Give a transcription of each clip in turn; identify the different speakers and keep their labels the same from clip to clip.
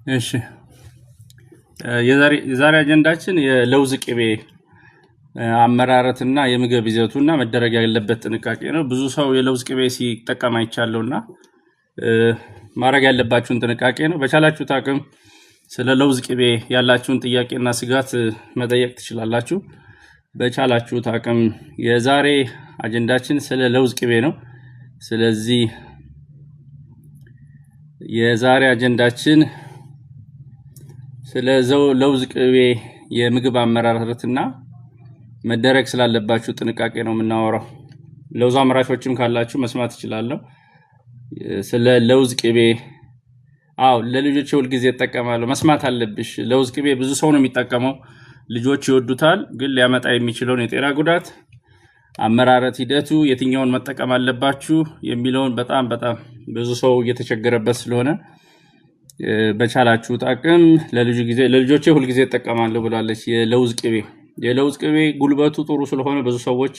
Speaker 1: እሺ የዛሬ አጀንዳችን የለውዝ ቅቤ አመራረትና የምግብ ይዘቱና መደረግ ያለበት ጥንቃቄ ነው። ብዙ ሰው የለውዝ ቅቤ ሲጠቀም አይቻለውና ማድረግ ያለባችሁን ጥንቃቄ ነው። በቻላችሁት አቅም ስለ ለውዝ ቅቤ ያላችሁን ጥያቄና ስጋት መጠየቅ ትችላላችሁ። በቻላችሁት አቅም የዛሬ አጀንዳችን ስለ ለውዝ ቅቤ ነው። ስለዚህ የዛሬ አጀንዳችን ስለ ለውዝ ቅቤ የምግብ አመራረትና መደረግ ስላለባችሁ ጥንቃቄ ነው የምናወራው። ለውዝ አምራቾችም ካላችሁ መስማት ይችላልው። ስለ ለውዝ ቅቤ ለልጆች ሁሉ ጊዜ ተጠቀማለሁ መስማት አለብሽ። ለውዝ ቅቤ ብዙ ሰው ነው የሚጠቀመው፣ ልጆች ይወዱታል። ግን ሊያመጣ የሚችለው የጤና ጉዳት፣ አመራረት ሂደቱ፣ የትኛውን መጠቀም አለባችሁ የሚለውን በጣም ብዙ ሰው እየተቸገረበት ስለሆነ በቻላችሁት አቅም ለልጆቼ ሁሉ ጊዜ ተጠቀማለሁ ብላለች። የለውዝ ቅቤ ጉልበቱ ጥሩ ስለሆነ ብዙ ሰዎች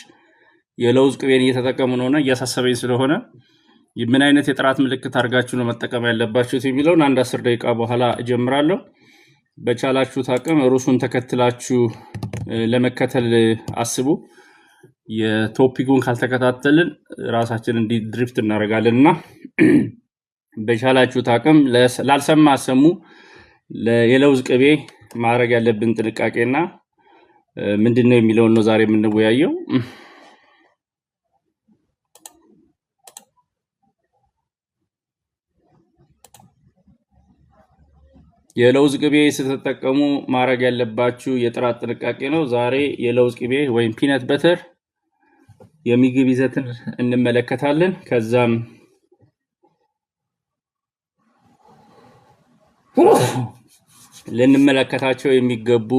Speaker 1: የለውዝ ቅቤን እየተጠቀሙ ነውና እያሳሰበኝ ስለሆነ ምን አይነት የጥራት ምልክት አድርጋችሁ ነው መጠቀም ያለባችሁት የሚለውን አንድ 10 ደቂቃ በኋላ እጀምራለሁ። በቻላችሁት አቅም ሩሱን ተከትላችሁ ለመከተል አስቡ። የቶፒኩን ካልተከታተልን ራሳችንን ድሪፍት እናደርጋለንና በቻላችሁት አቅም ላልሰማ አሰሙ። የለውዝ ቅቤ ማድረግ ያለብን ጥንቃቄና ምንድነው የሚለውን ነው ዛሬ የምንወያየው። የለውዝ ቅቤ ስትጠቀሙ ማድረግ ያለባችሁ የጥራት ጥንቃቄ ነው። ዛሬ የለውዝ ቅቤ ወይም ፒነት በተር የምግብ ይዘትን እንመለከታለን። ከዛም ልንመለከታቸው የሚገቡ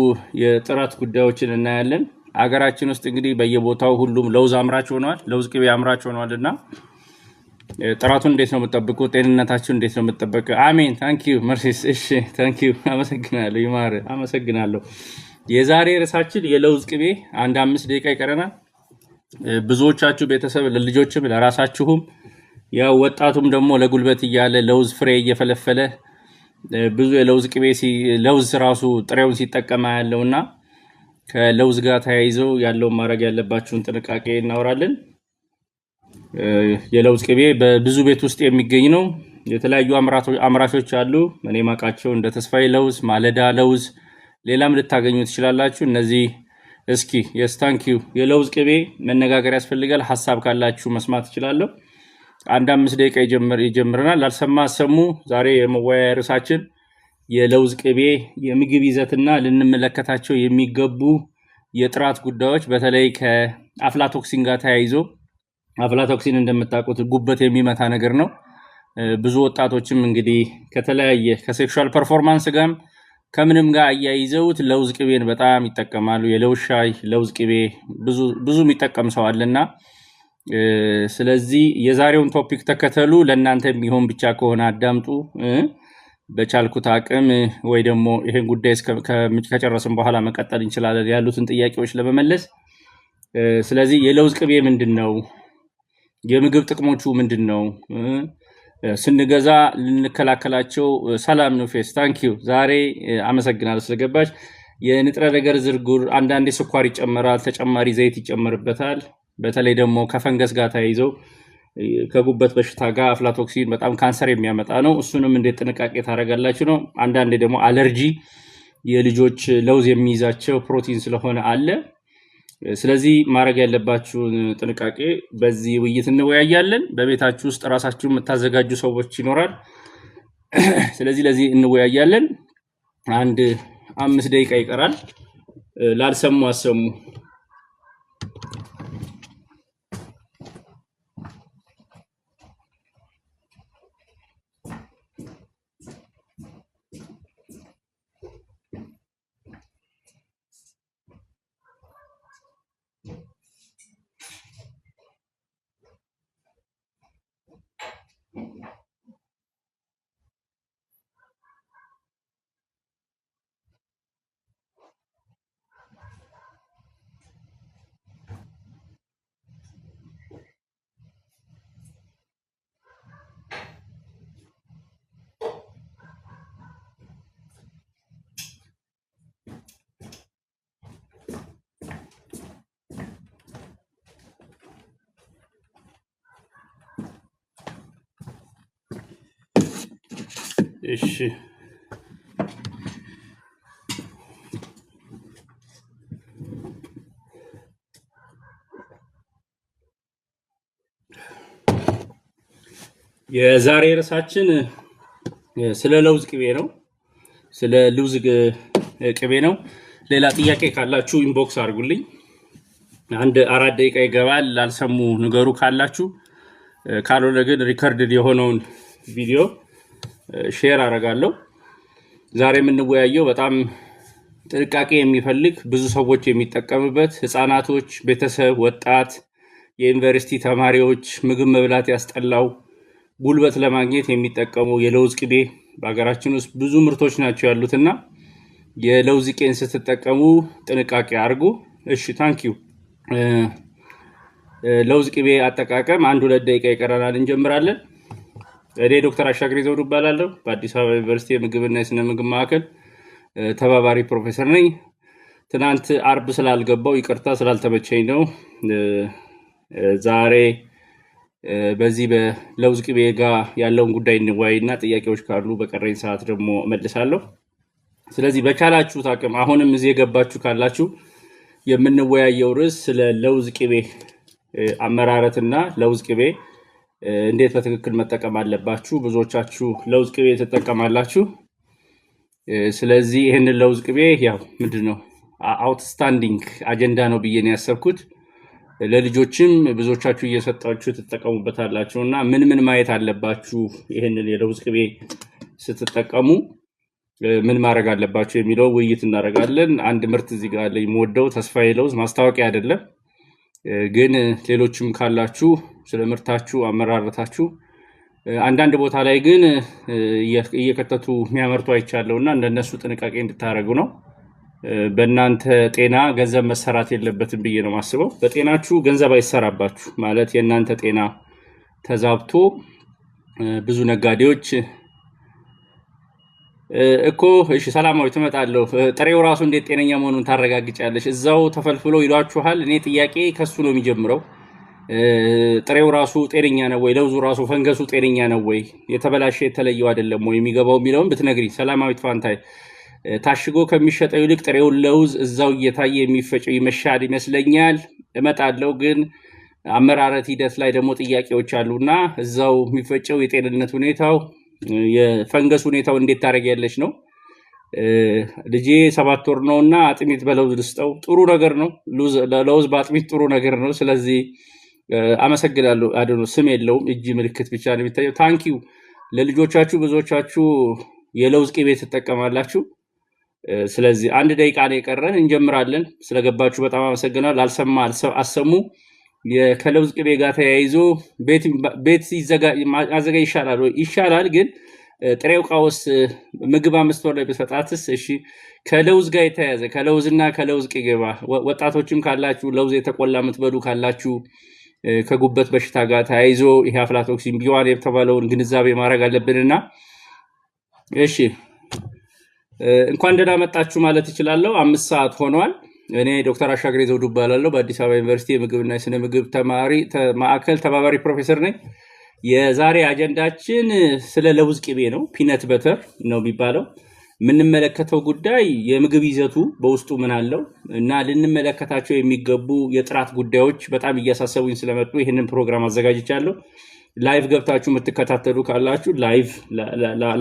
Speaker 1: የጥራት ጉዳዮችን እናያለን። አገራችን ውስጥ እንግዲህ በየቦታው ሁሉም ለውዝ አምራች ሆኗል፣ ለውዝ ቅቤ አምራች ሆኗልና ጥራቱን እንዴት ነው የምትጠብቁት? ጤንነታችሁን እንዴት ነው የምትጠብቁት? አሜን። ታንኪዩ መርሲስ። እሺ ታንኪዩ፣ አመሰግናለሁ። ይማር፣ አመሰግናለሁ። የዛሬ ርዕሳችን የለውዝ ቅቤ 5 ደቂቃ ይቀረናል። ብዙዎቻችሁ ቤተሰብ ለልጆችም ለራሳችሁም ያው ወጣቱም ደግሞ ለጉልበት እያለ ለውዝ ፍሬ እየፈለፈለ ብዙ የለውዝ ቅቤ ለውዝ ራሱ ጥሬውን ሲጠቀማ ያለውና ከለውዝ ጋር ተያይዘው ያለውን ማድረግ ያለባችሁን ጥንቃቄ እናወራለን። የለውዝ ቅቤ በብዙ ቤት ውስጥ የሚገኝ ነው። የተለያዩ አምራቾች አሉ። እኔ ማቃቸው እንደ ተስፋዬ ለውዝ፣ ማለዳ ለውዝ፣ ሌላም ልታገኙ ትችላላችሁ። እነዚህ እስኪ ታንኪዩ። የለውዝ ቅቤ መነጋገር ያስፈልጋል። ሐሳብ ካላችሁ መስማት እችላለሁ። 5 ደቂቃ ይጀምረናል። ላልሰማ አሰሙ። ዛሬ የመወያያ ርዕሳችን የለውዝ ቅቤ የምግብ ይዘትና ልንመለከታቸው የሚገቡ የጥራት ጉዳዮች፣ በተለይ ከአፍላቶክሲን ጋር ተያይዞ አፍላቶክሲን እንደምታውቁት ጉበት የሚመታ ነገር ነው። ብዙ ወጣቶችም እንግዲህ ከተለያየ ከሴክሹዋል ፐርፎርማንስ ጋር ከምንም ጋር አያይዘውት ለውዝ ቅቤን በጣም ይጠቀማሉ። የለውዝ ሻይ፣ ለውዝ ቅቤ ብዙ የሚጠቀም ሰው አለና ስለዚህ የዛሬውን ቶፒክ ተከተሉ። ለእናንተ የሚሆን ብቻ ከሆነ አዳምጡ። በቻልኩት አቅም ወይ ደግሞ ይሄን ጉዳይ ከጨረስን በኋላ መቀጠል እንችላለን ያሉትን ጥያቄዎች ለመመለስ። ስለዚህ የለውዝ ቅቤ ምንድነው? የምግብ ጥቅሞቹ ምንድነው? ስንገዛ ልንከላከላቸው። ሰላም ነው ፌስ ታንኪዩ። ዛሬ አመሰግናለሁ ስለገባች። የንጥረ ነገር ዝርጉር አንዳንዴ ስኳር ይጨመራል፣ ተጨማሪ ዘይት ይጨመርበታል። በተለይ ደግሞ ከፈንገስ ጋር ተያይዘው ከጉበት በሽታ ጋር አፍላቶክሲን በጣም ካንሰር የሚያመጣ ነው። እሱንም እንዴት ጥንቃቄ ታደርጋላችሁ ነው። አንዳንዴ ደግሞ አለርጂ የልጆች ለውዝ የሚይዛቸው ፕሮቲን ስለሆነ አለ። ስለዚህ ማድረግ ያለባችሁን ጥንቃቄ በዚህ ውይይት እንወያያለን። በቤታችሁ ውስጥ ራሳችሁ የምታዘጋጁ ሰዎች ይኖራል። ስለዚህ ለዚህ እንወያያለን። 5 ደቂቃ ይቀራል። ላልሰሙ አሰሙ። እሺ የዛሬ ርዕሳችን ስለ ለውዝ ቅቤ ነው። ስለ ለውዝ ቅቤ ነው። ሌላ ጥያቄ ካላችሁ ኢንቦክስ አድርጉልኝ። አንድ 4 ደቂቃ ይገባል። ላልሰሙ ንገሩ ካላችሁ፣ ካልሆነ ግን ሪከርድድ የሆነውን ቪዲዮ ሼር አደርጋለሁ። ዛሬ የምንወያየው በጣም ጥንቃቄ የሚፈልግ ብዙ ሰዎች የሚጠቀሙበት ህፃናቶች፣ ቤተሰብ፣ ወጣት፣ የዩኒቨርሲቲ ተማሪዎች ምግብ መብላት ያስጠላው ጉልበት ለማግኘት የሚጠቀሙ የለውዝ ቅቤ በሀገራችን ውስጥ ብዙ ምርቶች ናቸው ያሉትና የለውዝ ቅቤን ስትጠቀሙ ጥንቃቄ አድርጉ። እሺ ታንኪዩ። ለውዝ ቅቤ አጠቃቀም 1-2 ደቂቃ ይቀረናል፣ እንጀምራለን። እኔ ዶክተር አሻግሬ ዘውዱ እባላለሁ። በአዲስ አበባ ዩኒቨርሲቲ የምግብና የስነ ምግብ ማዕከል ተባባሪ ፕሮፌሰር ነኝ። ትናንት አርብ ስላልገባው ይቅርታ ስላልተመቸኝ ነው። ዛሬ በዚህ በለውዝ ቅቤ ጋር ያለውን ጉዳይ እንወያይና ጥያቄዎች ካሉ በቀረኝ ሰዓት ደግሞ እመልሳለሁ። ስለዚህ በቻላችሁት አቅም አሁንም እዚህ የገባችሁ ካላችሁ የምንወያየው ርዕስ ስለ ለውዝ ቅቤ አመራረትና ለውዝ ቅቤ እንዴት በትክክል መጠቀም አለባችሁ። ብዙዎቻችሁ ለውዝ ቅቤ ትጠቀማላችሁ። ስለዚህ ይህንን ለውዝ ቅቤ ያው ምንድነው አውትስታንዲንግ አጀንዳ ነው ብዬ ነው ያሰብኩት። ለልጆችም ብዙዎቻችሁ እየሰጣችሁ ትጠቀሙበታላችሁና ምን ማየት አለባችሁ ይህንን የለውዝ ቅቤ ስትጠቀሙ ምን ማድረግ አለባችሁ የሚለው ውይይት እናደርጋለን። አንድ ምርት እዚህ ጋር ላይ የምወደው ተስፋዬ ለውዝ ማስታወቂያ አይደለም፣ ግን ሌሎችም ካላችሁ ስለ ምርታችሁ አመራረታችሁ አንዳንድ ቦታ ላይ ግን እየከተቱ የሚያመርቱ አይቻለውና እንደነሱ ጥንቃቄ እንድታደርጉ ነው። በእናንተ ጤና ገንዘብ መሰራት የለበትም ብዬ ነው ማስበው። በጤናችሁ ገንዘብ አይሰራባችሁ ማለት የእናንተ ጤና ተዛብቶ ብዙ ነጋዴዎች እኮ እሺ ሰላማዊ ትመጣለሁ ጥሬው ራሱ እንዴት ጤነኛ መሆኑን ታረጋግጫለሽ? እዛው ተፈልፍሎ ይሏችኋል። እኔ ጥያቄ ከሱ ነው የሚጀምረው። ጥሬው ራሱ ጤነኛ ነው ወይ? ለውዙ ራሱ ፈንገሱ ጤነኛ ነው ወይ? የተበላሸ የተለየው አይደለም ወይ የሚገባው የሚለውን ብትነግሪ ሰላማዊት ፋንታይ። ታሽጎ ከሚሸጠው ይልቅ ጥሬውን ለውዝ እዛው እየታየ የሚፈጨው ይመሻል ይመስለኛል። እመጣለሁ፣ ግን አመራረት ሂደት ላይ ደግሞ ጥያቄዎች አሉና እዛው የሚፈጨው የጤንነት ሁኔታው የፈንገስ ሁኔታው እንዴት ታረጋለች ነው። ልጄ 7 ወር ነውና አጥሚት በለውዝ ልስጠው። ጥሩ ነገር ነው። ለውዝ በአጥሚት ጥሩ ነገር ነው። ስለዚህ አመሰግናለሁ። አደኑ ስም የለውም እጅ ምልክት ብቻ ነው የሚታየው። ታንኪዩ። ለልጆቻችሁ ብዙዎቻችሁ የለውዝ ቅቤ ትጠቀማላችሁ። ስለዚህ 1 ደቂቃ ነው የቀረን፣ እንጀምራለን። ስለገባችሁ በጣም አመሰግናለሁ። ላልሰማ አሰሙ። ከለውዝ ቅቤ ጋር ተያይዞ ቤት ማዘጋጅ ይሻላል ወይ? ይሻላል፣ ግን ጥሬው ዕቃውስ ምግብ 5 ወር ላይ በሰጣትስ? እሺ ከለውዝ ጋር የተያያዘ ከለውዝና ከለውዝ ቅቤ ወጣቶችም ካላችሁ ለውዝ የተቆላ የምትበሉ ካላችሁ ከጉበት በሽታ ጋር ተያይዞ ይሄ አፍላቶክሲን ቢዋን የተባለውን ግንዛቤ ማድረግ አለብንና እሺ እንኳን ደህና መጣችሁ ማለት እችላለሁ። 5 ሰዓት ሆኗል። እኔ ዶክተር አሻግሬ ዘውዱ እባላለሁ። በአዲስ አበባ ዩኒቨርሲቲ የምግብና የስነ ምግብ ማዕከል ተባባሪ ፕሮፌሰር ነኝ። የዛሬ አጀንዳችን ስለ ለውዝ ቅቤ ነው። ፒነት በተር ነው የሚባለው። የምንመለከተው ጉዳይ የምግብ ይዘቱ በውስጡ ምን አለው እና ልንመለከታቸው የሚገቡ የጥራት ጉዳዮች በጣም እያሳሰቡኝ ስለመጡ ይህንን ፕሮግራም አዘጋጅቻለሁ። ላይቭ ገብታችሁ የምትከታተሉ ካላችሁ ላይቭ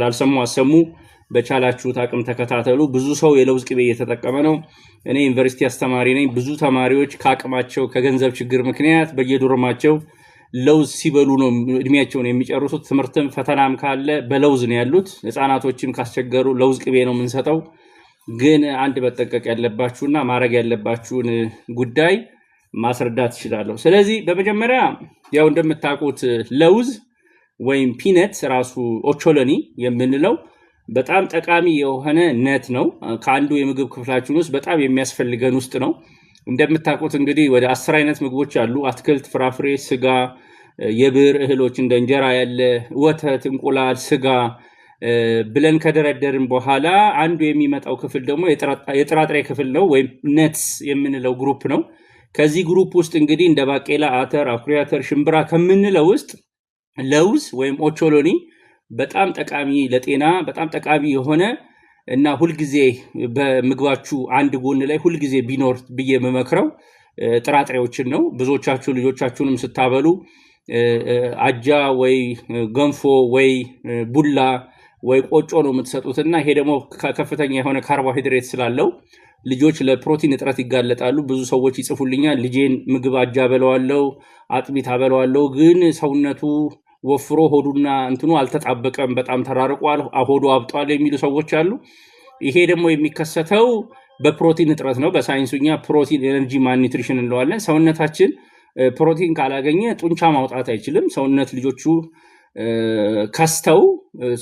Speaker 1: ላልሰሙ አሰሙ። በቻላችሁት አቅም ተከታተሉ። ብዙ ሰው የለውዝ ቅቤ እየተጠቀመ ነው። እኔ ዩኒቨርሲቲ አስተማሪ ነኝ። ብዙ ተማሪዎች ከአቅማቸው ከገንዘብ ችግር ምክንያት በየዶርማቸው ለውዝ ሲበሉ ነው እድሜያቸውን የሚጨርሱት። ትምህርትም ፈተናም ካለ በለውዝ ነው ያሉት። ህፃናቶችም ካስቸገሩ ለውዝ ቅቤ ነው የምንሰጠው። ግን አንድ መጠንቀቅ ያለባችሁና ማድረግ ያለባችሁን ጉዳይ ማስረዳት እችላለሁ። ስለዚህ በመጀመሪያ ያው እንደምታውቁት ለውዝ ወይም ፒነት ራሱ ኦቾሎኒ የምንለው በጣም ጠቃሚ የሆነ ነት ነው። ከአንዱ የምግብ ክፍላችን ውስጥ በጣም የሚያስፈልገን ውስጥ ነው። እንደምታውቁት እንግዲህ ወደ 10 አይነት ምግቦች አሉ። አትክልት፣ ፍራፍሬ፣ ስጋ፣ የብር እህሎች እንደ እንጀራ ያለ፣ ወተት፣ እንቁላል፣ ስጋ ብለን ከደረደርን በኋላ አንዱ የሚመጣው ክፍል ደግሞ የጥራጥሬ ክፍል ነው ወይም ነትስ የምንለው ግሩፕ ነው። ከዚህ ግሩፕ ውስጥ እንግዲህ እንደ ባቄላ፣ አተር፣ አኩሪ አተር፣ ሽምብራ ከምንለው ውስጥ ለውዝ ወይም ኦቾሎኒ በጣም ጠቃሚ ለጤና በጣም ጠቃሚ የሆነ እና ሁልጊዜ በምግባችሁ አንድ ጎን ላይ ሁልጊዜ ቢኖር ብዬ የምመክረው ጥራጥሬዎችን ነው። ብዙዎቻችሁ ልጆቻችሁንም ስታበሉ አጃ ወይ ገንፎ ወይ ቡላ ወይ ቆጮ ነው የምትሰጡትና ይሄ ደግሞ ከፍተኛ የሆነ ካርቦሃይድሬት ስላለው ልጆች ለፕሮቲን እጥረት ይጋለጣሉ። ብዙ ሰዎች ይጽፉልኛል፣ ልጄን ምግብ አጃ በለዋለው አጥሚት አበለዋለው፣ ግን ሰውነቱ ወፍሮ ሆዱና እንትኑ አልተጣበቀም፣ በጣም ተራርቋል፣ ሆዱ አብጧል የሚሉ ሰዎች አሉ። ይሄ ደግሞ የሚከሰተው በፕሮቲን እጥረት ነው። በሳይንሱኛ ፕሮቲን ኤነርጂ ማልኒትሪሽን እንለዋለን። ሰውነታችን ፕሮቲን ካላገኘ ጡንቻ ማውጣት አይችልም። ሰውነት ልጆቹ ከስተው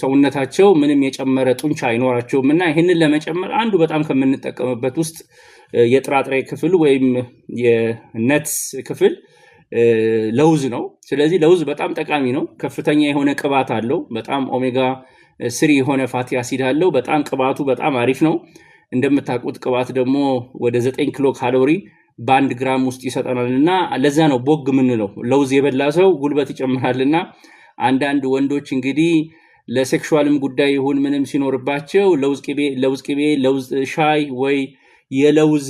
Speaker 1: ሰውነታቸው ምንም የጨመረ ጡንቻ አይኖራቸውም እና ይህንን ለመጨመር አንዱ በጣም ከምንጠቀምበት ውስጥ የጥራጥሬ ክፍል ወይም የነትስ ክፍል ለውዝ ነው። ስለዚህ ለውዝ በጣም ጠቃሚ ነው። ከፍተኛ የሆነ ቅባት አለው። በጣም ኦሜጋ 3 የሆነ ፋቲ አሲድ አለው። በጣም ቅባቱ በጣም አሪፍ ነው። እንደምታውቁት ቅባት ደግሞ ወደ 9 ኪሎ ካሎሪ በ1 ግራም ውስጥ ይሰጠናልና ለዛ ነው ቦግ ምንለው። ለውዝ የበላ ሰው ጉልበት ይጨምራልና አንዳንድ ወንዶች እንግዲህ ለሴክሹዋልም ጉዳይ ይሁን ምንም ሲኖርባቸው ለውዝ ቅቤ፣ ለውዝ ሻይ ወይ የለውዝ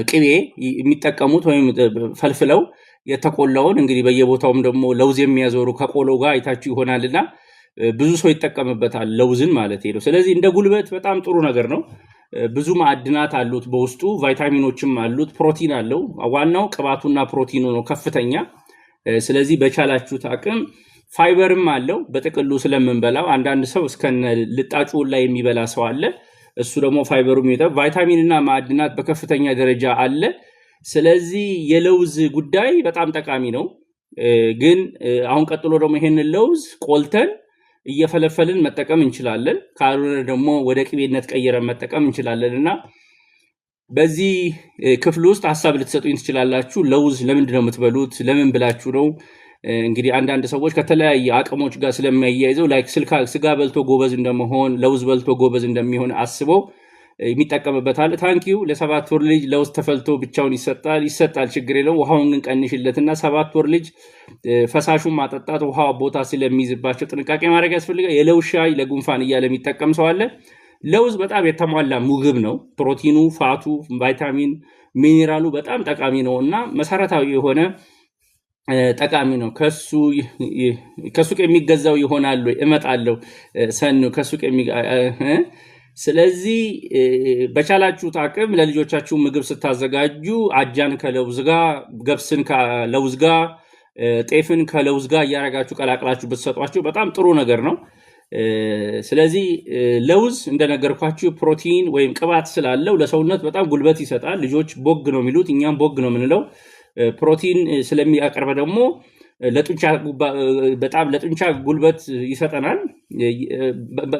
Speaker 1: ቅቤ የሚጠቀሙት ወይም ፈልፍለው የተቆላውን እንግዲህ በየቦታውም ደግሞ ለውዝ የሚያዞሩ ከቆሎ ጋር አይታችሁ ይሆናልና ብዙ ሰው ይጠቀምበታል ለውዝን ማለት ነው። ስለዚህ እንደ ጉልበት በጣም ጥሩ ነገር ነው። ብዙ ማዕድናት አሉት፣ በውስጡ ቫይታሚኖችም አሉት፣ ፕሮቲን አለው። ዋናው ቅባቱና ፕሮቲኑ ነው ከፍተኛ። ስለዚህ በቻላችሁት አቅም ፋይበርም አለው በጥቅሉ ስለምንበላው። አንዳንድ ሰው እስከነ ልጣጩ ላይ የሚበላ ሰው አለ። እሱ ደግሞ ፋይበሩ ቫይታሚንና ማዕድናት በከፍተኛ ደረጃ አለ። ስለዚህ የለውዝ ጉዳይ በጣም ጠቃሚ ነው። ግን አሁን ቀጥሎ ደግሞ ይሄንን ለውዝ ቆልተን እየፈለፈልን መጠቀም እንችላለን። ካልሆነ ደግሞ ወደ ቅቤነት ቀይረን መጠቀም እንችላለን እና በዚህ ክፍል ውስጥ ሐሳብ ልትሰጡኝ ትችላላችሁ። ለውዝ ለምንድን ነው የምትበሉት? ለምን ብላችሁ ነው? እንግዲህ አንዳንድ ሰዎች ከተለያየ አቅሞች ጋር ስለሚያያይዘው ላይክ ስጋ በልቶ ጎበዝ እንደመሆን ለውዝ በልቶ ጎበዝ እንደሚሆን አስበው የሚጠቀምበታል። ታንኪዩ ለ7 ወር ልጅ ለውዝ ተፈልቶ ብቻውን ይሰጣል፣ ችግር የለው። ውሃውን ግን ቀንሽለትና 7 ወር ልጅ ፈሳሹን ማጠጣት ውሃ ቦታ ስለሚይዝባቸው ጥንቃቄ ማድረግ ያስፈልጋል። የለውዝ ሻይ ለጉንፋን እያለ የሚጠቀም ሰው አለ። ለውዝ በጣም የተሟላ ምግብ ነው። ፕሮቲኑ፣ ፋቱ፣ ቫይታሚን፣ ሚኔራሉ በጣም ጠቃሚ ነው እና መሰረታዊ የሆነ ጠቃሚ ነው። ከሱቅ የሚገዛው ይሆናል እመጣለሁ ሰኑ ከሱቅ ስለዚህ በቻላችሁት አቅም ለልጆቻችሁ ምግብ ስታዘጋጁ አጃን ከለውዝ ጋር፣ ገብስን ከለውዝ ጋር፣ ጤፍን ከለውዝ ጋር እያረጋችሁ ቀላቅላችሁ ብትሰጧቸው በጣም ጥሩ ነገር ነው። ስለዚህ ለውዝ እንደነገርኳችሁ ፕሮቲን ወይም ቅባት ስላለው ለሰውነት በጣም ጉልበት ይሰጣል። ልጆች ቦግ ነው የሚሉት፣ እኛም ቦግ ነው የምንለው። ፕሮቲን ስለሚያቀርብ ደግሞ በጣም ለጡንቻ ጉልበት ይሰጠናል።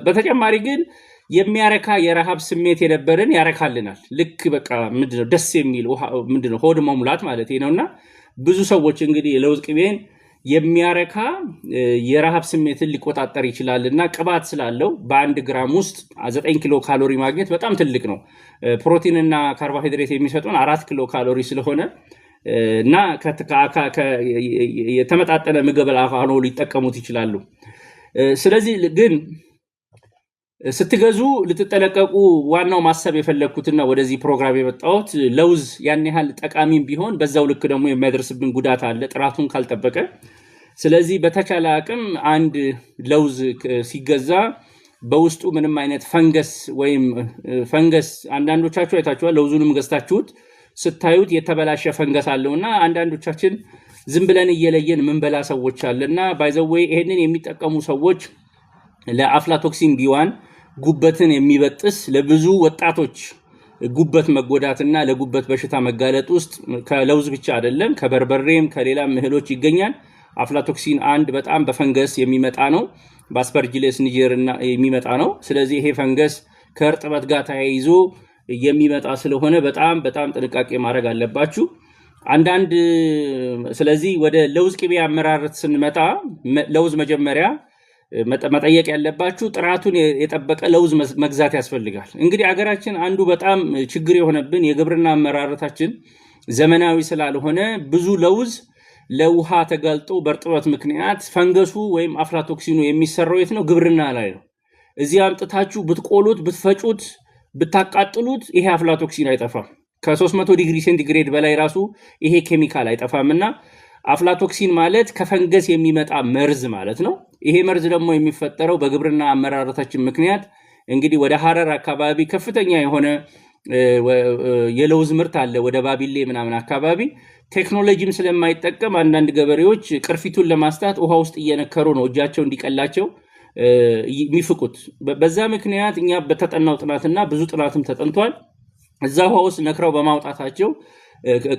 Speaker 1: በተጨማሪ ግን የሚያረካ የረሃብ ስሜት የነበረን ያረካልናል። ልክ በቃ ምንድነው ደስ የሚል ምንድነው ሆድ መሙላት ማለት ነውና ብዙ ሰዎች እንግዲህ የለውዝ ቅቤን የሚያረካ የረሃብ ስሜትን ሊቆጣጠር ይችላልና ቅባት ስላለው በ1 ግራም ውስጥ 9 ኪሎ ካሎሪ ማግኘት በጣም ትልቅ ነው። ፕሮቲን እና ካርቦሃይድሬት የሚሰጡን 4 ኪሎ ካሎሪ ስለሆነ እና የተመጣጠነ ምግብ ሆኖ ሊጠቀሙት ይችላሉ። ስለዚህ ግን ስትገዙ ልትጠነቀቁ ዋናው ማሰብ የፈለግኩትና ወደዚህ ፕሮግራም የመጣሁት ለውዝ ያን ያህል ጠቃሚም ቢሆን በዛው ልክ ደግሞ የሚያደርስብን ጉዳት አለ ጥራቱን ካልጠበቀ። ስለዚህ በተቻለ አቅም አንድ ለውዝ ሲገዛ በውስጡ ምንም አይነት ፈንገስ ወይም ፈንገስ አንዳንዶቻችሁ አይታችኋል። ለውዙንም ገዝታችሁት ስታዩት የተበላሸ ፈንገስ አለውና አንዳንዶቻችን ዝም ብለን እየለየን ምንበላ ሰዎች አለና ባይዘዌ ይሄንን የሚጠቀሙ ሰዎች ለአፍላቶክሲን ቢዋን ጉበትን የሚበጥስ ለብዙ ወጣቶች ጉበት መጎዳትና ለጉበት በሽታ መጋለጥ ውስጥ ከለውዝ ብቻ አይደለም ከበርበሬም ከሌላም እህሎች ይገኛል። አፍላቶክሲን 1 በጣም በፈንገስ የሚመጣ ነው፣ በአስፐርጂለስ ኒጀርና የሚመጣ ነው። ስለዚህ ይሄ ፈንገስ ከእርጥበት ጋር ተያይዞ የሚመጣ ስለሆነ በጣም በጣም ጥንቃቄ ማድረግ አለባችሁ። ስለዚህ ወደ ለውዝ ቅቤ አመራረት ስንመጣ ለውዝ መጀመሪያ መጠየቅ ያለባችሁ ጥራቱን የጠበቀ ለውዝ መግዛት ያስፈልጋል። እንግዲህ አገራችን አንዱ በጣም ችግር የሆነብን የግብርና አመራረታችን ዘመናዊ ስላልሆነ ብዙ ለውዝ ለውሃ ተጋልጦ በርጥበት ምክንያት ፈንገሱ ወይም አፍላቶክሲኑ የሚሰራው የት ነው? ግብርና ላይ ነው። እዚህ አምጥታችሁ ብትቆሉት፣ ብትፈጩት፣ ብታቃጥሉት ይሄ አፍላቶክሲን አይጠፋም። ከ300 ዲግሪ ሴንቲግሬድ በላይ ራሱ ይሄ ኬሚካል አይጠፋምና አፍላቶክሲን ማለት ከፈንገስ የሚመጣ መርዝ ማለት ነው። ይሄ መርዝ ደግሞ የሚፈጠረው በግብርና አመራረታችን ምክንያት እንግዲህ ወደ ሐረር አካባቢ ከፍተኛ የሆነ የለውዝ ምርት አለ። ወደ ባቢሌ ምናምን አካባቢ ቴክኖሎጂም ስለማይጠቀም አንዳንድ ገበሬዎች ቅርፊቱን ለማስጣት ውሃ ውስጥ እየነከሩ ነው እጃቸው እንዲቀላቸው የሚፍቁት። በዛ ምክንያት እኛ በተጠናው ጥናትና ብዙ ጥናትም ተጠንቷል እዛ ውሃ ውስጥ ነክረው በማውጣታቸው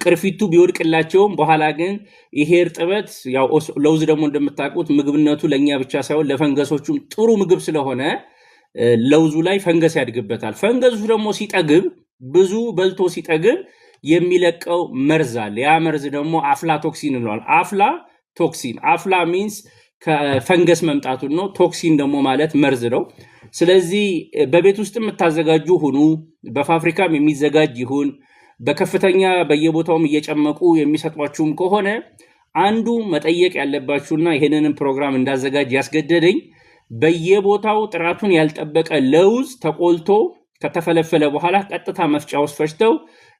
Speaker 1: ቅርፊቱ ቢወድቅላቸውም በኋላ ግን ይሄ እርጥበት ያው ለውዝ ደግሞ እንደምታውቁት ምግብነቱ ለኛ ብቻ ሳይሆን ለፈንገሶቹም ጥሩ ምግብ ስለሆነ ለውዙ ላይ ፈንገስ ያድግበታል። ፈንገሱ ደግሞ ሲጠግብ ብዙ በልቶ ሲጠግብ የሚለቀው መርዝ አለ። ያ መርዝ ደግሞ አፍላቶክሲን እንለዋለን። አፍላቶክሲን አፍላ ሚንስ ከፈንገስ መምጣቱን ነው። ቶክሲን ደግሞ ማለት መርዝ ነው። ስለዚህ በቤት ውስጥ የምታዘጋጁ ሁኑ፣ በፋብሪካም የሚዘጋጅ ይሁን በከፍተኛ በየቦታውም እየጨመቁ የሚሰጧችሁም ከሆነ አንዱ መጠየቅ ያለባችሁና ይሄንንም ፕሮግራም እንዳዘጋጅ ያስገደደኝ በየቦታው ጥራቱን ያልጠበቀ ለውዝ ተቆልቶ ከተፈለፈለ በኋላ ቀጥታ መፍጫ ውስጥ ፈጭተው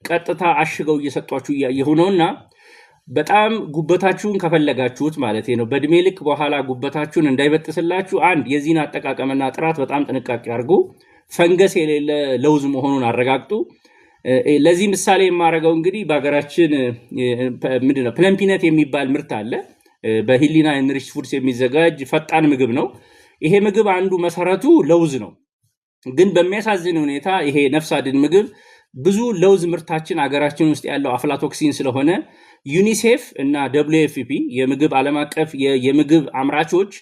Speaker 1: ቀጥታ አሽገው እየሰጧችሁ እያየሁ ነውና በጣም ጉበታችሁን ከፈለጋችሁት ማለት ነው በእድሜ ልክ በኋላ ጉበታችሁን እንዳይበጥስላችሁ አንድ የዚህን አጠቃቀምና ጥራት በጣም ጥንቃቄ አድርጉ። ፈንገስ የሌለ ለውዝ መሆኑን አረጋግጡ። ለዚህ ምሳሌ የማደርገው እንግዲህ በሀገራችን ምንድነው ፕለምፒነት የሚባል ምርት አለ። በሂሊና ኢንሪች ፉድስ የሚዘጋጅ ፈጣን ምግብ ነው። ይሄ ምግብ አንዱ መሰረቱ ለውዝ ነው። ግን በሚያሳዝን ሁኔታ ይሄ ነፍስ አድን ምግብ ብዙ ለውዝ ምርታችን ሀገራችን ውስጥ ያለው አፍላቶክሲን ስለሆነ ዩኒሴፍ እና WFP የምግብ ዓለም አቀፍ የምግብ አምራቾች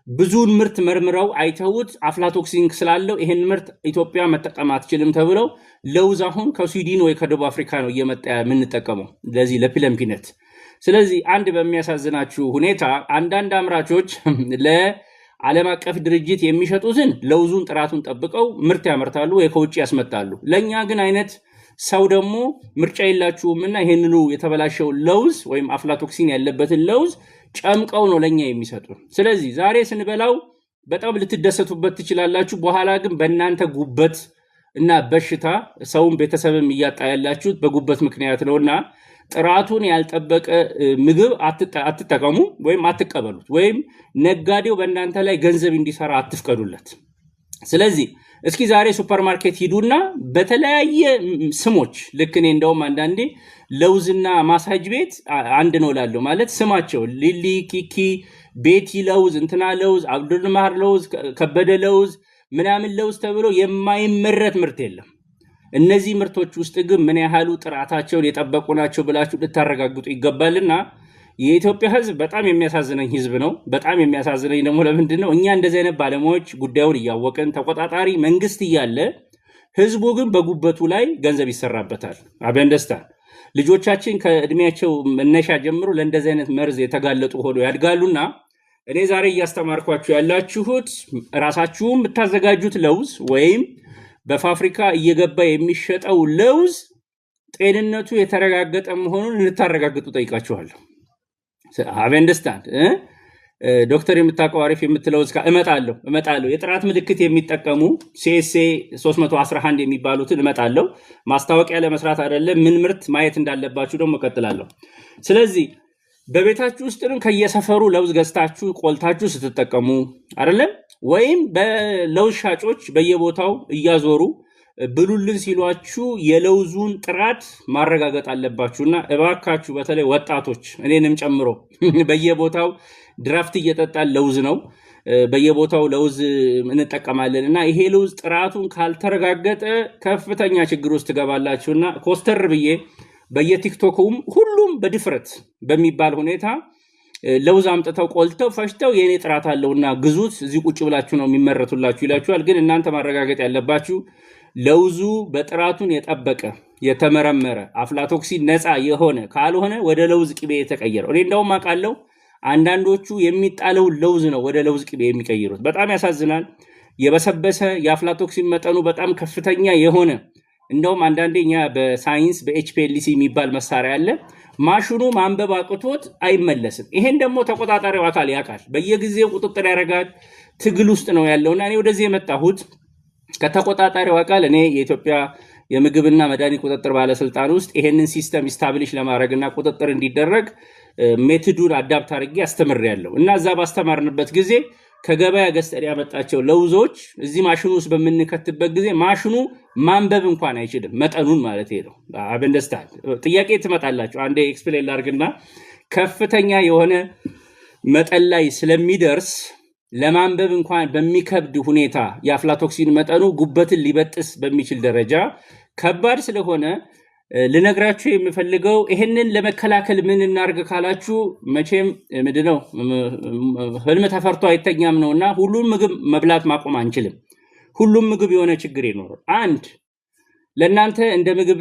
Speaker 1: ብዙን ምርት መርምረው አይተውት አፍላቶክሲን ስላለው ይሄን ምርት ኢትዮጵያ መጠቀም አትችልም ተብለው ለውዝ አሁን ከስዊድን ወይ ከደቡብ አፍሪካ ነው እየመጣ የምንጠቀመው ለዚህ ለፕለምፒነት። ስለዚህ አንድ በሚያሳዝናችሁ ሁኔታ አንዳንድ አምራቾች ለዓለም አቀፍ ድርጅት የሚሸጡትን ለውዙን ጥራቱን ጠብቀው ምርት ያመርታሉ ወይ ከውጭ ያስመጣሉ። ለኛ ግን አይነት ሰው ደግሞ ምርጫ የላችሁምና ይሄንኑ የተበላሸው ለውዝ ወይም አፍላቶክሲን ያለበትን ለውዝ ጨምቀው ነው ለኛ የሚሰጡ። ስለዚህ ዛሬ ስንበላው በጣም ልትደሰቱበት ትችላላችሁ። በኋላ ግን በእናንተ ጉበት እና በሽታ ሰውን ቤተሰብም እያጣ ያላችሁት በጉበት ምክንያት ነውና ጥራቱን ያልጠበቀ ምግብ አትጠቀሙ ወይም አትቀበሉት፣ ወይም ነጋዴው በእናንተ ላይ ገንዘብ እንዲሰራ አትፍቀዱለት። ስለዚህ እስኪ ዛሬ ሱፐርማርኬት ሂዱና በተለያየ ስሞች ልክ እኔ እንደውም አንዳንዴ ለውዝና ማሳጅ ቤት አንድ ነው ላለው ማለት ስማቸው ሊሊ፣ ኪኪ፣ ቤቲ ለውዝ፣ እንትና ለውዝ፣ አብዱልማር ለውዝ፣ ከበደ ለውዝ ምናምን ለውዝ ተብሎ የማይመረት ምርት የለም። እነዚህ ምርቶች ውስጥ ግን ምን ያህሉ ጥራታቸውን የጠበቁ ናቸው ብላችሁ ልታረጋግጡ ይገባልና የኢትዮጵያ ሕዝብ በጣም የሚያሳዝነኝ ሕዝብ ነው። በጣም የሚያሳዝነኝ ደግሞ ለምንድን ነው? እኛ እንደዚህ አይነት ባለሙያዎች ጉዳዩን እያወቅን ተቆጣጣሪ መንግስት እያለ ሕዝቡ ግን በጉበቱ ላይ ገንዘብ ይሰራበታል። አበንደስታን ልጆቻችን ከእድሜያቸው መነሻ ጀምሮ ለእንደዚህ አይነት መርዝ የተጋለጡ ሆኖ ያድጋሉና እኔ ዛሬ እያስተማርኳችሁ ያላችሁት ራሳችሁም የምታዘጋጁት ለውዝ ወይም በፋብሪካ እየገባ የሚሸጠው ለውዝ ጤንነቱ የተረጋገጠ መሆኑን እንታረጋግጡ ጠይቃችኋለሁ። አበንደስታን ዶክተር የምታውቀው አሪፍ የምትለው እስካ እመጣለሁ የጥራት ምልክት የሚጠቀሙ CSA 311 የሚባሉትን እመጣለሁ። ማስታወቂያ ለመስራት አይደለም ምን ምርት ማየት እንዳለባችሁ ደግሞ እቀጥላለሁ። ስለዚህ በቤታችሁ ውስጥ ከየሰፈሩ ለውዝ ገዝታችሁ ቆልታችሁ ስትጠቀሙ አይደለም ወይም በለውዝ ሻጮች በየቦታው እያዞሩ ብሉልን ሲሏችሁ የለውዙን ጥራት ማረጋገጥ አለባችሁና እባካችሁ በተለይ ወጣቶች እኔንም ጨምሮ በየቦታው ድራፍት እየጠጣን ለውዝ ነው በየቦታው ለውዝ እንጠቀማለንና ይሄ ለውዝ ጥራቱን ካልተረጋገጠ ከፍተኛ ችግር ውስጥ ትገባላችሁና ኮስተር ብዬ በየቲክቶኩም ሁሉም በድፍረት በሚባል ሁኔታ ለውዝ አምጥተው ቆልተው ፈሽተው የኔ ጥራት አለውና ግዙት እዚህ ቁጭ ብላችሁ ነው የሚመረቱላችሁ ይላችኋል። ግን እናንተ ማረጋገጥ ያለባችሁ ለውዙ በጥራቱን የጠበቀ የተመረመረ አፍላቶክሲን ነፃ የሆነ ካልሆነ ወደ ለውዝ ቅቤ የተቀየረው። እኔ እንደውም አውቃለሁ አንዳንዶቹ የሚጣለው ለውዝ ነው ወደ ለውዝ ቅቤ የሚቀይሩት። በጣም ያሳዝናል። የበሰበሰ የአፍላቶክሲን መጠኑ በጣም ከፍተኛ የሆነ እንደውም አንዳንዴኛ በሳይንስ በኤችፒኤልሲ የሚባል መሳሪያ አለ። ማሽኑ ማንበብ አቅቶት አይመለስም። ይሄን ደግሞ ተቆጣጣሪው አካል ያውቃል፣ በየጊዜው ቁጥጥር ያደርጋል። ትግል ውስጥ ነው ያለውና እኔ ወደዚህ የመጣሁት ከተቆጣጣሪው አካል እኔ የኢትዮጵያ የምግብና መድኃኒት ቁጥጥር ባለስልጣን ውስጥ ይሄንን ሲስተም ኢስታብሊሽ ለማድረግና ቁጥጥር እንዲደረግ ሜቶዱን አዳፕት አድርጌ አስተምሬያለሁ። እና እዛ ባስተማርንበት ጊዜ ከገበያ ገዝተን ያመጣቸው ለውዞች እዚህ ማሽኑ ውስጥ በምንከትበት ጊዜ ማሽኑ ማንበብ እንኳን አይችልም፣ መጠኑን ማለት ነው። አበንደስታል ጥያቄ ትመጣላችሁ። አንዴ ኤክስፕሌን ላድርግና ከፍተኛ የሆነ መጠን ላይ ስለሚደርስ ለማንበብ እንኳን በሚከብድ ሁኔታ የአፍላቶክሲን መጠኑ ጉበትን ሊበጥስ በሚችል ደረጃ ከባድ ስለሆነ ልነግራችሁ የምፈልገው ይሄንን ለመከላከል ምን እናርግ ካላችሁ መቼም ምንድነው ህልም ተፈርቶ አይተኛም ነውና ሁሉም ምግብ መብላት ማቆም አንችልም። ሁሉም ምግብ የሆነ ችግር ይኖራል። አንድ ለእናንተ እንደ ምግብ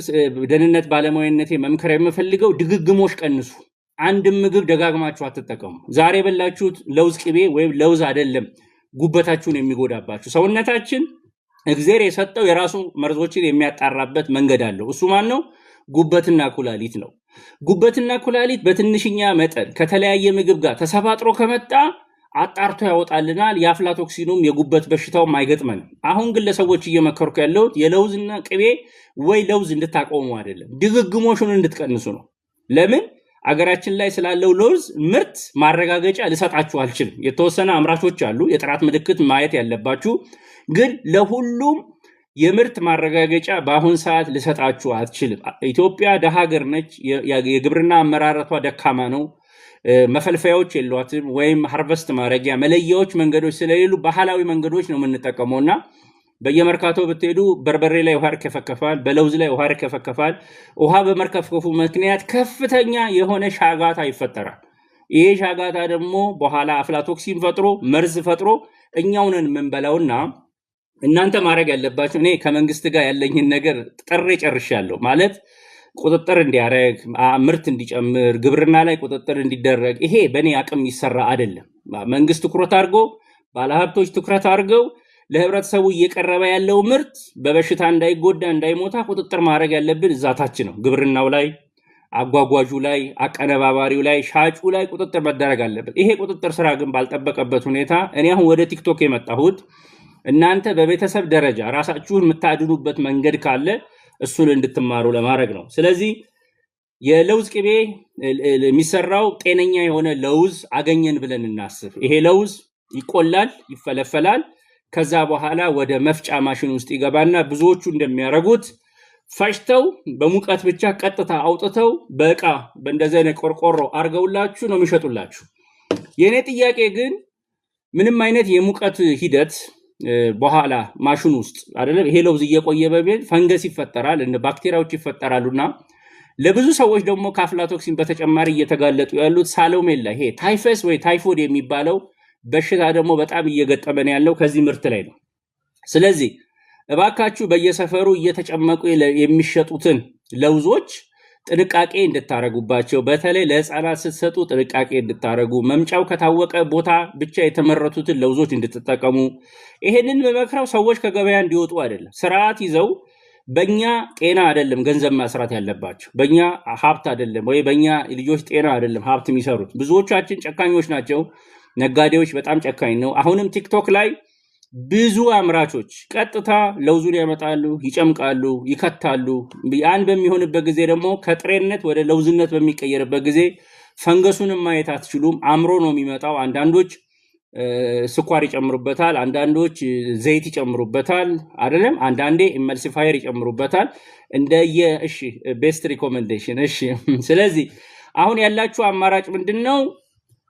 Speaker 1: ደህንነት ባለሙያነቴ መምከር የምፈልገው ድግግሞሽ ቀንሱ። አንድ ምግብ ደጋግማችሁ አትጠቀሙ። ዛሬ በላችሁት ለውዝ ቅቤ ወይም ለውዝ አይደለም ጉበታችሁን የሚጎዳባችሁ። ሰውነታችን እግዚአብሔር የሰጠው የራሱ መርዞችን የሚያጣራበት መንገድ አለው። እሱ ማን ነው? ጉበትና ኩላሊት ነው። ጉበትና ኩላሊት በትንሽኛ መጠን ከተለያየ ምግብ ጋር ተሰባጥሮ ከመጣ አጣርቶ ያወጣልናል። የአፍላቶክሲኑም የጉበት በሽታውም አይገጥመንም። አሁን ግን ለሰዎች እየመከርኩ ያለሁት የለውዝና ቅቤ ወይ ለውዝ እንድታቆሙ አይደለም፣ ድግግሞሹን እንድትቀንሱ ነው። ለምን? አገራችን ላይ ስላለው ለውዝ ምርት ማረጋገጫ ልሰጣችሁ አልችልም። የተወሰነ አምራቾች አሉ የጥራት ምልክት ማየት ያለባችሁ፣ ግን ለሁሉም የምርት ማረጋገጫ በአሁን ሰዓት ልሰጣችሁ አልችልም። ኢትዮጵያ ደሃ ሀገር ነች። የግብርና አመራረቷ ደካማ ነው። መፈልፈያዎች የሏትም፣ ወይም ሃርቨስት ማድረጊያ መለያዎች መንገዶች ስለሌሉ ባህላዊ መንገዶች ነው የምንጠቀመውና በየመርካቶ ብትሄዱ በርበሬ ላይ ውሃ ይርከፈከፋል፣ በለውዝ ላይ ውሃ ይርከፈከፋል። ውሃ በመርከፍከፉ ምክንያት ከፍተኛ የሆነ ሻጋታ ይፈጠራል። ይሄ ሻጋታ ደግሞ በኋላ አፍላቶክሲን ፈጥሮ መርዝ ፈጥሮ እኛውንን የምንበላውና እናንተ ማድረግ ያለባችሁ እኔ ከመንግስት ጋር ያለኝን ነገር ጥሬ ጨርሻለሁ። ማለት ቁጥጥር እንዲያደርግ ምርት እንዲጨምር ግብርና ላይ ቁጥጥር እንዲደረግ ይሄ በእኔ አቅም ይሰራ አይደለም። መንግስት ትኩረት አድርጎ ባለሀብቶች ትኩረት አድርገው ለህብረተሰቡ እየቀረበ ያለው ምርት በበሽታ እንዳይጎዳ እንዳይሞታ ቁጥጥር ማድረግ ያለብን እዛታች ነው። ግብርናው ላይ፣ አጓጓዡ ላይ፣ አቀነባባሪው ላይ፣ ሻጩ ላይ ቁጥጥር መደረግ አለበት። ይሄ ቁጥጥር ስራ ግን ባልጠበቀበት ሁኔታ እኔ አሁን ወደ ቲክቶክ የመጣሁት እናንተ በቤተሰብ ደረጃ ራሳችሁን የምታድኑበት መንገድ ካለ እሱን እንድትማሩ ለማድረግ ነው። ስለዚህ የለውዝ ቅቤ የሚሰራው ጤነኛ የሆነ ለውዝ አገኘን ብለን እናስብ። ይሄ ለውዝ ይቆላል፣ ይፈለፈላል። ከዛ በኋላ ወደ መፍጫ ማሽን ውስጥ ይገባና ብዙዎቹ እንደሚያደርጉት ፈጭተው በሙቀት ብቻ ቀጥታ አውጥተው በእቃ በእንደዚህ አይነት ቆርቆሮ አርገውላችሁ ነው የሚሸጡላችሁ። የኔ ጥያቄ ግን ምንም አይነት የሙቀት ሂደት በኋላ ማሽን ውስጥ አይደለም ይሄ ለውዝ እየቆየ በቤት ፈንገስ ይፈጠራል፣ እንደ ባክቴሪያዎች ይፈጠራሉና ለብዙ ሰዎች ደግሞ ከአፍላቶክሲን በተጨማሪ እየተጋለጡ ያሉት ሳሎሜላ ይሄ ታይፈስ ወይ ታይፎይድ የሚባለው በሽታ ደግሞ በጣም እየገጠመን ያለው ከዚህ ምርት ላይ ነው። ስለዚህ እባካችሁ በየሰፈሩ እየተጨመቁ የሚሸጡትን ለውዞች ጥንቃቄ እንድታረጉባቸው፣ በተለይ ለህፃናት ስትሰጡ ጥንቃቄ እንድታረጉ፣ መምጫው ከታወቀ ቦታ ብቻ የተመረቱትን ለውዞች እንድትጠቀሙ። ይሄንን በመክረው ሰዎች ከገበያ እንዲወጡ አይደለም፣ ስርዓት ይዘው በእኛ ጤና አይደለም ገንዘብ መስራት ያለባቸው፣ በእኛ ሀብት አይደለም ወይ በእኛ ልጆች ጤና አይደለም ሀብት የሚሰሩት። ብዙዎቻችን ጨካኞች ናቸው። ነጋዴዎች በጣም ጨካኝ ነው። አሁንም ቲክቶክ ላይ ብዙ አምራቾች ቀጥታ ለውዙን ያመጣሉ፣ ይጨምቃሉ፣ ይከታሉ። ያን በሚሆንበት ጊዜ ደግሞ ከጥሬነት ወደ ለውዝነት በሚቀየርበት ጊዜ ፈንገሱንም ማየት አትችሉም። አምሮ ነው የሚመጣው። አንዳንዶች ስኳር ይጨምሩበታል፣ አንዳንዶች ዘይት ይጨምሩበታል፣ አይደለም አንዳንዴ ኢመልሲፋየር ይጨምሩበታል። እንደየ እሺ ቤስት ሪኮሜንዴሽን እሺ። ስለዚህ አሁን ያላችሁ አማራጭ ምንድነው?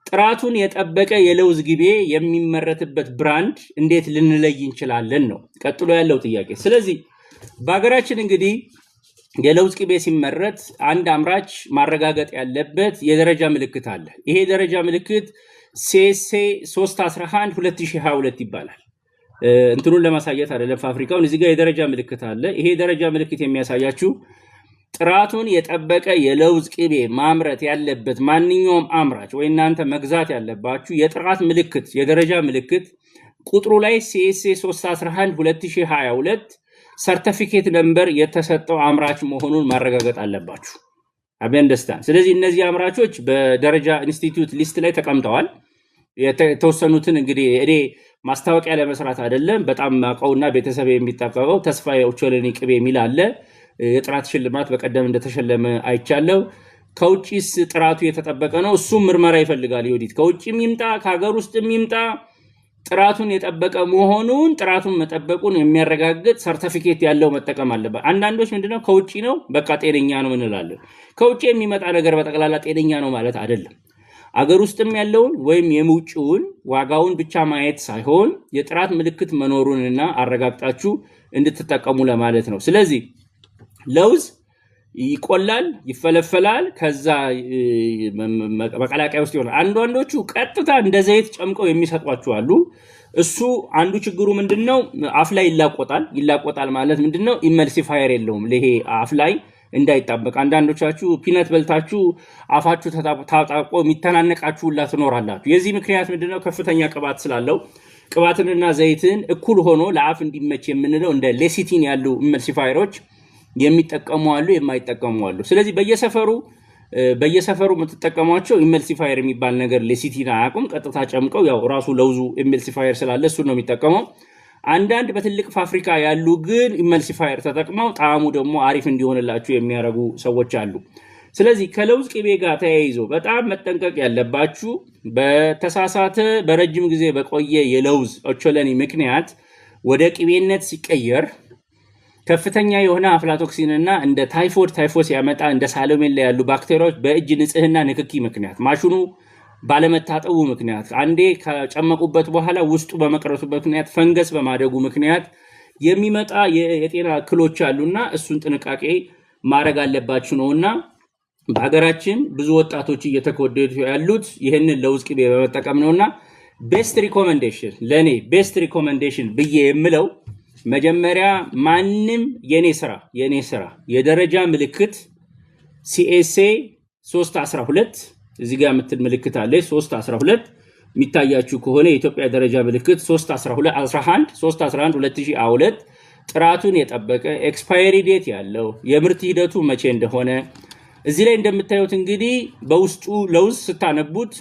Speaker 1: ጥራቱን የጠበቀ የለውዝ ቅቤ የሚመረትበት ብራንድ እንዴት ልንለይ እንችላለን ነው ቀጥሎ ያለው ጥያቄ። ስለዚህ በአገራችን እንግዲህ የለውዝ ቅቤ ሲመረት አንድ አምራች ማረጋገጥ ያለበት የደረጃ ምልክት አለ። ይሄ ደረጃ ምልክት CSA 311 2022 ይባላል። እንትኑን ለማሳየት አይደለም ፋብሪካውን፣ እዚህ ጋር የደረጃ ምልክት አለ። ይሄ ደረጃ ምልክት የሚያሳያችሁ ጥራቱን የጠበቀ የለውዝ ቅቤ ማምረት ያለበት ማንኛውም አምራች ወይ እናንተ መግዛት ያለባችሁ የጥራት ምልክት የደረጃ ምልክት ቁጥሩ ላይ CSA 311 2022 ሰርቲፊኬት ነምበር የተሰጠው አምራች መሆኑን ማረጋገጥ አለባችሁ። አብያንደስታን። ስለዚህ እነዚህ አምራቾች በደረጃ ኢንስቲትዩት ሊስት ላይ ተቀምጠዋል። የተወሰኑትን እንግዲህ እኔ ማስታወቂያ ለመስራት አይደለም፣ በጣም ማቀውና ቤተሰብ የሚጠቀመው ተስፋዬ ኦቾሎኒ ቅቤ የሚል አለ። የጥራት ሽልማት በቀደም እንደተሸለመ አይቻለው። ከውጪስ ጥራቱ የተጠበቀ ነው? እሱም ምርመራ ይፈልጋል። ይወዲት ከውጪም ይምጣ ከሀገር ውስጥም ይምጣ ጥራቱን የጠበቀ መሆኑን ጥራቱን መጠበቁን የሚያረጋግጥ ሰርቲፊኬት ያለው መጠቀም አለበት። አንዳንዶች ምንድነው ከውጪ ነው በቃ ጤነኛ ነው እንላለን። ከውጪ የሚመጣ ነገር በጠቅላላ ጤነኛ ነው ማለት አይደለም። አገር ውስጥም ያለውን ወይም የውጭውን ዋጋውን ብቻ ማየት ሳይሆን የጥራት ምልክት መኖሩንና አረጋግጣችሁ እንድትጠቀሙ ለማለት ነው። ስለዚህ ለውዝ ይቆላል፣ ይፈለፈላል፣ ከዛ መቀላቀያ ውስጥ ይሆናል። አንዳንዶቹ ቀጥታ እንደ ዘይት ጨምቀው የሚሰጧችሁ አሉ። እሱ አንዱ ችግሩ ምንድነው? አፍ ላይ ይላቆጣል ማለት ምንድነው? ኢመልሲፋየር የለውም ለይሄ አፍ ላይ እንዳይጣበቅ። አንዳንዶቻችሁ ፒነት በልታችሁ አፋችሁ ታጣቆ የሚተናነቃችሁላ ትኖራላችሁ። የዚህ ምክንያት ምንድነው? ከፍተኛ ቅባት ስላለው ቅባትንና ዘይትን እኩል ሆኖ ለአፍ እንዲመች የምንለው እንደ ሌሲቲን ያሉ ኢመልሲፋየሮች የሚጠቀሙ አሉ፣ የማይጠቀሙ አሉ። ስለዚህ በየሰፈሩ የምትጠቀሟቸው ኢመልሲፋየር የሚባል ነገር ሌሲቲን አያውቁም። ቀጥታ ጨምቀው ያው ራሱ ለውዙ ኢመልሲፋየር ስላለ እሱ ነው የሚጠቀመው። አንዳንድ በትልቅ ፋብሪካ ያሉ ግን ኢመልሲፋየር ተጠቅመው ጣዕሙ ደግሞ አሪፍ እንዲሆንላችሁ የሚያደርጉ ሰዎች አሉ። ስለዚህ ከለውዝ ቅቤ ጋር ተያይዞ በጣም መጠንቀቅ ያለባችሁ በተሳሳተ በረጅም ጊዜ በቆየ የለውዝ ኦቾሎኒ ምክንያት ወደ ቅቤነት ሲቀየር ከፍተኛ የሆነ አፍላቶክሲንና እንደ ታይፎስ ያመጣ እንደ ሳሎሜላ ያሉ ባክቴሪያዎች በእጅ ንጽህና ንክኪ ምክንያት ማሽኑ ባለመታጠቡ ምክንያት አንዴ ከጨመቁበት በኋላ ውስጡ በመቅረቱበት ምክንያት ፈንገስ በማደጉ ምክንያት የሚመጣ የጤና እክሎች አሉና እሱን ጥንቃቄ ማድረግ አለባችሁ ነውና በሀገራችን ብዙ ወጣቶች እየተኮደዱ ያሉት ይህንን ለውዝ ቅቤ በመጠቀም ነውና ቤስት ሪኮመንዴሽን ብዬ የምለው መጀመሪያ ማንም የኔ ስራ የደረጃ ምልክት CSA 312 እዚህ ጋር የምትል ምልክት አለ 312 የሚታያችሁ ከሆነ የኢትዮጵያ ደረጃ ምልክት 311 ጥራቱን የጠበቀ ኤክስፓየሪ ዴት ያለው የምርት ሂደቱ መቼ እንደሆነ እዚህ ላይ እንደምታዩት እንግዲህ በውስጡ ለውዝ ስታነቡት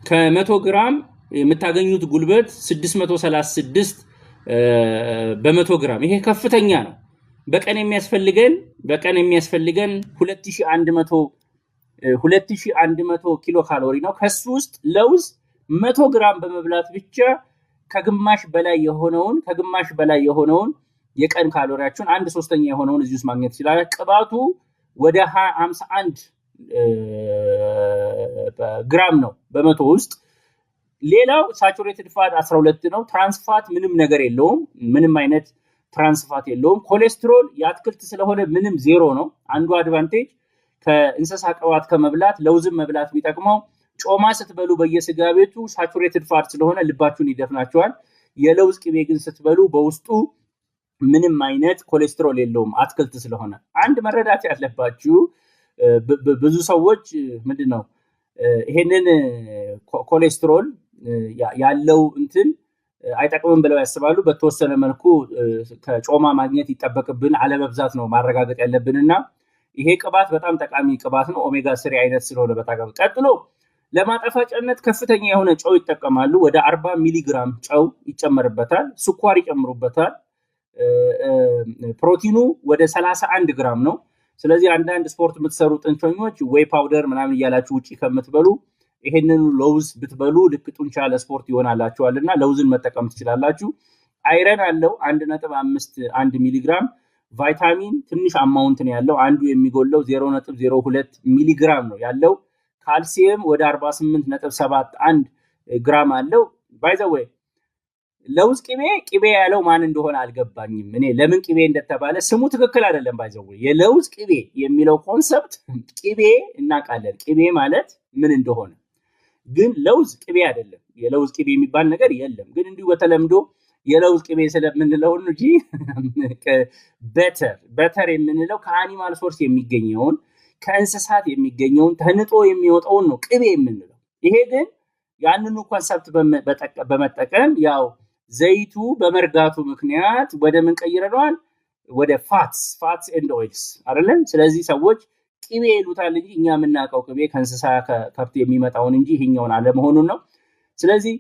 Speaker 1: ከ100 ግራም የምታገኙት ጉልበት 636 በ100 ግራም ይሄ ከፍተኛ ነው። በቀን የሚያስፈልገን 2100 ኪሎ ካሎሪ ነው። ከሱ ውስጥ ለውዝ 100 ግራም በመብላት ብቻ ከግማሽ በላይ የሆነውን የቀን ካሎሪያችሁን 1/3 የሆነውን እዚህ ውስጥ ማግኘት ይችላል። ቅባቱ ወደ 51 ግራም ነው በመቶ ውስጥ። ሌላው ሳቹሬትድ ፋት 12 ነው። ትራንስፋት ምንም ነገር የለውም፣ ምንም አይነት ትራንስፋት የለውም። ኮሌስትሮል የአትክልት ስለሆነ ምንም ዜሮ ነው። አንዱ አድቫንቴጅ ከእንስሳ ቅባት ከመብላት ለውዝም መብላት ቢጠቅመው ጮማ ስትበሉ በየስጋ ቤቱ ሳቹሬትድ ፋት ስለሆነ ልባችሁን ይደፍናቸዋል። የለውዝ ቅቤ ግን ስትበሉ በውስጡ ምንም አይነት ኮሌስትሮል የለውም አትክልት ስለሆነ። አንድ መረዳት ያለባችሁ ብዙ ሰዎች ምንድነው ይሄንን ኮሌስትሮል ያለው እንትን አይጠቅምም ብለው ያስባሉ። በተወሰነ መልኩ ከጮማ ማግኘት ይጠበቅብን አለመብዛት ነው ማረጋገጥ ያለብንና ይሄ ቅባት በጣም ጠቃሚ ቅባት ነው። ኦሜጋ 3 አይነት ስለሆነ በጣም ቀጥሎ ለማጣፈጫነት ከፍተኛ የሆነ ጨው ይጠቀማሉ። ወደ 40 ሚሊ ግራም ጨው ይጨመርበታል። ስኳር ይጨምሩበታል። ፕሮቲኑ ወደ 31 ግራም ነው። ስለዚህ አንዳንድ ስፖርት የምትሰሩ ጥንቸኞች ዌይ ፓውደር ምናምን እያላችሁ ውጪ ከምትበሉ ይሄንን ለውዝ ብትበሉ ልክ ጡንቻ ለስፖርት ይሆናላችኋልና ለውዝን መጠቀም ትችላላችሁ። አይረን አለው 1.51 ሚሊ ግራም። ቫይታሚን ትንሽ አማውንት ነው ያለው፣ አንዱ የሚጎለው 0.02 ሚሊ ግራም ነው ያለው። ካልሲየም ወደ 48.71 ግራም አለው። ባይ ዘ ዌይ ለውዝ ቅቤ ያለው ማን እንደሆነ አልገባኝም። እኔ ለምን ቅቤ እንደተባለ ስሙ ትክክል አይደለም። ባይ ዘ ዌይ የለውዝ ቅቤ የሚለው ኮንሰፕት ቅቤ እናውቃለን፣ ቅቤ ማለት ምን እንደሆነ ግን ለውዝ ቅቤ አይደለም። የለውዝ ቅቤ የሚባል ነገር የለም። ግን እንዲሁ በተለምዶ የለውዝ ቅቤ ስለምንለው እንጂ በተር የምንለው ከአኒማል ሶርስ የሚገኘውን ከእንስሳት የሚገኘውን ተንጦ የሚወጣውን ነው ቅቤ የምንለው። ይሄ ግን ያንኑ ኮንሰፕት በመጠቀም ያው ዘይቱ በመርጋቱ ምክንያት ወደ ምን ቀይረነዋል? ወደ ፋትስ ኤንድ ኦይልስ አይደለም። ስለዚህ ሰዎች ቅቤ ይሉታል እንጂ እኛ የምናውቀው ቅቤ ከእንስሳ ከከብት የሚመጣውን እንጂ ይሄኛውን አለመሆኑን ነው። ስለዚህ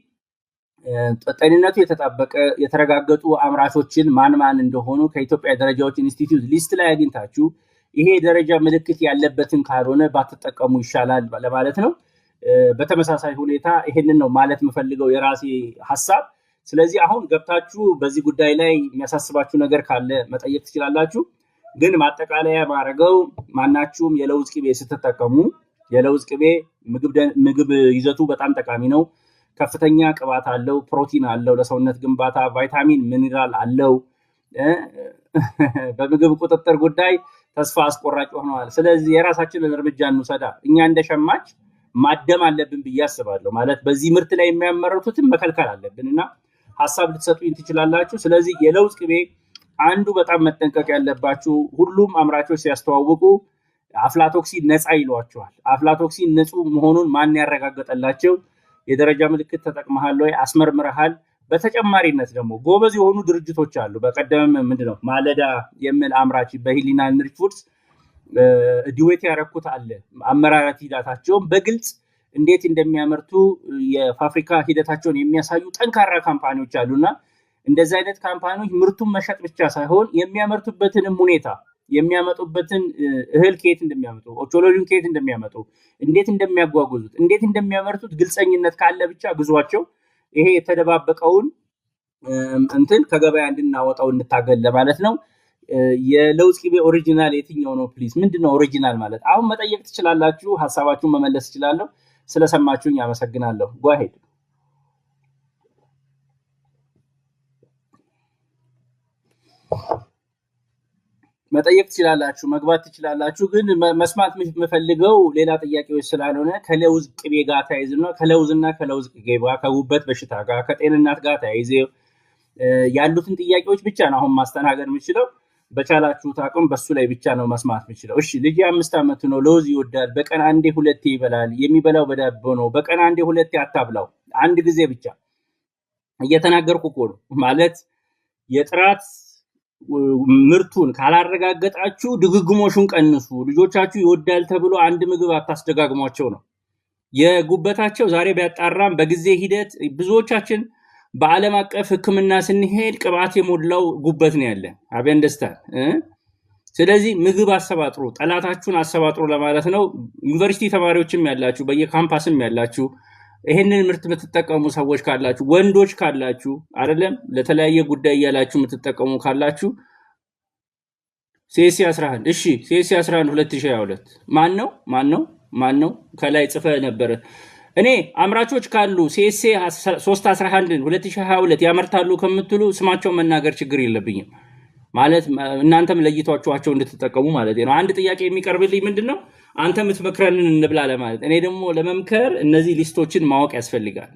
Speaker 1: ጤንነቱ የተጠበቀ የተረጋገጡ አምራቾችን ማን እንደሆኑ ከኢትዮጵያ ደረጃዎች ኢንስቲትዩት ሊስት ላይ አግኝታችሁ ይሄ ደረጃ ምልክት ያለበትን ካልሆነ ባትጠቀሙ ይሻላል ለማለት ነው። በተመሳሳይ ሁኔታ ይሄንን ነው ማለት የምፈልገው የራሴ ሐሳብ። ስለዚህ አሁን ገብታችሁ በዚህ ጉዳይ ላይ የሚያሳስባችሁ ነገር ካለ መጠየቅ ትችላላችሁ። ግን ማጠቃለያ ማድረገው ማናችሁም የለውዝ ቅቤ ስትጠቀሙ የለውዝ ቅቤ ምግብ ይዘቱ በጣም ጠቃሚ ነው። ከፍተኛ ቅባት አለው፣ ፕሮቲን አለው፣ ለሰውነት ግንባታ ቫይታሚን ሚኒራል አለው። በምግብ ቁጥጥር ጉዳይ ተስፋ አስቆራጭ ሆነዋል። ስለዚህ የራሳችንን እርምጃ እንውሰዳ። እኛ እንደሸማች ማደም አለብን ብዬ አስባለሁ። ማለት በዚህ ምርት ላይ የሚያመርቱትን መከልከል አለብንና ሐሳብ ልትሰጡኝ ትችላላችሁ። ስለዚህ የለውዝ ቅቤ አንዱ በጣም መጠንቀቅ ያለባችሁ ሁሉም አምራቾች ሲያስተዋውቁ አፍላቶክሲን ነፃ ይሏቸዋል። አፍላቶክሲን ንጹህ መሆኑን ማን ያረጋገጠላቸው? የደረጃ ምልክት ተጠቅመሃል ወይ? አስመርምረሃል? በተጨማሪነት ደግሞ ጎበዝ የሆኑ ድርጅቶች አሉ። በቀደም ምንድነው ማለዳ የሚል አምራች በሂሊና ኢንሪች ፉድስ ዲዌት ያረኩት አለ። አመራረት ሂደታቸውን በግልጽ እንዴት እንደሚያመርቱ የፋብሪካ ሂደታቸውን የሚያሳዩ ጠንካራ ካምፓኒዎች አሉና እንደዚህ አይነት ካምፓኒዎች ምርቱን መሸጥ ብቻ ሳይሆን የሚያመርቱበትንም ሁኔታ የሚያመጡበትን እህል ከየት እንደሚያመጡ ኦቾሎጂን ከየት እንደሚያመጡ እንዴት እንደሚያጓጉዙት እንዴት እንደሚያመርቱት ግልጸኝነት ካለ ብቻ ግዟቸው። ይሄ የተደባበቀውን እንትን ከገበያ እንድናወጣው እንታገል ለማለት ነው። የለውዝ ቅቤ ኦሪጂናል የትኛው ነው ፕሊዝ? ምንድነው ኦሪጂናል ማለት? አሁን መጠየቅ ትችላላችሁ። ሐሳባችሁን መመለስ ትችላለሁ። ስለሰማችሁኝ አመሰግናለሁ። ጓሄድ መጠየቅ ትችላላችሁ፣ መግባት ትችላላችሁ። ግን መስማት የምፈልገው ሌላ ጥያቄዎች ስላልሆነ ከለውዝ ቅቤ ጋር ተያይዞ ከለውዝና ከለውዝ ቅቤ ጋር ከጉበት በሽታ ጋር ከጤንነት ጋር ተያይዞ ያሉትን ጥያቄዎች ብቻ ነው አሁን ማስተናገድ የምችለው። በቻላችሁት አቅም በሱ ላይ ብቻ ነው መስማት የምችለው። እሺ ልጅ 5 ዓመት ነው። ለውዝ ይወዳል። በቀን አንዴ ሁለቴ ይበላል። የሚበላው በዳቦ ነው። በቀን አንዴ ሁለቴ አታብላው፣ አንድ ጊዜ ብቻ። እየተናገርኩ እኮ ነው። ማለት የጥራት ምርቱን ካላረጋገጣችሁ ድግግሞሹን ቀንሱ። ልጆቻችሁ ይወዳል ተብሎ አንድ ምግብ አታስደጋግሟቸው ነው። የጉበታቸው ዛሬ ቢያጣራም በጊዜ ሂደት ብዙዎቻችን በዓለም አቀፍ ሕክምና ስንሄድ ቅባት የሞላው ጉበት ነው ያለን። አበንደስታን ስለዚህ ምግብ አሰባጥሩ፣ ጠላታችሁን አሰባጥሩ ለማለት ነው። ዩኒቨርሲቲ ተማሪዎችም ያላችሁ በየካምፓስም ያላችሁ ይሄንን ምርት የምትጠቀሙ ሰዎች ካላችሁ ወንዶች ካላችሁ አይደለም ለተለያየ ጉዳይ ያላችሁ የምትጠቀሙ ካላችሁ ሲኤስሲ 11 እሺ ሲኤስሲ 11 2022 ማን ነው ከላይ ጽፈ ነበር። እኔ አምራቾች ካሉ ሲኤስሲ 311 2022 ያመርታሉ ከምትሉ ስማቸው መናገር ችግር የለብኝም ማለት እናንተም ለይቷችኋቸው እንድትጠቀሙ ማለት ነው። አንድ ጥያቄ የሚቀርብልኝ ምንድነው አንተ የምትመክረንን እንብላ ለማለት። እኔ ደግሞ ለመምከር እነዚህ ሊስቶችን ማወቅ ያስፈልጋል።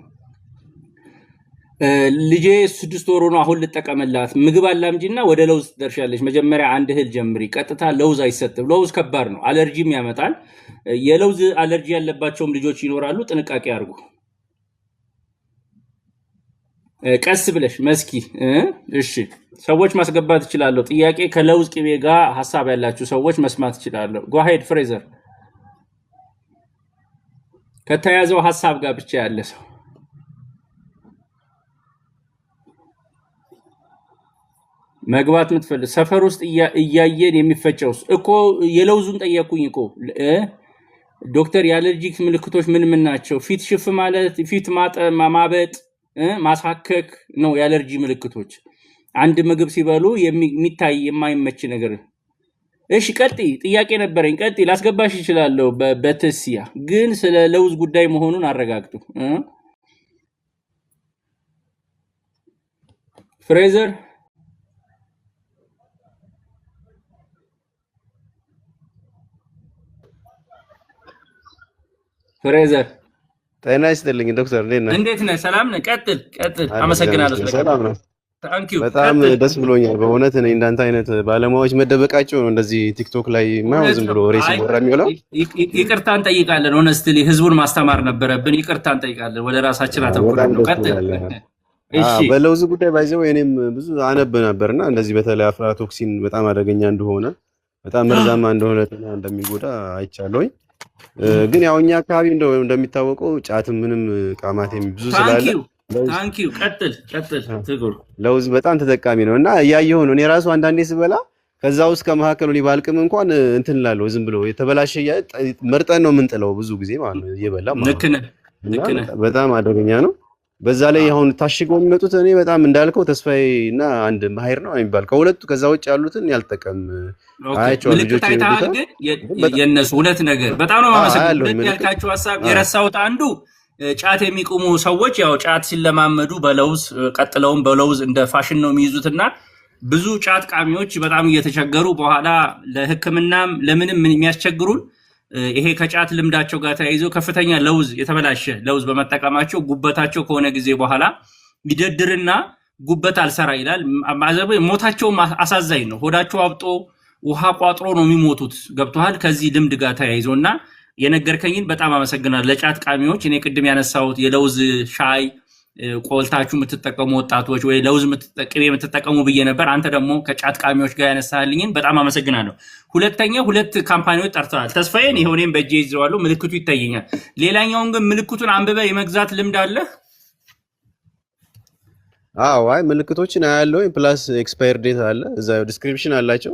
Speaker 1: ልጄ 6 ወር ነው አሁን ልጠቀምላት ምግብ አላምጂና ወደ ለውዝ ደርሻለች። መጀመሪያ አንድ እህል ጀምሪ። ቀጥታ ለውዝ አይሰጥም። ለውዝ ከባድ ነው፣ አለርጂም ያመጣል። የለውዝ አለርጂ ያለባቸውም ልጆች ይኖራሉ። ጥንቃቄ አድርጉ። ቀስ ብለሽ መስኪ እሺ ሰዎች ማስገባት ይችላል። ጥያቄ ከለውዝ ቅቤ ጋር ሐሳብ ያላችሁ ሰዎች መስማት ይችላል። ጓሄድ ፍሬዘር ከተያዘው ሐሳብ ጋር ብቻ ያለ ሰው መግባት የምትፈልግ ሰፈር ውስጥ እያየን የሚፈጨው እኮ የለውዙን ጠየቁኝ እኮ ዶክተር የአለርጂክ ምልክቶች ምን ናቸው? ፊት ሽፍ ማለት ፊት ማበጥ ማሳከክ ነው የአለርጂ ምልክቶች። አንድ ምግብ ሲበሉ የሚታይ የማይመች ነገር። እሺ ቀጥይ፣ ጥያቄ ነበረኝ። ቀጥይ፣ ላስገባሽ ይችላልው በተስያ ግን ስለ ለውዝ ጉዳይ መሆኑን አረጋግጡ። ፍሬዘር
Speaker 2: ጤና ይስጥልኝ ዶክተር፣
Speaker 1: እንዴት ነህ? ሰላም ነህ? ቀጥል። አመሰግናለሁ።
Speaker 2: ሰላም ነው። በጣም ደስ ብሎኛል በእውነት። እኔ እንዳንተ አይነት ባለሙያዎች መደበቃቸው ነው እንደዚህ ቲክቶክ ላይ ማው ዝም ብሎ ሬስ ይወራ የሚውለው።
Speaker 1: ይቅርታ እንጠይቃለን። ሆነስትሊ ህዝቡን ማስተማር ነበረብን። ይቅርታ እንጠይቃለን። ወደ ራሳችን አተኩረን ነው። ቀጥል። እሺ
Speaker 2: በለውዝ ጉዳይ ባይዘው እኔም ብዙ አነብ ነበርና እንደዚህ በተለይ አፍላቶክሲን በጣም አደገኛ እንደሆነ በጣም መርዛማ እንደሆነ እንደሚጎዳ አይቻለሁኝ። ግን ያው እኛ አካባቢ እንደሚታወቀው ጫትም ምንም ቃማቴም ብዙ ስላለ
Speaker 1: ታንኪዩ ቀጥል ትግሩ
Speaker 2: ለውዝ በጣም ተጠቃሚ ነው እና እያየሁ ነው። እኔ ራሱ አንዳንዴ ስበላ ከዛ ውስጥ ከመካከሉ ባልቅም እንኳን እንትን እላለሁ። ዝም ብሎ የተበላሸ መርጠን ነው የምንጥለው ብዙ ጊዜ ማለት ነው እየበላ ማለት ነው። በጣም አደገኛ ነው። በዛ ላይ አሁን ታሽገው የሚመጡት እኔ በጣም እንዳልከው ተስፋዬ እና አንድ ማሄር ነው የሚባል ከሁለቱ ከዛ ውጭ ያሉትን ያልጠቀም አያቸው ልጆች
Speaker 1: ይመጣሉ። ግን የነሱ ሁለት ነገር በጣም ነው ማመሰግነው ያልካቸው ሐሳብ የረሳሁት አንዱ ጫት የሚቆሙ ሰዎች ያው ጫት ሲለማመዱ በለውዝ ቀጥለውም በለውዝ እንደ ፋሽን ነው የሚይዙትና ብዙ ጫት ቃሚዎች በጣም እየተቸገሩ በኋላ ለሕክምናም ለምንም የሚያስቸግሩን ይሄ ከጫት ልምዳቸው ጋር ተያይዞ ከፍተኛ ለውዝ የተበላሸ ለውዝ በመጠቀማቸው ጉበታቸው ከሆነ ጊዜ በኋላ ይደድርና ጉበት አልሰራ ይላል። ሞታቸውም አሳዛኝ ነው። ሆዳቸው አብጦ ውሃ ቋጥሮ ነው የሚሞቱት። ገብቶሃል? ከዚህ ልምድ ጋር ተያይዞና የነገርከኝን በጣም አመሰግናለሁ። ለጫት ቃሚዎች እኔ ቅድም ያነሳሁት የለውዝ ሻይ ቆልታችሁ የምትጠቀሙ ወጣቶች ወይ ለውዝ ቅቤ የምትጠቀሙ ብዬ ነበር። አንተ ደግሞ ከጫት ቃሚዎች ጋር ያነሳልኝን በጣም አመሰግናለሁ። ሁለተኛ ሁለት ካምፓኒዎች ጠርተዋል። ተስፋዬን ይሄ እኔም በእጄ ይዘዋለሁ፣ ምልክቱ ይታየኛል። ሌላኛውን ግን ምልክቱን አንብበህ የመግዛት ልምድ አለህ?
Speaker 2: አዎ፣ አይ ምልክቶችን አያለሁ። ፕላስ ኤክስፓየር ዴት አለ እዛ ዲስክሪፕሽን አላቸው።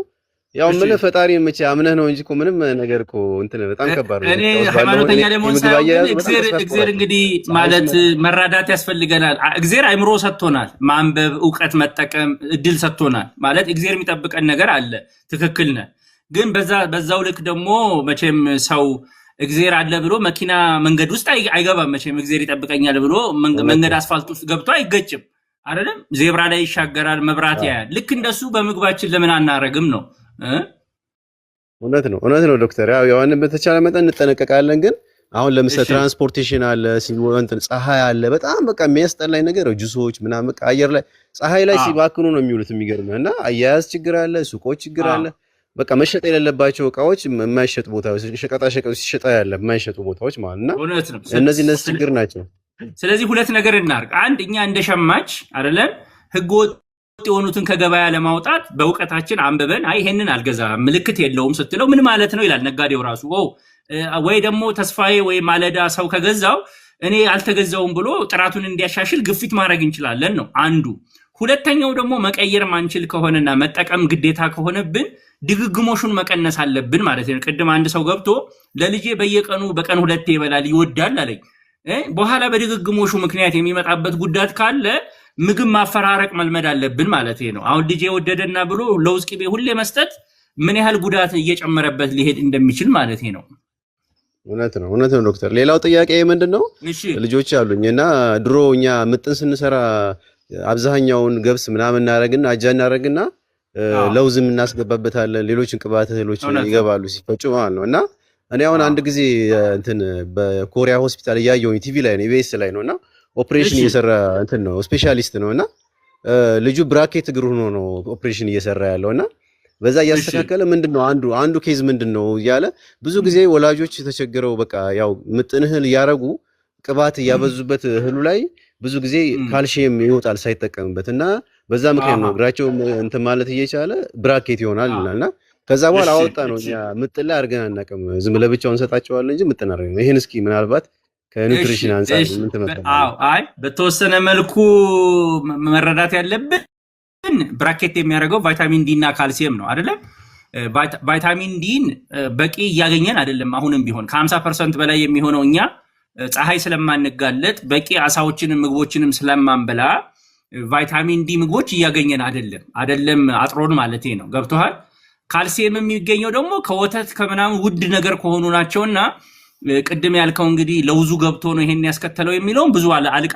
Speaker 2: ያው ምን ፈጣሪ መቼ አምነህ ነው እንጂ እኮ ምንም ነገር እኮ እንትን በጣም ከባድ ነው።
Speaker 1: እኔ ሃይማኖተኛ ደግሞ እግዚአብሔር እንግዲህ ማለት መራዳት ያስፈልገናል። እግዚአብሔር አይምሮ ሰጥቶናል፣ ማንበብ እውቀት መጠቀም እድል ሰጥቶናል። ማለት እግዚአብሔር የሚጠብቀን ነገር አለ። ትክክል ነህ። ግን በዛው ልክ ደግሞ መቼም ሰው እግዚአብሔር አለ ብሎ መኪና መንገድ ውስጥ አይገባም። መቼም እግዚአብሔር ይጠብቀኛል ብሎ መንገድ አስፋልት ውስጥ ገብቶ አይገጭም አይደለም። ዜብራ ላይ ይሻገራል፣ መብራት ያያል። ልክ እንደሱ በምግባችን ለምን አናረግም ነው።
Speaker 2: እውነት ነው ዶክተር። ያው ያንን በተቻለ መጠን እንጠነቀቃለን። ግን አሁን ለምሳሌ ትራንስፖርቴሽን አለ፣ ሲወንትን ፀሐይ አለ። በጣም በቃ የሚያስጠላኝ ነገር ጁሶች ምናምን በቃ አየር ላይ ፀሐይ ላይ ሲባክኑ ነው የሚውሉት። የሚገርምህ እና አያያዝ ችግር አለ፣ ሱቆች ችግር አለ። በቃ መሸጥ የሌለባቸው እቃዎች የማይሸጡ ቦታዎች፣ ሸቀጣሸቀጥ ሲሸጣ ያለ የማይሸጡ ቦታዎች ማለት ነው። እነዚህ ችግር ናቸው።
Speaker 1: ስለዚህ ሁለት ነገር እናርግ። አንድ እኛ እንደ ሸማች አይደለም ህገወጥ የሆኑትን ከገበያ ለማውጣት በእውቀታችን አንብበን አይ ይሄንን አልገዛም ምልክት የለውም ስትለው ምን ማለት ነው ይላል ነጋዴው ራሱ። ወይ ደግሞ ተስፋዬ ወይ ማለዳ ሰው ከገዛው እኔ አልተገዛውም ብሎ ጥራቱን እንዲያሻሽል ግፊት ማድረግ እንችላለን ነው አንዱ። ሁለተኛው ደግሞ መቀየር ማንችል ከሆነና መጠቀም ግዴታ ከሆነብን ድግግሞሹን መቀነስ አለብን ማለት ነው። ቅድም አንድ ሰው ገብቶ ለልጄ በቀን ሁለቴ ይበላል ይወዳል አለኝ። በኋላ በድግግሞሹ ምክንያት የሚመጣበት ጉዳት ካለ ምግብ ማፈራረቅ መልመድ አለብን ማለት ነው። አሁን ልጄ ወደደና ብሎ ለውዝ ቅቤ ሁሌ መስጠት ምን ያህል ጉዳት እየጨመረበት ሊሄድ እንደሚችል ማለት ነው።
Speaker 2: እውነት ነው ዶክተር። ሌላው ጥያቄ ምንድነው ልጆች አሉኝ እና ድሮ እኛ ምጥን ስንሰራ አብዛኛውን ገብስ ምናምን እናረግና አጃ እናረግና ለውዝም እናስገባበታለን። ሌሎች ቅባት እህሎች ይገባሉ ሲፈጩ ማለት ነው። እና እኔ አሁን አንድ ጊዜ እንትን በኮሪያ ሆስፒታል እያየሁኝ ቲቪ ላይ ነው ኢቢኤስ ላይ ነውና ኦፕሬሽን እየሰራ እንትን ነው ስፔሻሊስት ነውና ልጁ ብራኬት እግር ሆኖ ነው ኦፕሬሽን እየሰራ ያለውና በዛ እያስተካከለ ምንድነው አንዱ ኬዝ ምንድነው እያለ ብዙ ጊዜ ወላጆች ተቸግረው በቃ ያው ምጥን እህል እያረጉ ቅባት እያበዙበት እህሉ ላይ ብዙ ጊዜ ካልሲየም ይወጣል ሳይጠቀምበት እና በዛ ምክንያት ነው እግራቸው እንትን ማለት እየቻለ ብራኬት ይሆናል ይላልና ከዛ በኋላ አወጣ ነው እኛ ምጥን ላይ አድርገን አናውቅም። ዝም ለብቻውን እንሰጣቸዋለን እንጂ ምጥን አድርገን ነው። ይሄን እስኪ ምናልባት ከኒውትሪሽን አንፃር ምን ተመጣጣኝ?
Speaker 1: አይ በተወሰነ መልኩ መረዳት ያለብን ብራኬት የሚያደርገው ቫይታሚን ዲ እና ካልሲየም ነው አይደለም። ቫይታሚን ዲን በቂ እያገኘን አይደለም። አሁንም ቢሆን ከ50% በላይ የሚሆነው እኛ ፀሐይ ስለማንጋለጥ በቂ አሳዎችንም ምግቦችንም ስለማንበላ ቫይታሚን ዲ ምግቦች እያገኘን አይደለም አጥሮን ማለት ነው። ገብቶሃል? ካልሲየም የሚገኘው ደግሞ ከወተት ከምናምን ውድ ነገር ከሆኑ ናቸውና ቅድም ያልከው እንግዲህ ለውዙ ገብቶ ነው ይሄን ያስከተለው የሚለውን ብዙ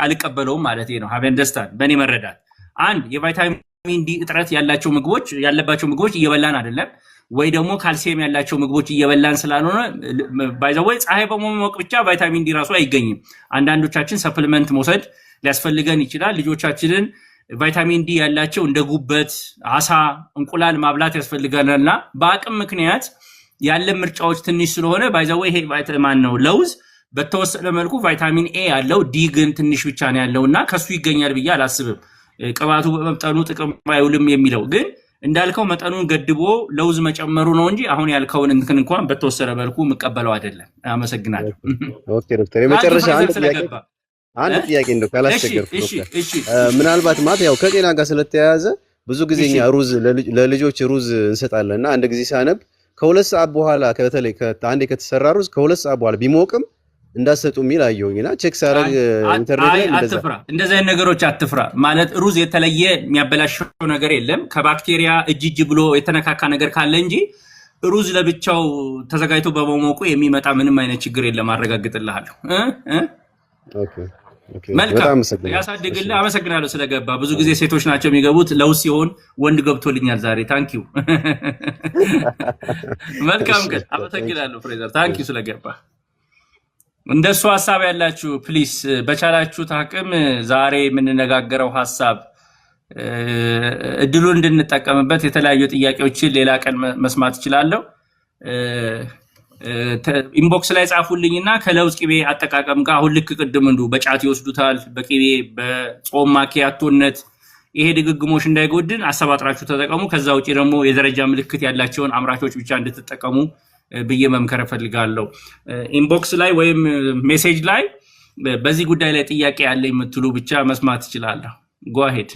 Speaker 1: አልቀበለውም ማለት ነው። ሀበን ደስታን በእኔ መረዳት አንድ የቫይታሚን ዲ እጥረት ያለባቸው ምግቦች እየበላን አይደለም፣ ወይ ደግሞ ካልሲየም ያላቸው ምግቦች እየበላን ስላልሆነ ባይዘወይ ፀሐይ በመሞቅ ብቻ ቫይታሚን ዲ ራሱ አይገኝም። አንዳንዶቻችን ሰፕሊመንት መውሰድ ሊያስፈልገን ይችላል። ልጆቻችንን ቫይታሚን ዲ ያላቸው እንደ ጉበት፣ አሳ፣ እንቁላል ማብላት ያስፈልገናልና በአቅም ምክንያት ያለ ምርጫዎች ትንሽ ስለሆነ ባይዘወይ ይሄ ቫይታሚን ነው ለውዝ በተወሰነ መልኩ ቫይታሚን ኤ ያለው ዲ ግን ትንሽ ብቻ ነው ያለውና ከሱ ይገኛል ብዬ አላስብም። ቅባቱ በመጠኑ ጥቅም አይውልም የሚለው ግን እንዳልከው መጠኑን ገድቦ ለውዝ መጨመሩ ነው እንጂ አሁን ያልከውን እንኳን በተወሰነ መልኩ መቀበለው አይደለም። አመሰግናለሁ።
Speaker 2: ኦኬ ዶክተር፣ የመጨረሻ አንድ ጥያቄ እንደው ካላስቸገርኩ ምናልባት ማለት ያው ከጤና ጋር ስለተያያዘ ብዙ ጊዜ እኛ ሩዝ ለልጆች ሩዝ እንሰጣለንና አንድ ጊዜ ሳነብ ከ2 ሰዓት በኋላ በተለይ አንዴ ከተሰራ ሩዝ ከ2 ሰዓት በኋላ ቢሞቅም እንዳሰጡ ሚል አየሁኝና ቼክ ሳረግ ኢንተርኔት ላይ
Speaker 1: እንደዛ ነገሮች አትፍራ ማለት ሩዝ የተለየ የሚያበላሽው ነገር የለም። ከባክቴሪያ እጅ ብሎ የተነካካ ነገር ካለ እንጂ ሩዝ ለብቻው ተዘጋጅቶ በመሞቁ የሚመጣ ምንም አይነት ችግር የለም። አረጋግጥልሃለሁ። ኦኬ መልካም ያሳድግልህ። አመሰግናለሁ ስለገባ። ብዙ ጊዜ ሴቶች ናቸው የሚገቡት፣ ለውስ ሲሆን ወንድ ገብቶልኛል ዛሬ። ታንኪዩ መልካም ቀን። አመሰግናለሁ ፍሬዘር፣ ታንኪዩ ስለገባ። እንደሱ ሐሳብ ያላችሁ ፕሊስ በቻላችሁት አቅም ዛሬ የምንነጋገረው ሐሳብ እድሉን እንድንጠቀምበት የተለያዩ ጥያቄዎችን ሌላ ቀን መስማት እችላለሁ። ኢንቦክስ ላይ ጻፉልኝና ከለውዝ ቅቤ አጠቃቀም ጋር አሁን ልክ ቅድም እንዱ በጫት ይወስዱታል፣ በቅቤ በጾም ማኪያቶነት ይሄ ድግግሞሽ እንዳይጎድን አሰባጥራችሁ ተጠቀሙ። ከዛ ውጪ ደግሞ የደረጃ ምልክት ያላቸውን አምራቾች ብቻ እንድትጠቀሙ ብዬ መምከር ፈልጋለሁ። ኢንቦክስ ላይ ወይም ሜሴጅ ላይ በዚህ ጉዳይ ላይ ጥያቄ ያለ የምትሉ ብቻ መስማት እችላለሁ። ጎ አሄድ።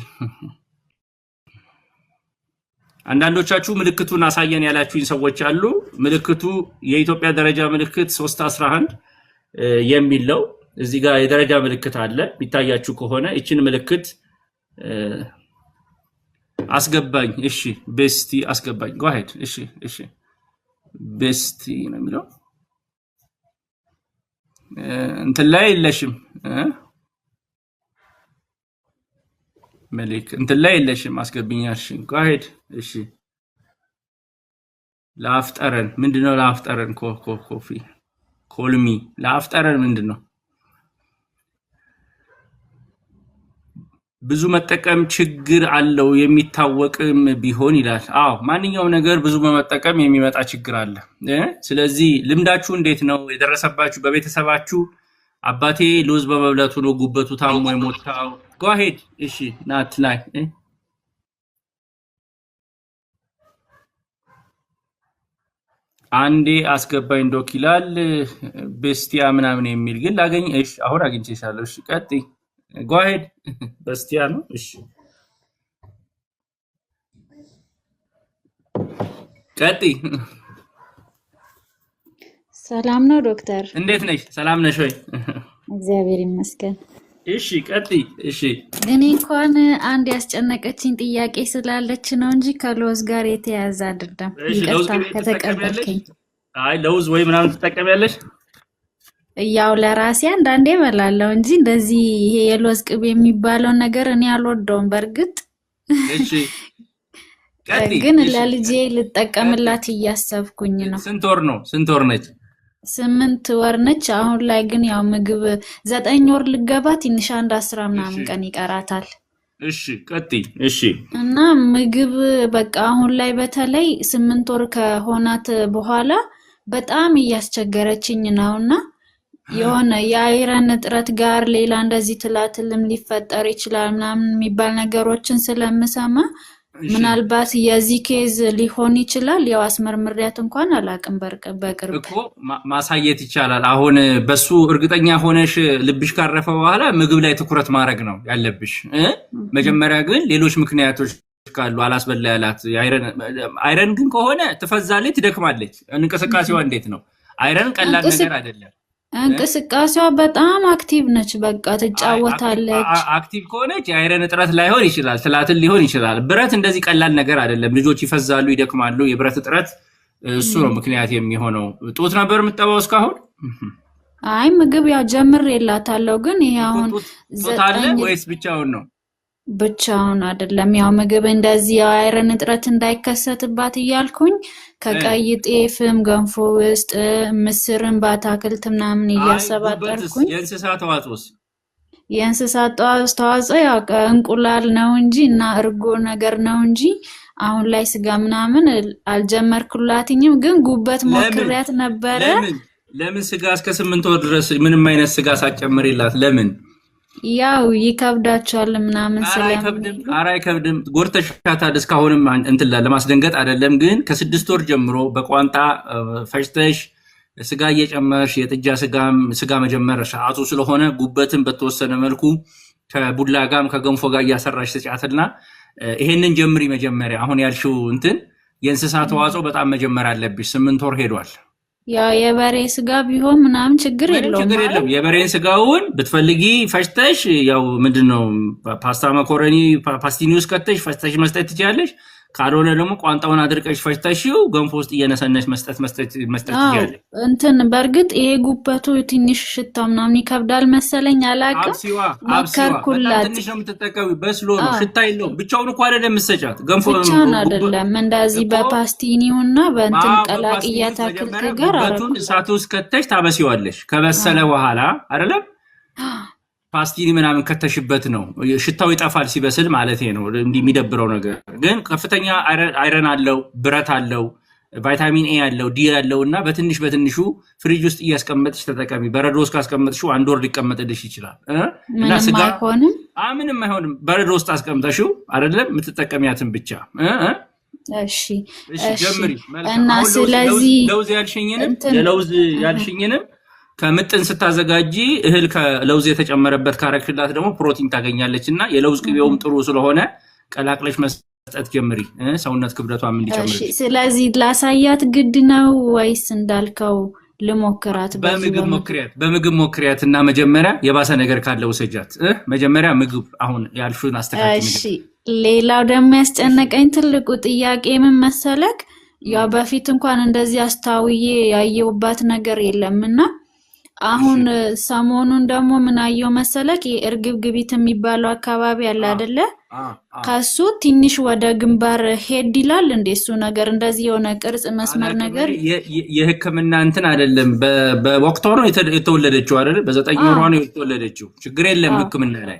Speaker 1: አንዳንዶቻችሁ ምልክቱን አሳየን ያላችሁኝ ሰዎች አሉ። ምልክቱ የኢትዮጵያ ደረጃ ምልክት 311 የሚል ነው። እዚህ ጋር የደረጃ ምልክት አለ ቢታያችሁ ከሆነ እቺን ምልክት አስገባኝ። እሺ ቤስቲ አስገባኝ። ጎ አሄድ። እሺ ቤስቲ ነው የሚለው እንትን ላይ የለሽም መልክ እንትን ላይ የለሽም። አስገብኛሽ። ጎ አሄድ። እሺ ለአፍጠረን ምንድነው? ለአፍጠረን ኮፊ ኮልሚ ለአፍጠረን ምንድነው? ብዙ መጠቀም ችግር አለው የሚታወቅም ቢሆን ይላል። አዎ ማንኛውም ነገር ብዙ በመጠቀም የሚመጣ ችግር አለ። ስለዚህ ልምዳችሁ እንዴት ነው? የደረሰባችሁ በቤተሰባችሁ አባቴ ለውዝ በመብላቱ ነው ጉበቱ ታሞ የሞታው። ጎ አሄድ። እሺ ናት ላይ አንዴ አስገባኝ ዶክ ይላል። ቤስቲያ ምናምን የሚል ግን ላገኝ። እሺ አሁን አግኝቼሻለሁ። እሺ ቀጥይ። ጎ አሄድ። በስቲያ ነው። እሺ ቀጥይ።
Speaker 3: ሰላም ነው ዶክተር?
Speaker 1: እንዴት ነሽ? ሰላም ነሽ ወይ?
Speaker 3: እግዚአብሔር ይመስገን።
Speaker 1: እሺ ቀጥይ። እሺ
Speaker 3: እኔ እንኳን አንድ ያስጨነቀችኝ ጥያቄ ስላለች ነው እንጂ ከለውዝ ጋር የተያያዘ አይደለም። ይቅርታ ከተቀበልከኝ።
Speaker 1: አይ ለውዝ ወይ ምናምን ትጠቀሚያለሽ?
Speaker 3: ያው ለራሴ አንዳንዴ እበላለሁ እንጂ እንደዚህ ይሄ የለውዝ ቅቤ የሚባለው ነገር እኔ አልወደውም በእርግጥ።
Speaker 1: እሺ ቀጥይ።
Speaker 3: ግን ለልጄ ልጠቀምላት እያሰብኩኝ ነው።
Speaker 1: ስንት ወር ነች?
Speaker 3: 8 ወር ነች። አሁን ላይ ግን ያው ምግብ 9 ወር ልገባ ትንሽ 10 ምናምን ቀን ይቀራታል።
Speaker 1: እሺ ቀጥይ። እሺ
Speaker 3: እና ምግብ በቃ አሁን ላይ በተለይ 8 ወር ከሆናት በኋላ በጣም እያስቸገረችኝ ነውና የሆነ የአይረን እጥረት ጋር ሌላ እንደዚህ ትላትልም ሊፈጠር ይችላል ምናምን የሚባል ነገሮችን ስለምሰማ ምናልባት የዚህ ኬዝ ሊሆን ይችላል። ያው አስመርምሪያት እንኳን አላቅም በቅርብ
Speaker 1: እኮ ማሳየት ይቻላል። አሁን በሱ እርግጠኛ ሆነሽ ልብሽ ካረፈ በኋላ ምግብ ላይ ትኩረት ማድረግ ነው ያለብሽ። መጀመሪያ ግን ሌሎች ምክንያቶች ካሉ አላስበላ ያላት አይረን ግን ከሆነ ትፈዛለች፣ ትደክማለች። እንቅስቃሴዋ እንዴት ነው? አይረን ቀላል ነገር አይደለም።
Speaker 3: እንቅስቃሴዋ በጣም አክቲቭ ነች። በቃ ትጫወታለች።
Speaker 1: አክቲቭ ከሆነች የአይረን እጥረት ላይሆን ይችላል፣ ትላትል ሊሆን ይችላል። ብረት እንደዚህ ቀላል ነገር አይደለም። ልጆች ይፈዛሉ፣ ይደክማሉ። የብረት እጥረት እሱ ነው ምክንያት የሚሆነው። ጡት ነበር የምትጠባው እስካሁን?
Speaker 3: አይ ምግብ ያው ጀምሬላታለሁ፣ ግን ይሄ አሁን
Speaker 1: ጡት አለ ወይስ ብቻውን ነው?
Speaker 3: ብቻውን አይደለም። ያው ምግብ እንደዚህ አይረን እጥረት እንዳይከሰትባት እያልኩኝ ከቀይ ጤፍም ገንፎ ውስጥ ምስርም በአታክልት ምናምን እያሰባጠርኩኝ። የእንስሳት ተዋጽኦ ያው እንቁላል ነው እንጂ እና እርጎ ነገር ነው እንጂ አሁን ላይ ስጋ ምናምን አልጀመርኩላትኝም። ግን ጉበት ሞክሪያት ነበረ።
Speaker 1: ለምን ስጋ እስከ 8 ወር ድረስ ምንም አይነት ስጋ ሳጨምርላት ለምን?
Speaker 3: ያው ይከብዳቸዋል ምናምን
Speaker 1: ኧረ አይከብድም። ጎርተሻታል። እስካሁንም እንትን ለማስደንገጥ አይደለም፣ ግን ከ6 ወር ጀምሮ በቋንጣ ፈጭተሽ ስጋ እየጨመርሽ የጥጃ ስጋ መጀመር ሰዓቱ ስለሆነ ጉበትን በተወሰነ መልኩ ከቡላ ጋም ከገንፎ ጋር እያሰራሽ ስጫትና ይሄንን ጀምሪ መጀመሪያ። አሁን ያልሽው እንትን የእንስሳት ተዋጽኦ በጣም መጀመር አለብሽ። 8 ወር ሄዷል።
Speaker 3: ያው የበሬ ስጋ ቢሆን ምናምን ችግር የለውም።
Speaker 1: የበሬን ስጋውን ብትፈልጊ ፈጭተሽ ያው ምንድነው ፓስታ መኮረኒ ፓስቲኒውስ ከተሽ ፈጭተሽ መስጠት ትችያለሽ። ካልሆነ ደግሞ ቋንጣውን አድርቀሽ ፈጭተሽው ገንፎ ውስጥ እየነሰነሽ መስጠት ትችያለሽ።
Speaker 3: እንትን በርግጥ ይሄ ጉበቱ ትንሽ ሽታ ምናምን ይከብዳል መሰለኝ፣ አላውቅም።
Speaker 1: መከርኩላት። ትንሽ ነው የምትጠቀሚው፣ በስሎ ነው፣ ሽታ የለውም። ብቻውን እኮ አይደለም የምትሰጫት ገንፎ
Speaker 3: ብቻውን አይደለም፣ እንደዚህ በፓስቲኒውና በእንትን ቀላቅያት አክልት ጋር
Speaker 1: አረጋግጥ። እሳት ውስጥ ከተሽ ታበሲዋለሽ። ከበሰለ በኋላ አይደለም ፓስቲኒ ምናምን ከተሽበት ነው ሽታው ይጠፋል ሲበስል ማለት ነው። እንዲህ የሚደብረው ነገር ግን ከፍተኛ አይረን አለው፣ ብረት አለው፣ ቫይታሚን ኤ አለው፣ ዲ አለው እና በትንሹ ፍሪጅ ውስጥ እያስቀመጥሽ ተጠቀሚ። በረዶ ውስጥ ካስቀመጥሽው 1 ወር ሊቀመጥልሽ ይችላል እና ስጋ ምንም አይሆንም። በረዶ ውስጥ አስቀምጠሽው አይደለም የምትጠቀሚያትን ብቻ።
Speaker 3: እሺ
Speaker 1: ጀምሪ።
Speaker 3: እና ስለዚህ
Speaker 1: ለውዝ ያልሽኝንም ከምጥን ስታዘጋጂ እህል ከለውዝ የተጨመረበት ካረክላት ደግሞ ፕሮቲን ታገኛለች እና የለውዝ ቅቤውም ጥሩ ስለሆነ ቀላቅለሽ መስጠት ጀምሪ፣ ሰውነት ክብደቷም እንዲጨምር።
Speaker 3: እሺ ስለዚህ ላሳያት ግድ ነው ወይስ እንዳልከው ልሞክራት?
Speaker 1: በምግብ ሞክሪያት እና መጀመሪያ የባሰ ነገር ካለ ውሰጃት። መጀመሪያ ምግብ አሁን ያልሽውን አስተካክል።
Speaker 3: እሺ ሌላው ደግሞ ያስጨነቀኝ ትልቁ ጥያቄ ምን መሰለክ፣ ያው በፊት እንኳን እንደዚህ አስታውዬ ያየውባት ነገር የለምና አሁን ሰሞኑን ደግሞ ምን አየው መሰለክ፣ የእርግብግቢት የሚባለው አካባቢ አለ አይደለ? ከሱ ትንሽ ወደ ግንባር ሄድ ይላል እንደ እሱ ነገር እንደዚህ የሆነ ቅርጽ መስመር ነገር
Speaker 1: የሕክምና እንትን አይደለም። በወቅቷ ነው የተወለደችው አይደል? በ9 ወሯ ነው የተወለደችው። ችግር የለም ሕክምና ላይ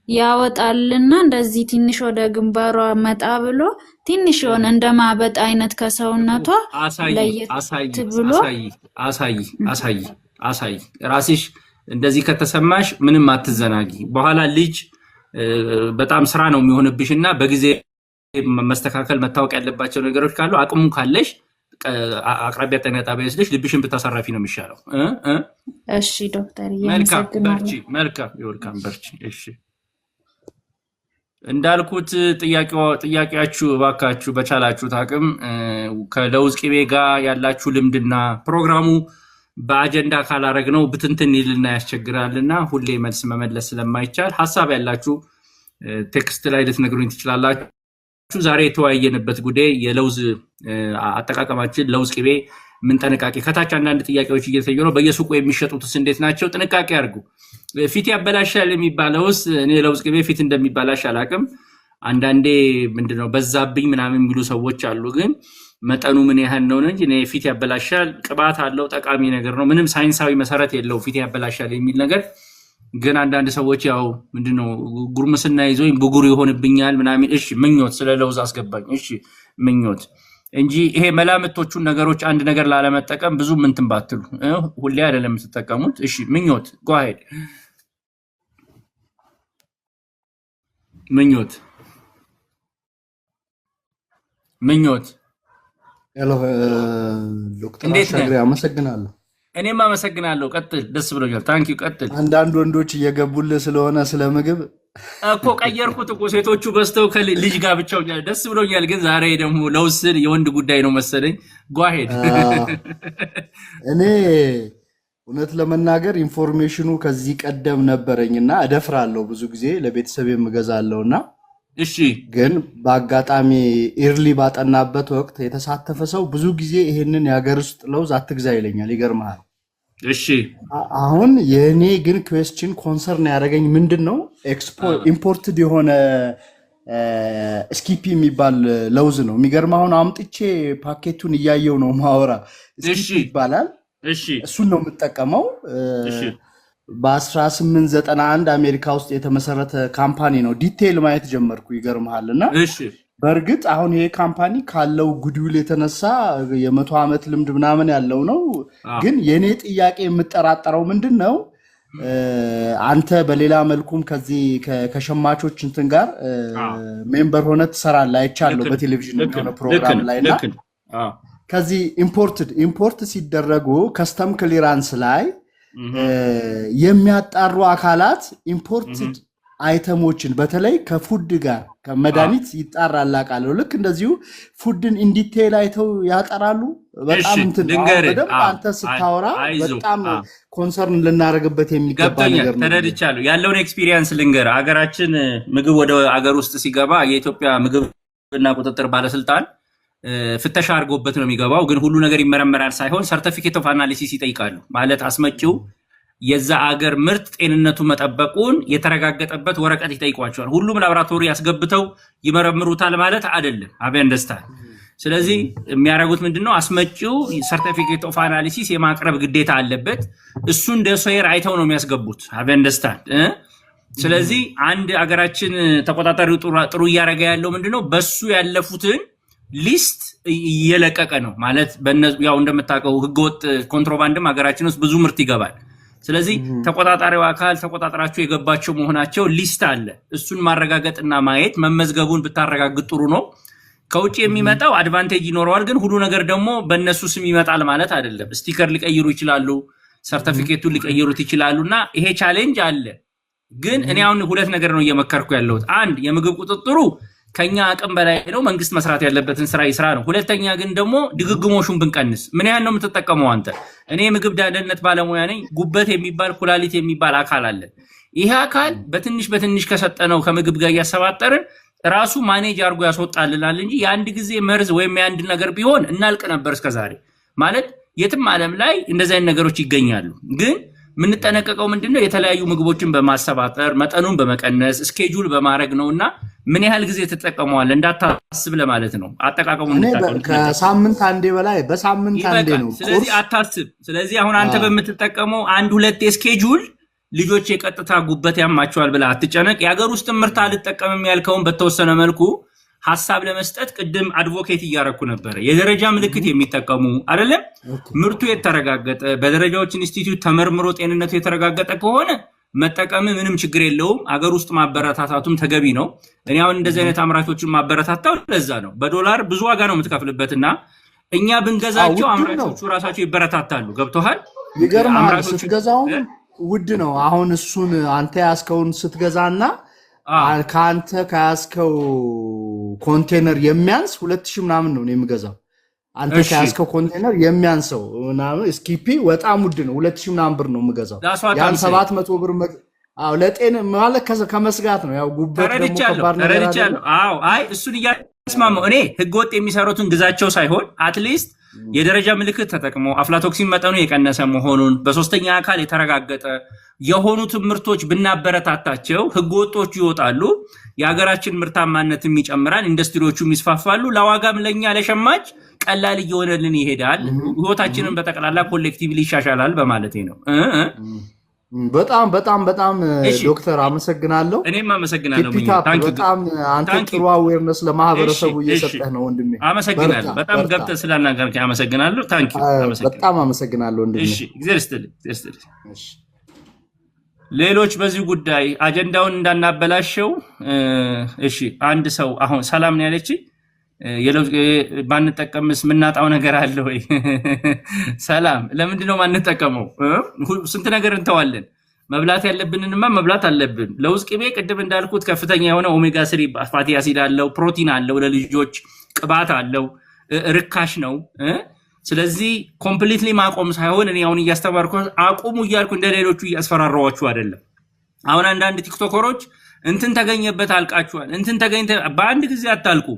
Speaker 3: ያወጣልና እንደዚህ ትንሽ ወደ ግንባሯ መጣ ብሎ ትንሽ የሆነ እንደማበጥ አይነት ከሰውነቷ ለየት ብሎ
Speaker 1: አሳይ ራስሽ እንደዚህ ከተሰማሽ ምንም አትዘናጊ። በኋላ ልጅ በጣም ስራ ነው የሚሆንብሽና በጊዜ መስተካከል መታወቅ ያለባቸው ነገሮች ካሉ አቅሙ ካለሽ አቅራቢያ ጤና ጣቢያ ወስደሽ ልብሽን ብታሳራፊ ነው የሚሻለው።
Speaker 3: እሺ ዶክተር
Speaker 1: መልካም በርቺ። እሺ እንዳልኩት ጥያቄያችሁ እባካችሁ በቻላችሁት አቅም ከለውዝ ቅቤ ጋር ያላችሁ ልምድና ፕሮግራሙ በአጀንዳ ካላረግነው ብትንትን ይልና ያስቸግራልና ሁሌ መልስ መመለስ ስለማይቻል ሐሳብ ያላችሁ ቴክስት ላይ ልትነግሩኝ ትችላላችሁ። ዛሬ የተወያየንበት ጉዳይ የለውዝ አጠቃቀማችን፣ ለውዝ ቅቤ ምን ጥንቃቄ፣ ከታች አንዳንድ ጥያቄዎች እየተጠየቁ ነው። በየሱቁ የሚሸጡትስ እንዴት ናቸው? ጥንቃቄ አድርጉ። ፊት ያበላሻል የሚባለውስ እኔ ለውዝ ቅቤ ፊት እንደሚበላሽ አላቅም። አንዳንዴ ምንድነው በዛብኝ ምናምን የሚሉ ሰዎች አሉ። ግን መጠኑ ምን ያህል ነው እንጂ እኔ ፊት ያበላሻል፣ ቅባት አለው፣ ጠቃሚ ነገር ነው፣ ምንም ሳይንሳዊ መሰረት የለው ፊት ያበላሻል የሚል ነገር። ግን አንዳንድ ሰዎች ያው ምንድነው ጉርምስና ይዞኝ ብጉር ይሆንብኛል ምናምን። እሺ ምኞት ስለ ለውዝ አስገባኝ። እሺ ምኞት እንጂ ይሄ መላምቶቹን ነገሮች አንድ ነገር ላለመጠቀም ብዙ ምንትን ባትሉ ሁሌ አይደለም የምትጠቀሙት። እሺ ምኞት ጓሄድ ምኞት
Speaker 4: ሄሎ ዶክተር አሻግሬ አመሰግናለሁ።
Speaker 1: እኔም አመሰግናለሁ። ቀጥል፣ ደስ ብሎኛል። ታንኪዩ ቀጥል።
Speaker 4: አንዳንድ ወንዶች እየገቡልህ ስለሆነ ስለ ምግብ
Speaker 1: እኮ ቀየርኩት እኮ ሴቶቹ በስተው ከልጅ ጋር ብቻው ደስ ብሎኛል። ግን ዛሬ ደግሞ ለውዝ የወንድ ጉዳይ ነው መሰለኝ። ጓሄድ
Speaker 4: እኔ እውነት ለመናገር ኢንፎርሜሽኑ ከዚህ ቀደም ነበረኝና እደፍራለሁ ብዙ ጊዜ ለቤተሰብ የምገዛለሁና
Speaker 1: እሺ
Speaker 4: ግን በአጋጣሚ ኢርሊ ባጠናበት ወቅት የተሳተፈ ሰው ብዙ ጊዜ ይሄንን የሀገር ውስጥ ለውዝ አትግዛ ይለኛል። ይገርምሃል።
Speaker 1: እሺ
Speaker 4: አሁን የእኔ ግን ኩዌስችን ኮንሰርን ያደረገኝ ምንድን ነው ኢምፖርትድ የሆነ ስኪፒ የሚባል ለውዝ ነው። የሚገርም አሁን አምጥቼ ፓኬቱን እያየው ነው ማወራ። ስኪፒ ይባላል። እሱን ነው የምጠቀመው። በ1891 አሜሪካ ውስጥ የተመሰረተ ካምፓኒ ነው። ዲቴይል ማየት ጀመርኩ። ይገርምሃል። እና በእርግጥ አሁን ይሄ ካምፓኒ ካለው ጉድዊል የተነሳ የ100 ዓመት ልምድ ምናምን ያለው ነው። ግን የኔ ጥያቄ የምጠራጠረው ምንድን ነው አንተ በሌላ መልኩም ከዚህ ከሸማቾች እንትን ጋር ሜምበር ሆነ ትሰራለህ አይቻለሁ በቴሌቪዥን የሆነ ፕሮግራም ላይ እና ከዚህ ኢምፖርት ሲደረጉ ከስተም ክሊራንስ ላይ የሚያጣሩ አካላት ኢምፖርትድ አይተሞችን በተለይ ከፉድ ጋር ከመድኃኒት ይጣራል አውቃለሁ። ልክ እንደዚሁ ፉድን ኢንዲቴል አይተው ያጠራሉ። በጣም እንትን በደንብ አንተ ስታወራ በጣም ኮንሰርን ልናደርግበት የሚገባ ነገር ነው።
Speaker 1: ተረድቻለሁ። ያለውን ኤክስፒሪየንስ ልንገር። አገራችን ምግብ ወደ አገር ውስጥ ሲገባ የኢትዮጵያ ምግብና ቁጥጥር ባለስልጣን ፍተሻ አድርጎበት ነው የሚገባው። ግን ሁሉ ነገር ይመረመራል ሳይሆን ሰርቲፊኬት ኦፍ አናሊሲስ ይጠይቃሉ። ማለት አስመጪው የዛ አገር ምርት ጤንነቱ መጠበቁን የተረጋገጠበት ወረቀት ይጠይቋቸዋል። ሁሉም ላቦራቶሪ ያስገብተው ይመረምሩታል ማለት አይደለም። አበንደስታል። ስለዚህ የሚያደርጉት ምንድነው አስመጪው ሰርቲፊኬት ኦፍ አናሊሲስ የማቅረብ ግዴታ አለበት። እሱን ደሶየር አይተው ነው የሚያስገቡት። አበንደስታል። ስለዚህ አንድ አገራችን ተቆጣጣሪው ጥሩ እያደረገ ያለው ምንድነው በሱ ያለፉትን ሊስት እየለቀቀ ነው ማለት ያው እንደምታውቀው ህገወጥ ኮንትሮባንድም ሀገራችን ውስጥ ብዙ ምርት ይገባል። ስለዚህ ተቆጣጣሪው አካል ተቆጣጣራቸው የገባቸው መሆናቸው ሊስት አለ። እሱን ማረጋገጥና ማየት መመዝገቡን ብታረጋግጥ ጥሩ ነው። ከውጭ የሚመጣው አድቫንቴጅ ይኖረዋል፣ ግን ሁሉ ነገር ደግሞ በእነሱ ስም ይመጣል ማለት አይደለም። ስቲከር ሊቀይሩ ይችላሉ፣ ሰርቲፊኬቱን ሊቀይሩት ይችላሉና ይሄ ቻሌንጅ አለ። ግን እኔ አሁን ሁለት ነገር ነው እየመከርኩ ያለሁት። አንድ የምግብ ቁጥጥሩ ከኛ አቅም በላይ ነው፣ መንግስት መስራት ያለበትን ስራ ይስራ ነው። ሁለተኛ ግን ደግሞ ድግግሞሹን ብንቀንስ። ምን ያህል ነው የምትጠቀመው አንተ? እኔ ምግብ ደህንነት ባለሙያ ነኝ። ጉበት የሚባል ኩላሊት የሚባል አካል አለ። ይሄ አካል በትንሽ ከሰጠነው ከምግብ ጋር እያሰባጠርን ራሱ ማኔጅ አድርጎ ያስወጣልናል እንጂ የአንድ ጊዜ መርዝ ወይም የአንድ ነገር ቢሆን እናልቅ ነበር እስከዛሬ። ማለት የትም ዓለም ላይ እንደዚህ አይነት ነገሮች ይገኛሉ። ግን የምንጠነቀቀው ምንድነው የተለያዩ ምግቦችን በማሰባጠር መጠኑን በመቀነስ ስኬጁል በማድረግ ነውና ምን ያህል ጊዜ ተጠቀመዋል እንዳታስብ ለማለት ነው። አጠቃቀሙን
Speaker 4: ከሳምንት አንዴ በላይ በሳምንት አንዴ ነው።
Speaker 1: ስለዚህ አታስብ። ስለዚህ አሁን አንተ በምትጠቀመው አንድ ሁለት ስኬጁል ልጆች የቀጥታ ጉበት ያማቸዋል ብለህ አትጨነቅ። የሀገር ውስጥ ምርት አልጠቀምም ያልከውን በተወሰነ መልኩ ሐሳብ ለመስጠት ቅድም አድቮኬት እያረኩ ነበር። የደረጃ ምልክት የሚጠቀሙ አይደለም ምርቱ የተረጋገጠ በደረጃዎች ኢንስቲትዩት ተመርምሮ ጤንነቱ የተረጋገጠ ከሆነ መጠቀም ምንም ችግር የለውም። አገር ውስጥ ማበረታታቱም ተገቢ ነው። እኔ አሁን እንደዚህ አይነት አምራቾችን ማበረታታው ለዛ ነው። በዶላር ብዙ ዋጋ ነው የምትከፍልበትና እኛ ብንገዛቸው አምራቾቹ ራሳቸው ይበረታታሉ። ገብቶሃል?
Speaker 4: ይገርማል። ስትገዛው ውድ ነው። አሁን እሱን አንተ ያስከውን ስትገዛና ከአንተ ከያዝከው ኮንቴነር የሚያንስ 2000 ምናምን ነው የምገዛው። አንተ ከያዝከው ኮንቴነር የሚያንሰው ምናምን ስኪፒ በጣም ውድ ነው። 2000 ምናምን ብር ነው የምገዛው። ያን 700 ብር ለጤና ማለት ከመስጋት ነው። ያው ጉበት ደግሞ ከባድ ነገር አይደለም።
Speaker 1: አዎ አይ እሱን እያስማማው እኔ ህገወጥ የሚሰሩትን ግዛቸው ሳይሆን አትሊስት የደረጃ ምልክት ተጠቅሞ አፍላቶክሲን መጠኑ የቀነሰ መሆኑን በሶስተኛ አካል የተረጋገጠ የሆኑትን ምርቶች ብናበረታታቸው ህገወጦቹ ይወጣሉ፣ የሀገራችን ምርታማነትም ይጨምራል፣ ኢንዱስትሪዎቹም ይስፋፋሉ፣ ለዋጋም ለኛ ለሸማች ቀላል እየሆነልን ይሄዳል፣ ህይወታችንን በጠቅላላ ኮሌክቲቭሊ ይሻሻላል በማለቴ ነው።
Speaker 4: በጣም በጣም በጣም ዶክተር አመሰግናለሁ።
Speaker 1: እኔም አመሰግናለሁ።
Speaker 4: በጣም አንተ ጥሩ አዌርነስ ለማህበረሰቡ እየሰጠህ ነው ወንድሜ።
Speaker 1: አመሰግናለሁ። በጣም ገብተህ ስላናገርከኝ አመሰግናለሁ።
Speaker 4: በጣም አመሰግናለሁ ወንድሜ።
Speaker 1: እሺ እግዚአብሔር ይስጥልኝ። ሌሎች በዚህ ጉዳይ አጀንዳውን እንዳናበላሸው። እሺ አንድ ሰው አሁን ሰላም ነው ያለች ባንጠቀምስ ምናጣው ነገር አለ ወይ? ሰላም ለምንድነው ማንጠቀመው? ስንት ነገር እንተዋለን። መብላት ያለብንንማ መብላት አለብን። ለውዝ ቅቤ ቅድም እንዳልኩት ከፍተኛ የሆነ ኦሜጋ 3 ፋቲ አሲድ አለው፣ ፕሮቲን አለው፣ ለልጆች ቅባት አለው፣ ርካሽ ነው። ስለዚህ ኮምፕሊትሊ ማቆም ሳይሆን እኔ አሁን እያስተማርኩ አቁሙ እያልኩ እንደሌሎቹ እያስፈራራኋችሁ አይደለም። አሁን አንዳንድ ቲክቶከሮች እንትን ተገኘበት አልቃችኋል፣ እንትን ተገኝተ በአንድ ጊዜ አታልቁ።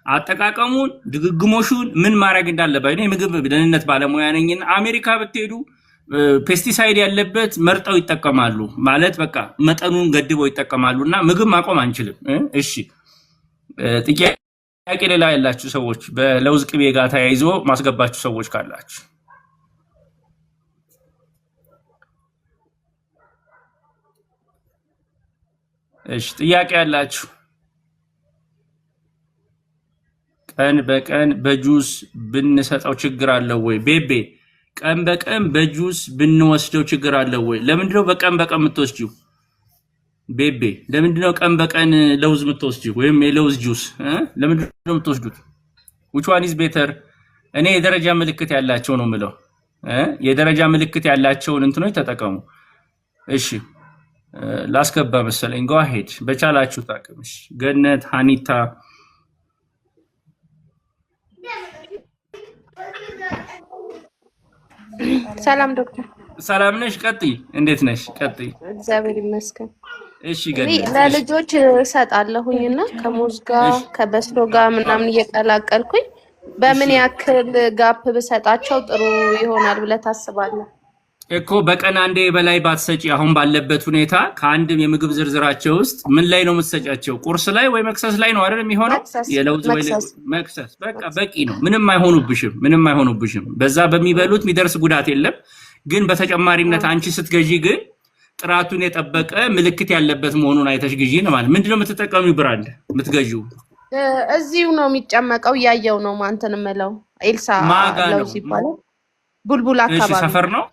Speaker 1: አጠቃቀሙን ድግግሞሹን ምን ማድረግ እንዳለበት እኔ ምግብ ደህንነት ባለሙያ ነኝና አሜሪካ ብትሄዱ ፔስቲሳይድ ያለበት መርጠው ይጠቀማሉ። ማለት በቃ መጠኑን ገድበው ይጠቀማሉና ምግብ ማቆም አንችልም። እሺ ጥያቄ ሌላ ያላችሁ ሰዎች በለውዝ ቅቤ ጋር ተያይዞ ማስገባችሁ ሰዎች ካላችሁ እሺ ጥያቄ ያላችሁ ቀን በቀን በጁስ ብንሰጠው ችግር አለው ወይ? ቤቤ ቀን በቀን በጁስ ብንወስደው ችግር አለው ወይ? ለምንድነው በቀን በቀን የምትወስጂው? ቤቤ ለምንድነው ቀን በቀን ለውዝ የምትወስጂው ወይም የለውዝ ጁስ ለምንድነው የምትወስዱት? which one is better? እኔ የደረጃ ምልክት ያላቸው ነው የምለው። የደረጃ ምልክት ያላቸውን እንትኖች ተጠቀሙ። እሺ ላስገባ መሰለኝ። go ahead በቻላችሁ ታቅምሽ። ገነት ሃኒታ
Speaker 5: ሰላም ዶክተር።
Speaker 1: ሰላም ነሽ? ቀጥይ። እንዴት ነሽ? ቀጥይ።
Speaker 5: እግዚአብሔር ይመስገን።
Speaker 1: እሺ ገነት
Speaker 5: ለልጆች እሰጣለሁኝና ከሙዝ ጋር ከበስሎ ጋር ምናምን እየቀላቀልኩኝ በምን ያክል ጋፕ ብሰጣቸው ጥሩ ይሆናል ብለህ ታስባለህ?
Speaker 1: እኮ በቀን አንዴ በላይ ባትሰጪ አሁን ባለበት ሁኔታ ከአንድም የምግብ ዝርዝራቸው ውስጥ ምን ላይ ነው የምትሰጫቸው? ቁርስ ላይ ወይ መክሰስ ላይ ነው አይደል የሚሆነው? የለውዝ ወይ መክሰስ በቃ በቂ ነው። ምንም አይሆኑብሽም። በዛ በሚበሉት የሚደርስ ጉዳት የለም። ግን በተጨማሪነት አንቺ ስትገዢ ግን ጥራቱን የጠበቀ ምልክት ያለበት መሆኑን አይተሽ ግዢ ነው ማለት። ምንድነው የምትጠቀሚው ብራንድ የምትገዢው?
Speaker 5: እዚሁ ነው የሚጨመቀው። ያየው ነው ማንተን መለው ኤልሳ ለውዝ ይባላል። ቡልቡል አካባቢ።
Speaker 1: እሺ ሰፈር ነው።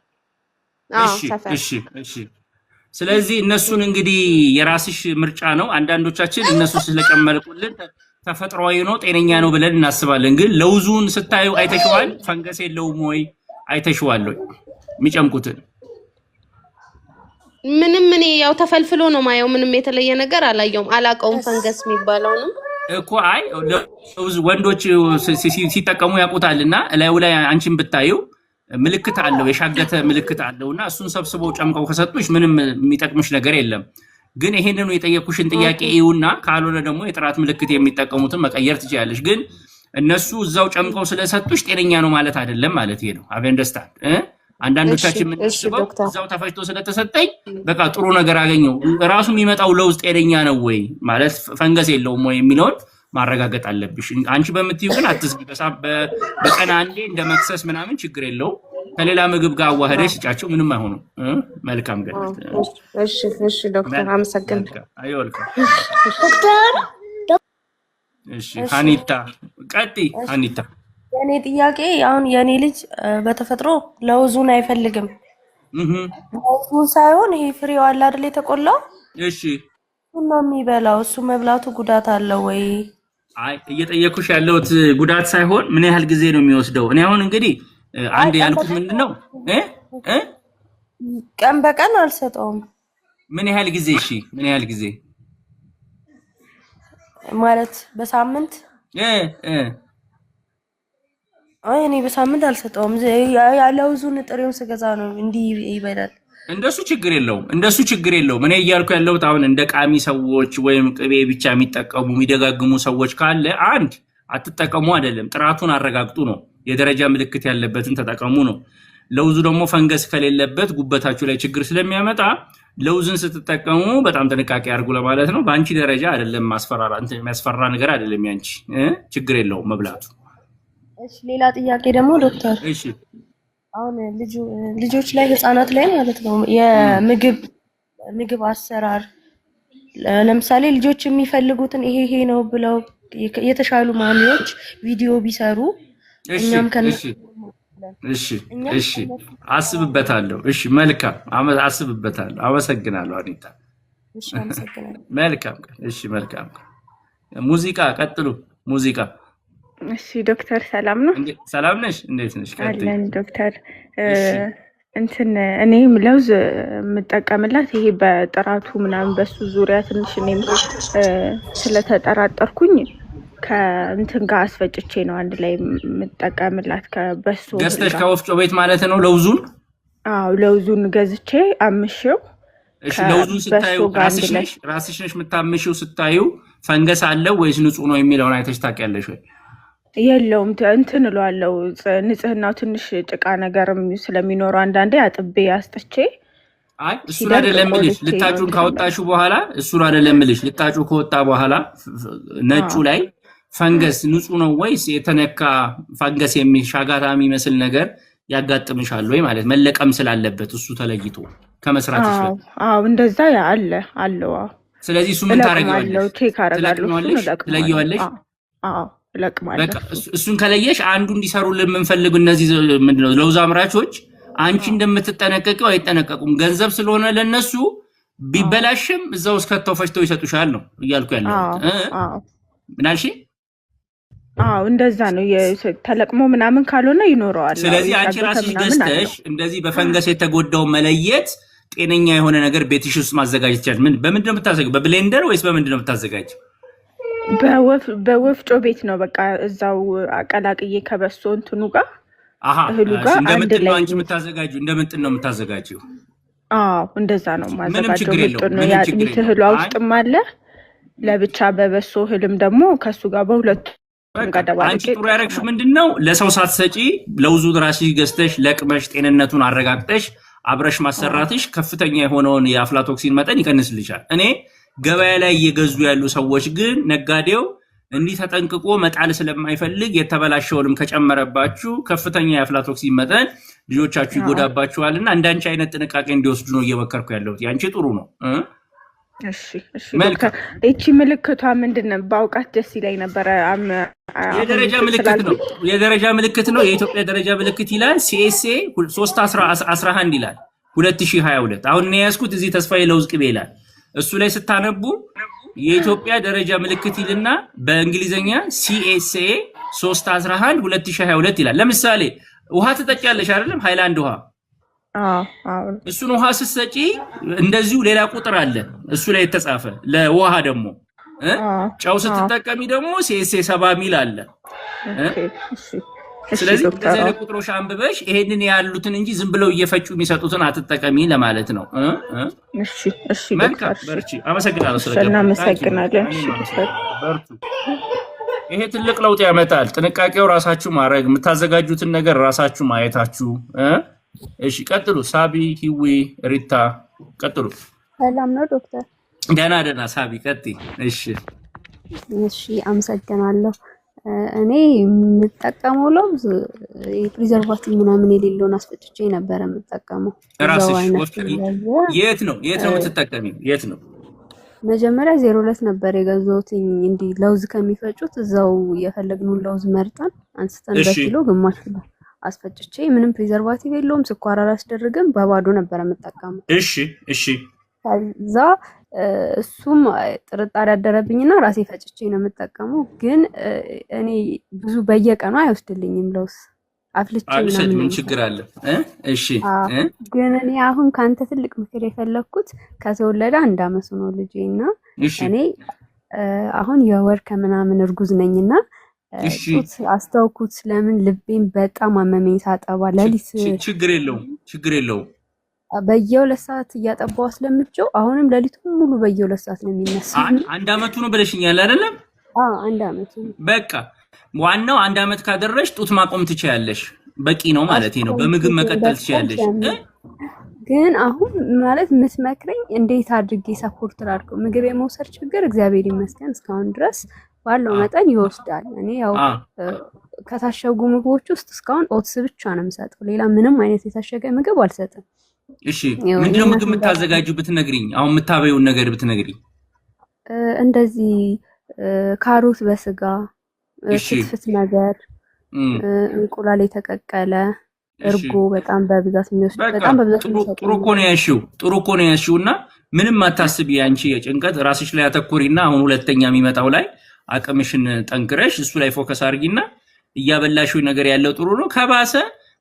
Speaker 1: እሺ። ስለዚህ እነሱን እንግዲህ የራስሽ ምርጫ ነው። አንዳንዶቻችን እነሱ ስለጨመልቁልን ተፈጥሯዊ ነው ጤነኛ ነው ብለን እናስባለን። ግን ለውዙን ስታዩ አይተሽዋል? ፈንገስ የለውም ወይ? አይተሽዋል ወይ የሚጨምቁትን?
Speaker 5: ምንም እኔ ያው ተፈልፍሎ ነው ማየው። ምንም የተለየ ነገር አላየውም። አላቀውም ፈንገስ የሚባለውንም
Speaker 1: እኮ አይ ወንዶች ሲጠቀሙ ያውቁታልና እላዩ ላይ አንቺን ብታዩ ምልክት አለው፣ የሻገተ ምልክት አለውና እሱን ሰብስበው ጨምቀው ከሰጡሽ ምንም የሚጠቅምሽ ነገር የለም። ግን ይሄንን የጠየቁሽን ጥያቄ ይውና ካልሆነ ደግሞ የጥራት ምልክት የሚጠቀሙትን መቀየር ትችላለሽ። ግን እነሱ እዛው ጨምቀው ስለሰጡሽ ጤነኛ ነው ማለት አይደለም ማለት ይሄ ነው። አቬንደስታን አንዳንዶቻችን የምንስበው እዛው ተፈጭቶ ስለተሰጠኝ በቃ ጥሩ ነገር አገኘው። ራሱ የሚመጣው ለውዝ ጤነኛ ነው ወይ ማለት ፈንገስ የለውም ወይ የሚለውን ማረጋገጥ አለብሽ። አንቺ በምትዩ ግን አትስጊ። በቀን አንዴ እንደ መክሰስ ምናምን ችግር የለውም። ከሌላ ምግብ ጋር አዋህደሽ ስጫቸው፣ ምንም አይሆኑም። መልካም ገነት።
Speaker 5: እሺ ዶክተር አመሰግናለሁ።
Speaker 1: አይወልከም ዶክተር። እሺ ሃኒታ ቀጥይ። ሃኒታ
Speaker 6: የኔ ጥያቄ አሁን የኔ ልጅ በተፈጥሮ ለውዙን አይፈልግም። ለውዙን ሳይሆን ይሄ ፍሬው አለ አይደል የተቆላው?
Speaker 1: እሺ
Speaker 6: እሱን ነው የሚበላው። እሱ መብላቱ ጉዳት አለው ወይ?
Speaker 1: አይ እየጠየኩሽ ያለሁት ጉዳት ሳይሆን ምን ያህል ጊዜ ነው የሚወስደው? እኔ አሁን እንግዲህ አንድ ያልኩት ምንድነው
Speaker 6: ቀን በቀን አልሰጠውም።
Speaker 1: ምን ያህል ጊዜ? እሺ ምን ያህል ጊዜ
Speaker 6: ማለት በሳምንት? አይ እኔ በሳምንት አልሰጠውም። ያለውዙን ጥሬውን ስገዛ ነው እንዲህ ይበላል።
Speaker 1: እንደሱ ችግር የለውም። እኔ እያልኩ ያለሁት አሁን እንደ ቃሚ ሰዎች ወይም ቅቤ ብቻ የሚጠቀሙ የሚደጋግሙ ሰዎች ካለ አንድ አትጠቀሙ አይደለም፣ ጥራቱን አረጋግጡ ነው። የደረጃ ምልክት ያለበትን ተጠቀሙ ነው። ለውዙ ደግሞ ፈንገስ ከሌለበት ጉበታችሁ ላይ ችግር ስለሚያመጣ ለውዝን ስትጠቀሙ በጣም ጥንቃቄ አድርጉ ለማለት ነው። በአንቺ ደረጃ አይደለም የሚያስፈራ ነገር አይደለም። ያንቺ ችግር የለውም መብላቱ።
Speaker 6: እሺ ሌላ ጥያቄ ደግሞ ዶክተር፣
Speaker 1: እሺ
Speaker 6: አሁን ልጆች ላይ ህፃናት ላይ ማለት ነው የምግብ አሰራር ለምሳሌ ልጆች የሚፈልጉትን ይሄ ነው ብለው የተሻሉ ማሚዎች ቪዲዮ ቢሰሩ እኛም
Speaker 1: እሺ አስብበታለሁ። እሺ መልካም አስብበታለሁ። አመሰግናለሁ አኒታ።
Speaker 6: እሺ አመሰግናለሁ።
Speaker 1: መልካም። እሺ መልካም። ሙዚቃ ቀጥሉ። ሙዚቃ።
Speaker 7: እሺ ዶክተር ሰላም ነው?
Speaker 1: ሰላም ነሽ? እንዴት ነሽ?
Speaker 7: አለን ዶክተር። እኔም ለውዝ የምጠቀምላት ይሄ በጥራቱ ምናምን በሱ ዙሪያ ትንሽ እኔም ስለተጠራጠርኩኝ ከእንትን ጋር አስፈጭቼ ነው አንድ ላይ የምጠቀምላት። ከበሱ
Speaker 1: ገዝተሽ ከወፍጮ ቤት ማለት ነው ለውዙን?
Speaker 7: አዎ ለውዙን ገዝቼ አምሽው።
Speaker 1: እሺ ለውዙን ስታዩ ራስሽ ነሽ የምታምሽው? ስታዩ ፈንገስ አለው ወይስ ንጹህ ነው የሚለውን አይተሽ ታውቂያለሽ ወይ?
Speaker 7: የለውም እንትን እለዋለሁ። ንጽህናው ትንሽ ጭቃ ነገርም ስለሚኖረው አንዳንዴ አጥቤ አስጥቼ።
Speaker 1: አይ እሱን አይደለም እልሽ፣ ልጣጩን ካወጣሽው በኋላ እሱን አይደለም እልሽ። ልጣጩ ከወጣ በኋላ ነጩ ላይ ፈንገስ ንጹህ ነው ወይስ የተነካ ፈንገስ ሻጋታ የሚመስል ነገር ያጋጥምሻል ወይ ማለት መለቀም ስላለበት እሱ ተለይቶ ከመስራት ይችላል።
Speaker 7: አዎ እንደዛ አለው።
Speaker 1: ስለዚህ እሱ ምን ታረጊዋለሽ?
Speaker 7: ቼክ አረጋለሁ።
Speaker 1: ትለቂዋለሽ?
Speaker 7: አዎ እለቅማለሁ።
Speaker 1: በቃ እሱን ከለየሽ አንዱ እንዲሰሩልን የምንፈልግ እነዚህ ምንድነው ለውዝ አምራቾች አንቺ እንደምትጠነቀቂው አይጠነቀቁም። ገንዘብ ስለሆነ ለነሱ ቢበላሽም እዛው እስከ ተፈሽተው ይሰጡሻል ነው እያልኩ ያለው። ምን አልሽ?
Speaker 7: እንደዛ ነው። ተለቅሞ ምናምን ካልሆነ ይኖረዋል።
Speaker 1: ስለዚህ አንቺ ራስሽ ገዝተሽ እንደዚህ በፈንገስ የተጎዳው መለየት ጤነኛ የሆነ ነገር ቤትሽ ውስጥ ማዘጋጀት ይችላል። በምንድን ነው የምታዘጋጀው? በብሌንደር ወይስ በምንድን ነው የምታዘጋጀው?
Speaker 7: በወፍጮ ቤት ነው። በቃ እዛው አቀላቅዬ ከበሶ እንትኑ ጋር እህሉ ጋር አንድ ላይ
Speaker 1: አንቺ የምታዘጋጂው እንደምንጥን ነው የምታዘጋጂው?
Speaker 7: እንደዛ ነው ማዘጋጀው። ምጥን ነው ያጥሚት እህሏ ውስጥም አለ ለብቻ በበሶ እህልም ደግሞ ከሱ ጋር በሁለቱ
Speaker 1: አንቺ ጥሩ ያደረግሽው ምንድነው ለሰው ሳትሰጪ ለውዙ ራስሽ ገዝተሽ ለቅመሽ ጤንነቱን አረጋግጠሽ አብረሽ ማሰራትሽ ከፍተኛ የሆነውን የአፍላቶክሲን መጠን ይቀንስልሻል። እኔ ገበያ ላይ እየገዙ ያሉ ሰዎች ግን ነጋዴው እንዲህ ተጠንቅቆ መጣል ስለማይፈልግ የተበላሸውንም ከጨመረባችሁ ከፍተኛ የአፍላቶክሲን መጠን ልጆቻችሁ ይጎዳባችኋልና እንዳንቺ አይነት ጥንቃቄ እንዲወስዱ ነው እየመከርኩ ያለሁት። ያንቺ ጥሩ ነው።
Speaker 7: እሺ እቺ ምልክቷ ምንድነው? ባውቃት ደስ ይለኝ ነበር።
Speaker 1: የደረጃ ምልክት ነው። የደረጃ ምልክት ነው። የኢትዮጵያ ደረጃ ምልክት ይላል CSA 311 ይላል 2022። አሁን እኔ ያዝኩት እዚህ ተስፋዬ ለውዝ ቅቤ ይላል። እሱ ላይ ስታነቡ የኢትዮጵያ ደረጃ ምልክት ይልና በእንግሊዘኛ CSA 311 2022 ይላል። ለምሳሌ ውሃ ትጠጪያለሽ አይደለም? ሃይላንድ ውሃ እሱን ውሃ ስትሰጪ እንደዚሁ ሌላ ቁጥር አለ እሱ ላይ የተጻፈ ለውሃ ደግሞ ጨው ስትጠቀሚ ደግሞ CSA 70 ሚል አለ። ስለዚህ እንደዚህ አይነት ቁጥሮች አንብበሽ ይሄንን ያሉትን እንጂ ዝም ብለው እየፈጩ የሚሰጡትን አትጠቀሚ ለማለት ነው።
Speaker 7: እሺ
Speaker 1: መልካም በርቺ። አመሰግናለሁ
Speaker 7: እናመሰግናለን።
Speaker 1: በርቱ። ይሄ ትልቅ ለውጥ ያመጣል። ጥንቃቄው ራሳችሁ ማድረግ የምታዘጋጁትን ነገር ራሳችሁ ማየታችሁ። እሺ ቀጥሉ። ሳቢ፣ ሂዊ፣ ሪታ ቀጥሉ።
Speaker 8: ሰላም ነው ዶክተር?
Speaker 1: ደህና ሳቢ ቀጥይ።
Speaker 8: እሺ አመሰግናለሁ። እኔ የምጠቀመው ለውዝ ፕሪዘርቫቲቭ ምናምን የሌለውን አስፈጭቼ ነበር የምጠቀመው።
Speaker 1: የት ነው የምትጠቀሚው? የት ነው?
Speaker 8: መጀመሪያ 02 ነበር የገዛሁት። እንዲህ ለውዝ ከሚፈጩት እዛው የፈለግነውን ለውዝ መርጠን አንስተን በኪሎ ግማሽ ኪሎ አስፈጭቼ ምንም ፕሪዘርቫቲቭ የለውም፣ ስኳር አላስደርግም፣ በባዶ ነበር የምጠቀመው።
Speaker 1: እሺ
Speaker 8: ከዛ እሱም ጥርጣሬ ያደረብኝና ራሴ ፈጭቼ ነው የምጠቀመው። ግን እኔ ብዙ በየቀኑ አይወስድልኝም ለውዝ አፍልቼ ምናምን።
Speaker 1: ምን ችግር አለ?
Speaker 8: ግን እኔ አሁን ካንተ ትልቅ ምክር የፈለኩት ከተወለደ 1 ዓመት ነው ልጄና እኔ አሁን የወር ከምናምን እርጉዝ ነኝና ጡት አስተውኩት። ለምን ልቤን በጣም አመመኝ ሳጠባ ለሊት።
Speaker 1: ችግር የለውም
Speaker 8: በየ2 ሰዓት እያጠባው አስለምጬው አሁንም ለሊት ሙሉ በየ2 ሰዓት ነው የሚነሳው።
Speaker 1: 1 ዓመቱ ነው ብለሽኛል አይደለም?
Speaker 8: 1 ዓመቱ ነው።
Speaker 1: በቃ ዋናው 1 ዓመት ካደረሽ ጡት ማቆም ትችያለሽ። በቂ ነው ማለት ነው። በምግብ መቀጠል ትችያለሽ።
Speaker 8: ግን አሁን ማለት የምትመክረኝ እንዴት አድርጌ ሰፖርት ላድርገው? ምግብ የመውሰድ ችግር እግዚአብሔር ይመስገን እስካሁን ድረስ ባለው መጠን ይወስዳል። እኔ ያው ከታሸጉ ምግቦች ውስጥ እስካሁን ኦትስ ብቻ ነው የምሰጠው። ሌላ ምንም አይነት የታሸገ ምግብ አልሰጥም።
Speaker 1: እሺ ምንድነው ምግብ የምታዘጋጁው ብትነግሪኝ? አሁን የምታበዩን ነገር ብትነግሪኝ።
Speaker 8: እንደዚህ ካሮት በስጋ ፍትፍት ነገር፣ እንቁላል የተቀቀለ፣ እርጎ በጣም በብዛት የሚወስድ በጣም በብዛት
Speaker 1: ጥሩ እኮ ነው ያልሽውና ምንም አታስቢ። አንቺ የጭንቀት ራስሽ ላይ አተኩሪና አሁን ሁለተኛ የሚመጣው ላይ አቅምሽን ጠንክረሽ እሱ ላይ ፎከስ አድርጊና እያበላሽው ነገር ያለው ጥሩ ነው። ከባሰ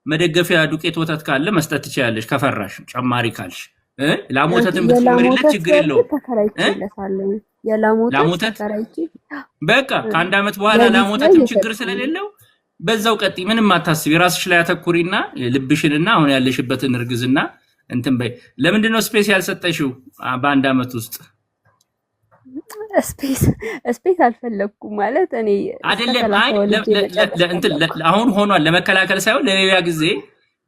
Speaker 1: መደገፊያ ዱቄት ወተት ካለ መስጠት ትችያለሽ። ከፈራሽ ጨማሪ ካልሽ ላሞተትም ብትጨምሪለት ችግር የለውም። ላሞተት በቃ ከ1 ዓመት በኋላ ላሞተትም ችግር ስለሌለው በዛው ቀጥይ። ምንም አታስቢ። ራስሽ ላይ አተኩሪና ልብሽንና አሁን ያለሽበትን እርግዝና እንትን በይ። ለምንድን ነው ስፔስ ያልሰጠሽው በ1 ዓመት ውስጥ?
Speaker 8: ስፔስ አልፈለኩም ማለት እኔ
Speaker 1: አይደለም። አሁን ሆኗል ለመከላከል ሳይሆን ለሌላ ጊዜ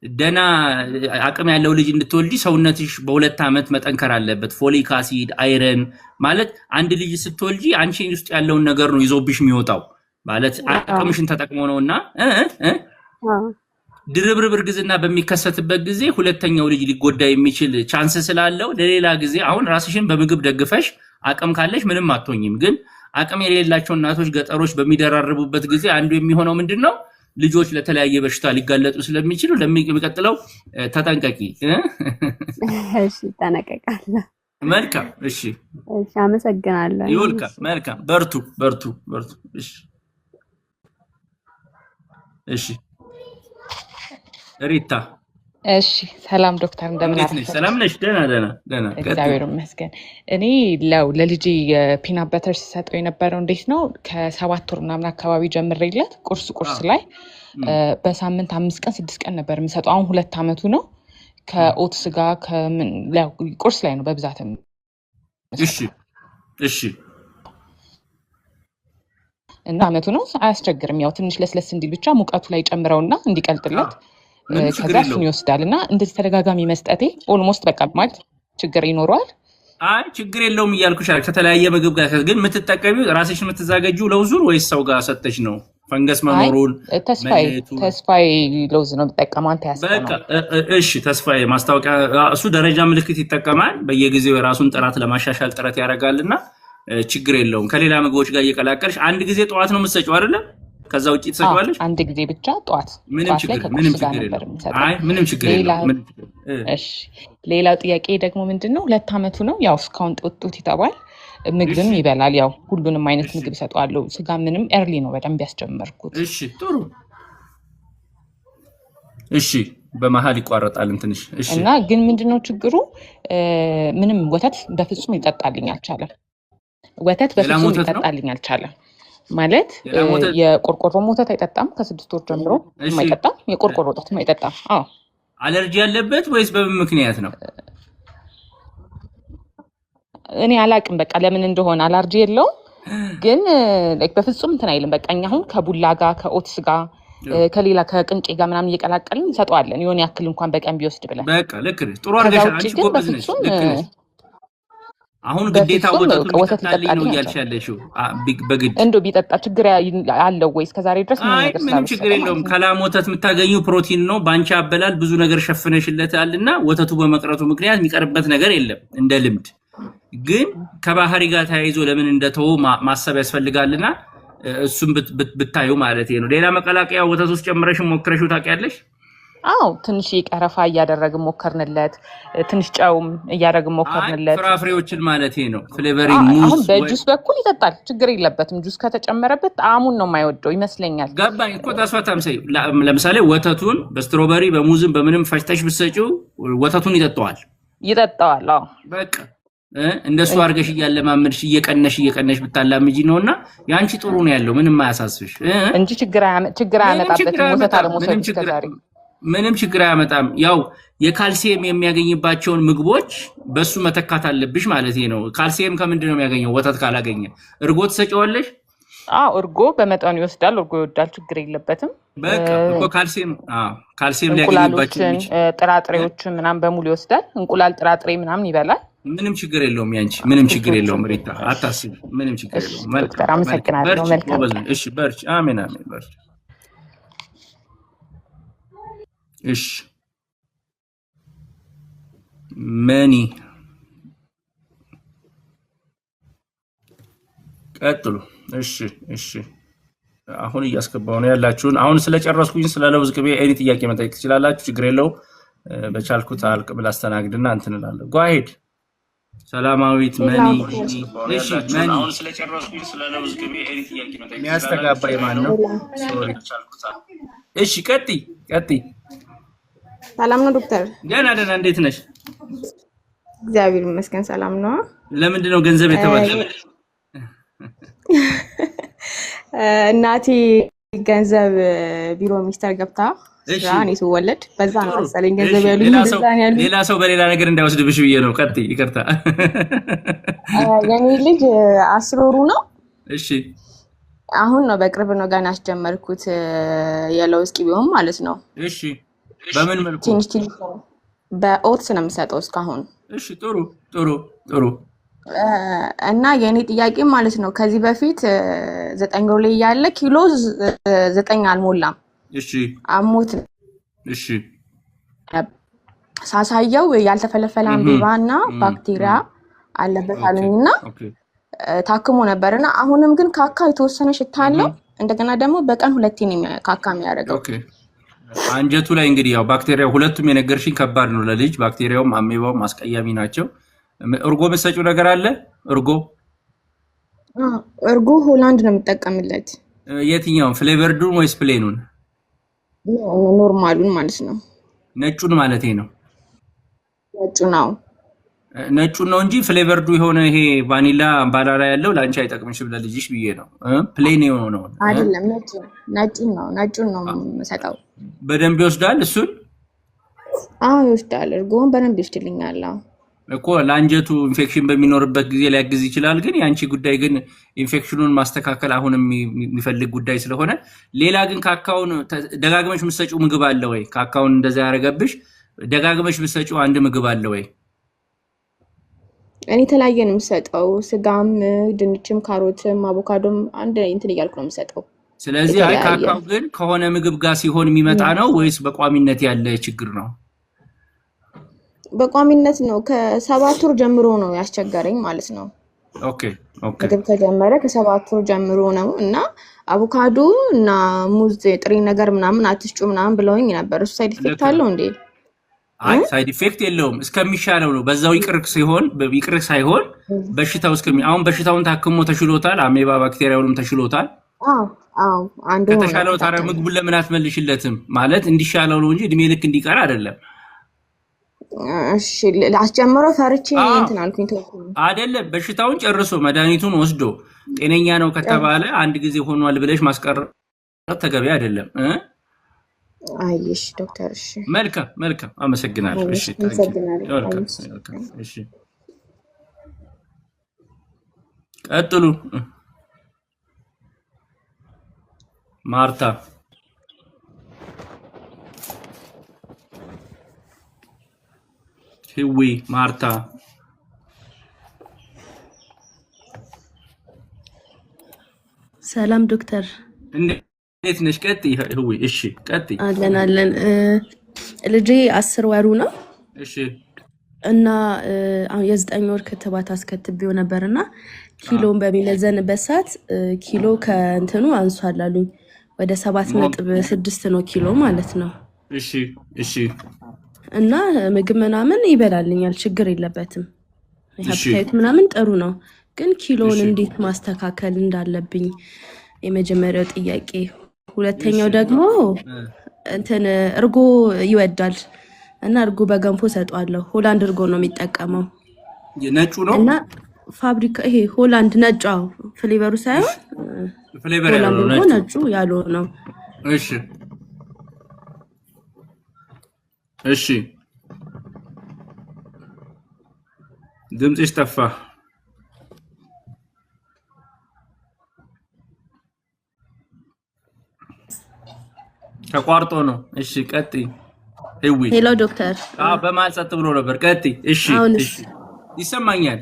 Speaker 1: ደና አቅም ያለው ልጅ እንድትወልጂ ሰውነትሽ በ2 ዓመት መጠንከር አለበት። ፎሊክ አሲድ፣ አይረን ማለት አንድ ልጅ ስትወልጂ አንቺ ውስጥ ያለውን ነገር ነው ይዞብሽ የሚወጣው ማለት አቅምሽን ተጠቅሞ ነውና ድርብርብ እርግዝና በሚከሰትበት ጊዜ ሁለተኛው ልጅ ሊጎዳ የሚችል ቻንስ ስላለው ለሌላ ጊዜ አሁን ራስሽን በምግብ ደግፈሽ አቅም ካለሽ ምንም አትሆኝም። ግን
Speaker 9: አቅም የሌላቸው እናቶች ገጠሮች በሚደራርቡበት ጊዜ አንዱ የሚሆነው ምንድነው ልጆች ለተለያየ በሽታ ሊጋለጡ ስለሚችሉ ለሚቀጥለው ተጠንቀቂ።
Speaker 8: እሺ ተነቀቃለሁ።
Speaker 9: መልካም እሺ
Speaker 8: እሺ አመሰግናለሁ።
Speaker 9: ይውልካ መልካም በርቱ በርቱ በርቱ። እሺ እሺ ሪታ
Speaker 10: እሺ ሰላም ዶክተር እንደምን
Speaker 9: አረፈሽ? ሰላም ነሽ? ደህና
Speaker 10: እግዚአብሔር ይመስገን። እኔ ለልጄ ፒናት በተር ሲሰጠው የነበረው እንዴት ነው ከ7 ወር ምናምን አካባቢ ጀምሬለት ቁርስ ላይ በሳምንት 5 ቀን 6 ቀን ነበር የምሰጠው። አሁን 2 ዓመቱ ነው። ከኦትስ ጋር ቁርስ ላይ ነው በብዛት።
Speaker 9: እሺ እና
Speaker 10: ዓመቱ ነው። አያስቸግርም። ያው ትንሽ ለስለስ እንዲል ብቻ ሙቀቱ ላይ ጨምረውና እንዲቀልጥለት ከዛ እሱን ይወስዳል። እና እንደዚህ ተደጋጋሚ መስጠቴ ኦልሞስት በቃ ማለት ችግር ይኖረዋል።
Speaker 9: አይ ችግር የለውም እያልኩሽ ከተለያየ ምግብ ጋር ግን የምትጠቀሚው ራስሽ የምትዘጋጂው ለውዙን ወይስ ሰው ጋር ሰጠሽ ነው? ፈንገስ መኖሩን
Speaker 10: ተስፋዬ ለውዝ ነው የምጠቀመው። አንተ ያስቀማል።
Speaker 9: እሺ ተስፋዬ ማስታወቂያ እሱ ደረጃ ምልክት ይጠቀማል። በየጊዜው የራሱን ጥራት ለማሻሻል ጥረት ያደርጋልና ችግር የለውም። ከሌላ ምግቦች ጋር እየቀላቀልሽ አንድ ጊዜ ጠዋት ነው የምትሰጪው አይደለ? ከዛ ውጪ ትሰጪዋለሽ?
Speaker 10: አንድ ጊዜ ብቻ ጠዋት።
Speaker 9: ምንም ችግር የለውም።
Speaker 10: እሺ ሌላው ጥያቄ ደግሞ ምንድነው 2 ዓመቱ ነው። ያው እስካሁን ጡት ይጠባል፣ ምግብም ይበላል። ያው ሁሉንም አይነት ምግብ እሰጠዋለሁ። ስጋ ምንም ኤርሊ ነው በደንብ ያስጀመርኩት።
Speaker 9: እሺ ጥሩ። እሺ በመሀል ይቋረጣል እንትንሽ። እሺ
Speaker 10: እና ግን ምንድነው ችግሩ ምንም ወተት በፍጹም ይጠጣልኝ አልቻለም። ወተት በፍጹም ይጠጣልኝ አልቻለም። ማለት የቆርቆሮ ወተት አይጠጣም። ከ6 ወር ጀምሮ የማይጠጣም የቆርቆሮ ወተት አይጠጣም።
Speaker 9: አለርጂ ያለበት ወይስ በምን ምክንያት ነው?
Speaker 10: እኔ አላቅም በቃ ለምን እንደሆነ አለርጂ የለውም። ግን በፍጹም እንትን አይልም። በቃ እኛ አሁን ከቡላ ጋር ከኦትስ ጋር ከሌላ ከቅንጬ ጋር ምናምን እየቀላቀልን እንሰጠዋለን። የሆነ ያክል እንኳን በቀን ቢወስድ ብለን
Speaker 9: በቃ ልክ ነሽ። ጥሩ አድርገሻል። አንቺ ጎበዝ ነሽ። ልክ ነሽ። አሁን ግዴታ ወተት ይጠጣልኝ ነው እያልሽ ያለሽው? በግድ
Speaker 10: እንደው ቢጠጣ ችግር አለው ወይ? እስከዛሬ ድረስ
Speaker 9: ምንም ችግር የለውም። ከላም ወተት የምታገኙ ፕሮቲን ነው። በአንቺ አበላል ብዙ ነገር ሸፍነሽለታልና ወተቱ በመቅረቱ ምክንያት የሚቀርበት ነገር የለም እንደ ልምድ። ግን ከባህሪ ጋር ተያይዞ ለምን እንደተው ማሰብ ያስፈልጋልና እሱም ብታዩ ማለት ነው። ሌላ መቀላቀያ ወተት ውስጥ ጨምረሽ ሞክረሽው ታውቂያለሽ?
Speaker 10: አዎ ትንሽ ቀረፋ እያደረግን ሞከርንለት፣ ትንሽ ጨውም እያደረግን ሞከርንለት።
Speaker 9: ፍራፍሬዎችን ማለት ነው። ፍሌቨሪንግ ሙዝ
Speaker 10: አሁን በጁስ በኩል ይጠጣል፣ ችግር የለበትም። ጁስ ከተጨመረበት ጣዕሙን ነው የማይወደው ይመስለኛል።
Speaker 9: ገባኝ እኮ ታስፋታም ሰይ ለምሳሌ ወተቱን በስትሮበሪ በሙዝም በምንም ፈጭተሽ ብትሰጪው ወተቱን ይጠጣዋል።
Speaker 10: አዎ
Speaker 9: በቃ እንደሱ አድርገሽ እያለማመድሽ እየቀነሽ ብታላምጂ ነውና ያንቺ ጥሩ ነው ያለው። ምንም አያሳስብሽ
Speaker 10: እንጂ ችግር አያመጣበትም። ወተት አለመውሰድ እስከዛሬ
Speaker 9: ምንም ችግር አያመጣም። ያው የካልሲየም የሚያገኝባቸውን ምግቦች በሱ መተካት አለብሽ ማለት ነው። ካልሲየም ከምንድን ነው የሚያገኘው? ወተት ካላገኘ እርጎ ትሰጪዋለሽ?
Speaker 10: እርጎ በመጠኑ ይወስዳል። እርጎ ይወዳል፣ ችግር የለበትም።
Speaker 9: በቃ እኮ ካልሲየም ሊያገኝባቸው
Speaker 10: ጥራጥሬዎችን ምናምን በሙሉ ይወስዳል። እንቁላል፣ ጥራጥሬ ምናምን ይበላል።
Speaker 9: ምንም ችግር የለውም። ያንቺ ምንም ችግር የለውም ሪታ፣ አታስቢ። ምንም ችግር የለውም።
Speaker 10: መልካም አመሰግናለሁ። መልካም
Speaker 9: እሺ፣ በርቺ። አሜን በርቺ። እሺ መኒ ቀጥሉ። እሺ አሁን እያስገባው ነው ያላችሁን። አሁን ስለጨረስኩኝ ስለ ለውዝ ቅቤ ኤኒ ጥያቄ መጠየቅ ትችላላችሁ፣ ችግር የለውም። በቻልኩት አልቅ ብላ አስተናግድና እንትን እላለሁ። ጓሄድ ሰላማዊት መኒ። እሺ መኒ አሁን ስለጨረስኩኝ ስለ ለውዝ ቅቤ ኤኒ ጥያቄ መጠየቅ የሚያስተጋባ የማን ነው? ሶሪ እሺ ቀጥይ።
Speaker 11: ሰላም ነው ዶክተር?
Speaker 9: ደህና እንዴት ነሽ?
Speaker 11: እግዚአብሔር ይመስገን ሰላም ነው።
Speaker 9: ለምንድን ነው ገንዘብ የተባለ?
Speaker 11: እናቴ ገንዘብ ቢሮ ሚኒስተር ገብታ እኔ ስወለድ በዛ ነው መሰለኝ ገንዘብ ያሉኝ።
Speaker 9: ሌላ ሰው በሌላ ነገር እንዳይወስድብሽ ብዬ ነው። ቀጥይ። ይቅርታ።
Speaker 11: የኔ ልጅ 10 ወሩ ነው።
Speaker 9: እሺ
Speaker 11: አሁን ነው በቅርብ ነው ገና አስጀመርኩት የለውዝ ቅቤውን ማለት ነው።
Speaker 9: እሺ በምን መልኩ?
Speaker 11: ትንሽ በኦትስ ነው የምሰጠው እስካሁን።
Speaker 9: እሺ ጥሩ።
Speaker 11: እና የኔ ጥያቄ ማለት ነው ከዚህ በፊት 9 ወር ላይ ያለ ኪሎ 9 አልሞላም።
Speaker 9: እሺ
Speaker 11: አሞት።
Speaker 9: እሺ
Speaker 11: ሳሳየው ያልተፈለፈለ አምቢባና ባክቴሪያ አለበት አሉኝና ታክሞ ነበርና አሁንም ግን ካካ የተወሰነ ሽታ አለው። እንደገና ደግሞ በቀን 2 ነው ካካ የሚያደርገው።
Speaker 9: ኦኬ አንጀቱ ላይ እንግዲህ ያው ባክቴሪያው ሁለቱም የነገርሽኝ ከባድ ነው ለልጅ ባክቴሪያውም አሜባውም አስቀያሚ ናቸው። እርጎ መሰጩ ነገር አለ
Speaker 11: እርጎ ሆላንድ ነው የምጠቀምለት።
Speaker 9: የትኛውን ፍሌቨርዱን ወይስ ፕሌኑን?
Speaker 11: ኖርማሉን ማለት ነው።
Speaker 9: ነጩን ማለቴ ነው።
Speaker 11: ነጩ
Speaker 9: ነው እንጂ ፍሌቨርዱ የሆነ ይሄ ቫኒላ ባላላ ያለው ላንቺ አይጠቅምሽም ለልጅሽ ብዬ ነው። ፕሌን የሆነው
Speaker 11: አይደለም ነጩን ነው የምሰጠው።
Speaker 9: በደንብ ይወስዳል እሱን?
Speaker 11: አዎ ይወስዳል። እርጎውን በደንብ ይወስድልኛል
Speaker 9: እኮ ለአንጀቱ ኢንፌክሽን በሚኖርበት ጊዜ ሊያግዝ ይችላል። ግን የአንቺ ጉዳይ ግን ኢንፌክሽኑን ማስተካከል አሁንም የሚፈልግ ጉዳይ ስለሆነ ሌላ ግን ካካውን ደጋግመሽ የምትሰጪው ምግብ አለ ወይ? ካካውን እንደዛ ያደረገብሽ ደጋግመሽ የምትሰጪው አንድ ምግብ አለ ወይ?
Speaker 11: እኔ የተለያየ ነው የምሰጠው። ስጋም፣ ድንችም፣ ካሮትም፣ አቮካዶም አንድ እንትን እያልኩ ነው የምሰጠው።
Speaker 9: ስለዚህ አይ ካካው ግን ከሆነ ምግብ ጋር ሲሆን የሚመጣ ነው ወይስ በቋሚነት ያለ ችግር ነው?
Speaker 11: በቋሚነት ነው። ከ7 ወር ጀምሮ ነው ያስቸገረኝ ማለት ነው።
Speaker 9: ኦኬ
Speaker 11: ምግብ ከጀመረ ከ7 ወር ጀምሮ ነው እና አቮካዶ እና ሙዝ ጥሬ ነገር ምናምን አትስጩ ምናምን ብለውኝ ነበር። እሱ ሳይድ ኢፌክት አለው እንዴ?
Speaker 9: አይ ሳይድ ኢፌክት የለውም እስከሚሻለው ነው። በዛው ይቅር ሳይሆን በሽታው አሁን በሽታውን ታክሞ ተሽሎታል። አሜባ ባክቴሪያውንም ተሽሎታል።
Speaker 11: አንዱ
Speaker 9: ከተሻለው ታዲያ ምግቡን ለምን አትመልሽለትም? ማለት እንዲሻለው ነው እንጂ እድሜ ልክ እንዲቀር አይደለም።
Speaker 11: እሺ ላስጀምረው ፈርቼ እንትን አልኩኝ።
Speaker 9: አይደለም በሽታውን ጨርሶ መድኃኒቱን ወስዶ ጤነኛ ነው ከተባለ አንድ ጊዜ ሆኗል ብለሽ ማስቀረት ተገቢ አይደለም።
Speaker 11: አይሽ ዶክተር እሺ
Speaker 9: መልካም አመሰግናለሁ። እሺ እሺ ቀጥሉ። ማርታ ህዊ ማርታ
Speaker 12: ሰላም ዶክተር
Speaker 9: እንዴት ነሽ? ቀጥይ ህዊ። እሺ ቀጥይ።
Speaker 12: አለን ልጄ 10 ወሩ ነው።
Speaker 9: እሺ
Speaker 12: እና የ9 ወር ክትባት አስከትቤው ነበርና ኪሎን በሚመዘንበት ሰዓት ኪሎ ከእንትኑ አንሷል አሉኝ። ወደ 7.6 ነው ኪሎ ማለት ነው።
Speaker 9: እሺ
Speaker 12: እና ምግብ ምናምን ይበላልኛል፣ ችግር የለበትም። ሀብታይት ምናምን ጥሩ ነው። ግን ኪሎን እንዴት ማስተካከል እንዳለብኝ የመጀመሪያው ጥያቄ። ሁለተኛው ደግሞ እንትን እርጎ ይወዳል እና እርጎ በገንፎ ሰጧለሁ። ሆላንድ እርጎ ነው የሚጠቀመው።
Speaker 9: ነጩ ነው
Speaker 12: እና ፋብሪካ ይሄ ሆላንድ ነጩ ፍሌቨሩ ሳይሆን
Speaker 9: ፍሌቨር
Speaker 12: ሆላንድ
Speaker 9: ያለው
Speaker 12: ነጩ ያለው ነው።
Speaker 9: እሺ ድምፅሽ ጠፋ። ተቋርጦ ነው። እሺ ቀጥይ ህዊ።
Speaker 12: ሄሎ ዶክተር።
Speaker 9: በመሀል ጸጥ ብሎ ነበር። ቀጥይ። እሺ ይሰማኛል።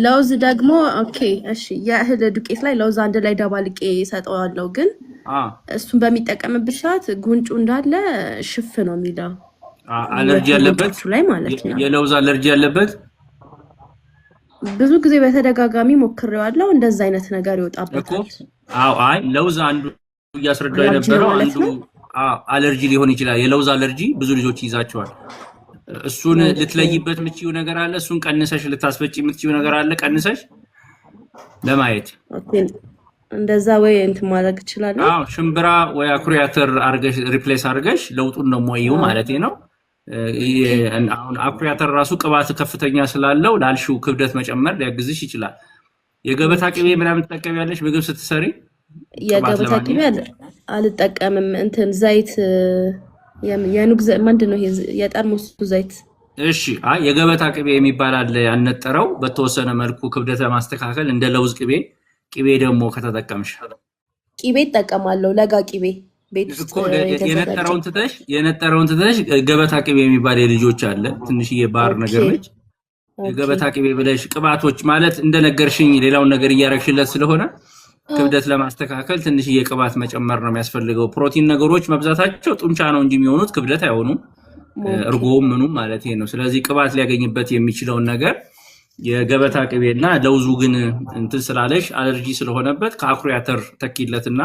Speaker 12: ለውዝ ደግሞ ኦኬ። እሺ የእህል ዱቄት ላይ ለውዝ አንድ ላይ ደባልቄ ሰጠዋለሁ። ግን እሱን በሚጠቀምበት ሰዓት ጉንጩ እንዳለ ሽፍ ነው የሚለው።
Speaker 9: አለርጂ ያለበት
Speaker 12: ላይ ማለት ነው።
Speaker 9: የለውዝ አለርጂ ያለበት
Speaker 12: ብዙ ጊዜ በተደጋጋሚ ሞክሬዋለሁ። እንደዛ አይነት ነገር ይወጣበታል።
Speaker 9: አይ ለውዝ አንዱ እያስረዳው የነበረው አንዱ አለርጂ ሊሆን ይችላል። የለውዝ አለርጂ ብዙ ልጆች ይዛቸዋል። እሱን ልትለይበት የምትችይው ነገር አለ። እሱን ቀንሰሽ ልታስፈጪ የምትችይው ነገር አለ። ቀንሰሽ ለማየት
Speaker 12: እንደዛ ወይ እንትን ማድረግ ይችላል።
Speaker 9: ሽምብራ ወይ አኩሪ አተር አርገሽ ሪፕሌስ አርገሽ ለውጡን ነው ሞይው ማለት ነው። አሁን አኩሪ አተር ራሱ ቅባት ከፍተኛ ስላለው ላልሽው ክብደት መጨመር ሊያግዝሽ ይችላል። የገበታ ቅቤ ምናምን ትጠቀሚያለሽ ምግብ ስትሰሪ?
Speaker 12: የገበታ ቅቤ አልጠቀምም። እንትን ዘይት የኑግ ምንድነው ይሄ የጠርሙስ ዘይት።
Speaker 9: እሺ የገበታ ቅቤ የሚባል አለ ያነጠረው በተወሰነ መልኩ ክብደት ለማስተካከል እንደ ለውዝ ቅቤ ደግሞ ከተጠቀምሽ
Speaker 12: ቅቤ እጠቀማለሁ። ለጋ ቅቤ ቤት ውስጥ
Speaker 9: የነጠረውን ትተሽ ገበታ ቅቤ የሚባል የልጆች አለ። ትንሽዬ ባር ነገር ነች። የገበታ ቅቤ ብለሽ ቅባቶች ማለት እንደነገርሽኝ ሌላውን ነገር እያረግሽለት ስለሆነ ክብደት ለማስተካከል ትንሽዬ ቅባት መጨመር ነው የሚያስፈልገው። ፕሮቲን ነገሮች መብዛታቸው ጡንቻ ነው እንጂ የሚሆኑት ክብደት አይሆኑም። እርጎም ምኑም ማለት ነው። ስለዚህ ቅባት ሊያገኝበት የሚችለውን ነገር የገበታ ቅቤና ለውዙ ግን እንትን ስላለሽ አለርጂ ስለሆነበት ከአኩሪ አተር ተኪለትና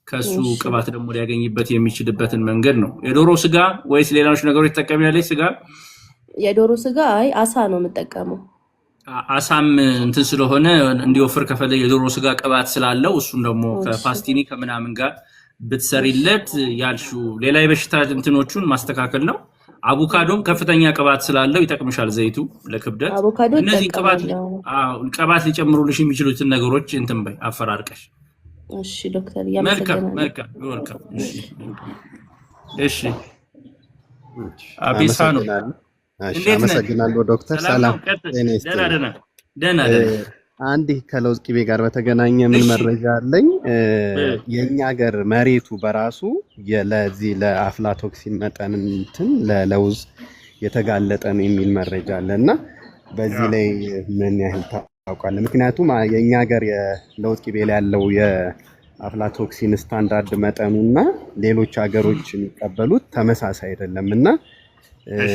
Speaker 9: ከሱ ቅባት ደግሞ ሊያገኝበት የሚችልበትን መንገድ ነው። የዶሮ ስጋ ወይስ ሌሎች ነገሮች ተጠቀሚያለሽ? ስጋ
Speaker 12: የዶሮ ስጋ አይ አሳ ነው የምጠቀመው።
Speaker 9: አሳም እንትን ስለሆነ እንዲወፍር ከፈለገ የዶሮ ስጋ ቅባት ስላለው እሱን ደግሞ ከፓስቲኒ ከምናምን ጋር ብትሰሪለት ያልሹ ሌላ የበሽታ እንትኖቹን ማስተካከል ነው። አቮካዶም ከፍተኛ ቅባት ስላለው ይጠቅምሻል። ዘይቱ ለክብደት እነዚህ ቅባት ሊጨምሩልሽ የሚችሉትን ነገሮች እንትን በይ አፈራርቀሽ።
Speaker 12: እሺ ዶክተር
Speaker 9: መልካም። እሺ አቢሳ ነው።
Speaker 2: አመሰግናለሁ ዶክተር። ሰላም
Speaker 9: ደህና።
Speaker 2: አንድ ከለውዝ ቅቤ ጋር በተገናኘ ምን መረጃ አለኝ? የኛ ሀገር መሬቱ በራሱ ለዚህ ለአፍላቶክሲን መጠን እንትን ለለውዝ የተጋለጠ ነው የሚል መረጃ አለና በዚህ ላይ ምን ያህል ታውቃለህ? ምክንያቱም የኛ ሀገር የለውዝ ቅቤ ላይ ያለው የአፍላቶክሲን ስታንዳርድ መጠኑና ሌሎች ሀገሮች የሚቀበሉት ተመሳሳይ አይደለምና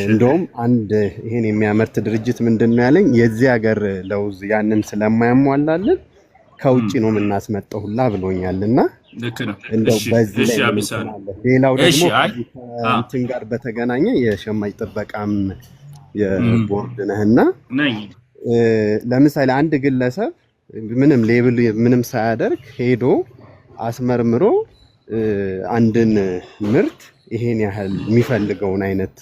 Speaker 2: እንደውም አንድ ይሄን የሚያመርት ድርጅት ምንድነው ያለኝ የዚህ ሀገር ለውዝ ያንን ስለማያሟላልን ከውጪ ነው የምናስመጣው ሁላ ብሎኛልና
Speaker 9: ልክ ነው።
Speaker 2: እንደው በዚህ ላይ ሌላው ደግሞ እንትን ጋር በተገናኘ የሸማች ጥበቃም የቦርድ ነህና ለምሳሌ አንድ ግለሰብ ምንም ሌብል ምንም ሳያደርግ ሄዶ አስመርምሮ አንድን ምርት ይሄን ያህል የሚፈልገውን አይነት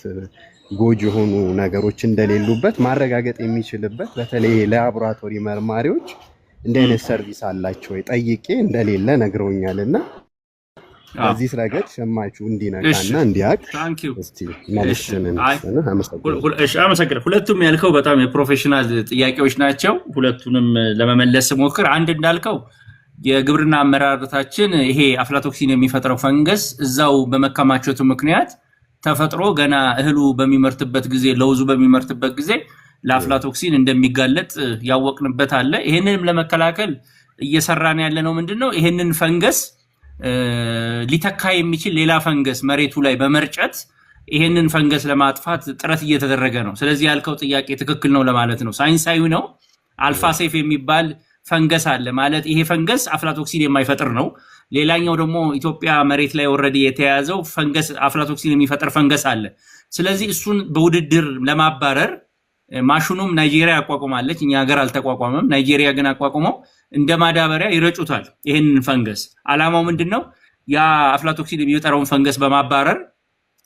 Speaker 2: ጎጂ የሆኑ ነገሮች እንደሌሉበት ማረጋገጥ የሚችልበት በተለይ ላቦራቶሪ መርማሪዎች እንዲህ አይነት ሰርቪስ አላቸው ጠይቄ እንደሌለ ነግረውኛልና በዚህ ረገድ ሸማቹ እንዲነቃና እንዲያቅ እስቲ መልስልን።
Speaker 9: አመሰግናለሁ። ሁለቱም ያልከው በጣም የፕሮፌሽናል ጥያቄዎች ናቸው። ሁለቱንም ለመመለስ ሞክር። አንድ እንዳልከው የግብርና አመራረታችን ይሄ አፍላቶክሲን የሚፈጥረው ፈንገስ እዛው በመከማቸቱ ምክንያት ተፈጥሮ ገና እህሉ በሚመርትበት ጊዜ ለውዙ በሚመርትበት ጊዜ ለአፍላቶክሲን እንደሚጋለጥ ያወቅንበት አለ። ይሄንንም ለመከላከል እየሰራን ያለነው ምንድነው ይሄንን ፈንገስ ሊተካ የሚችል ሌላ ፈንገስ መሬቱ ላይ በመርጨት ይሄንን ፈንገስ ለማጥፋት ጥረት እየተደረገ ነው። ስለዚህ ያልከው ጥያቄ ትክክል ነው ለማለት ነው። ሳይንሳዊ ነው። አልፋ ሴፍ የሚባል ፈንገስ አለ ማለት ይሄ ፈንገስ አፍላቶክሲን የማይፈጥር ነው። ሌላኛው ደግሞ ኢትዮጵያ መሬት ላይ ኦልሬዲ የተያዘው ፈንገስ አፍላቶክሲን የሚፈጥር ፈንገስ አለ። ስለዚህ እሱን በውድድር ለማባረር ማሽኑም ናይጄሪያ አቋቁማለች። እኛ ሀገር አልተቋቋመም። ናይጄሪያ ግን አቋቁመው እንደ ማዳበሪያ ይረጩታል ይሄንን ፈንገስ። አላማው ምንድነው? ያ አፍላቶክሲን የሚፈጥረውን ፈንገስ በማባረር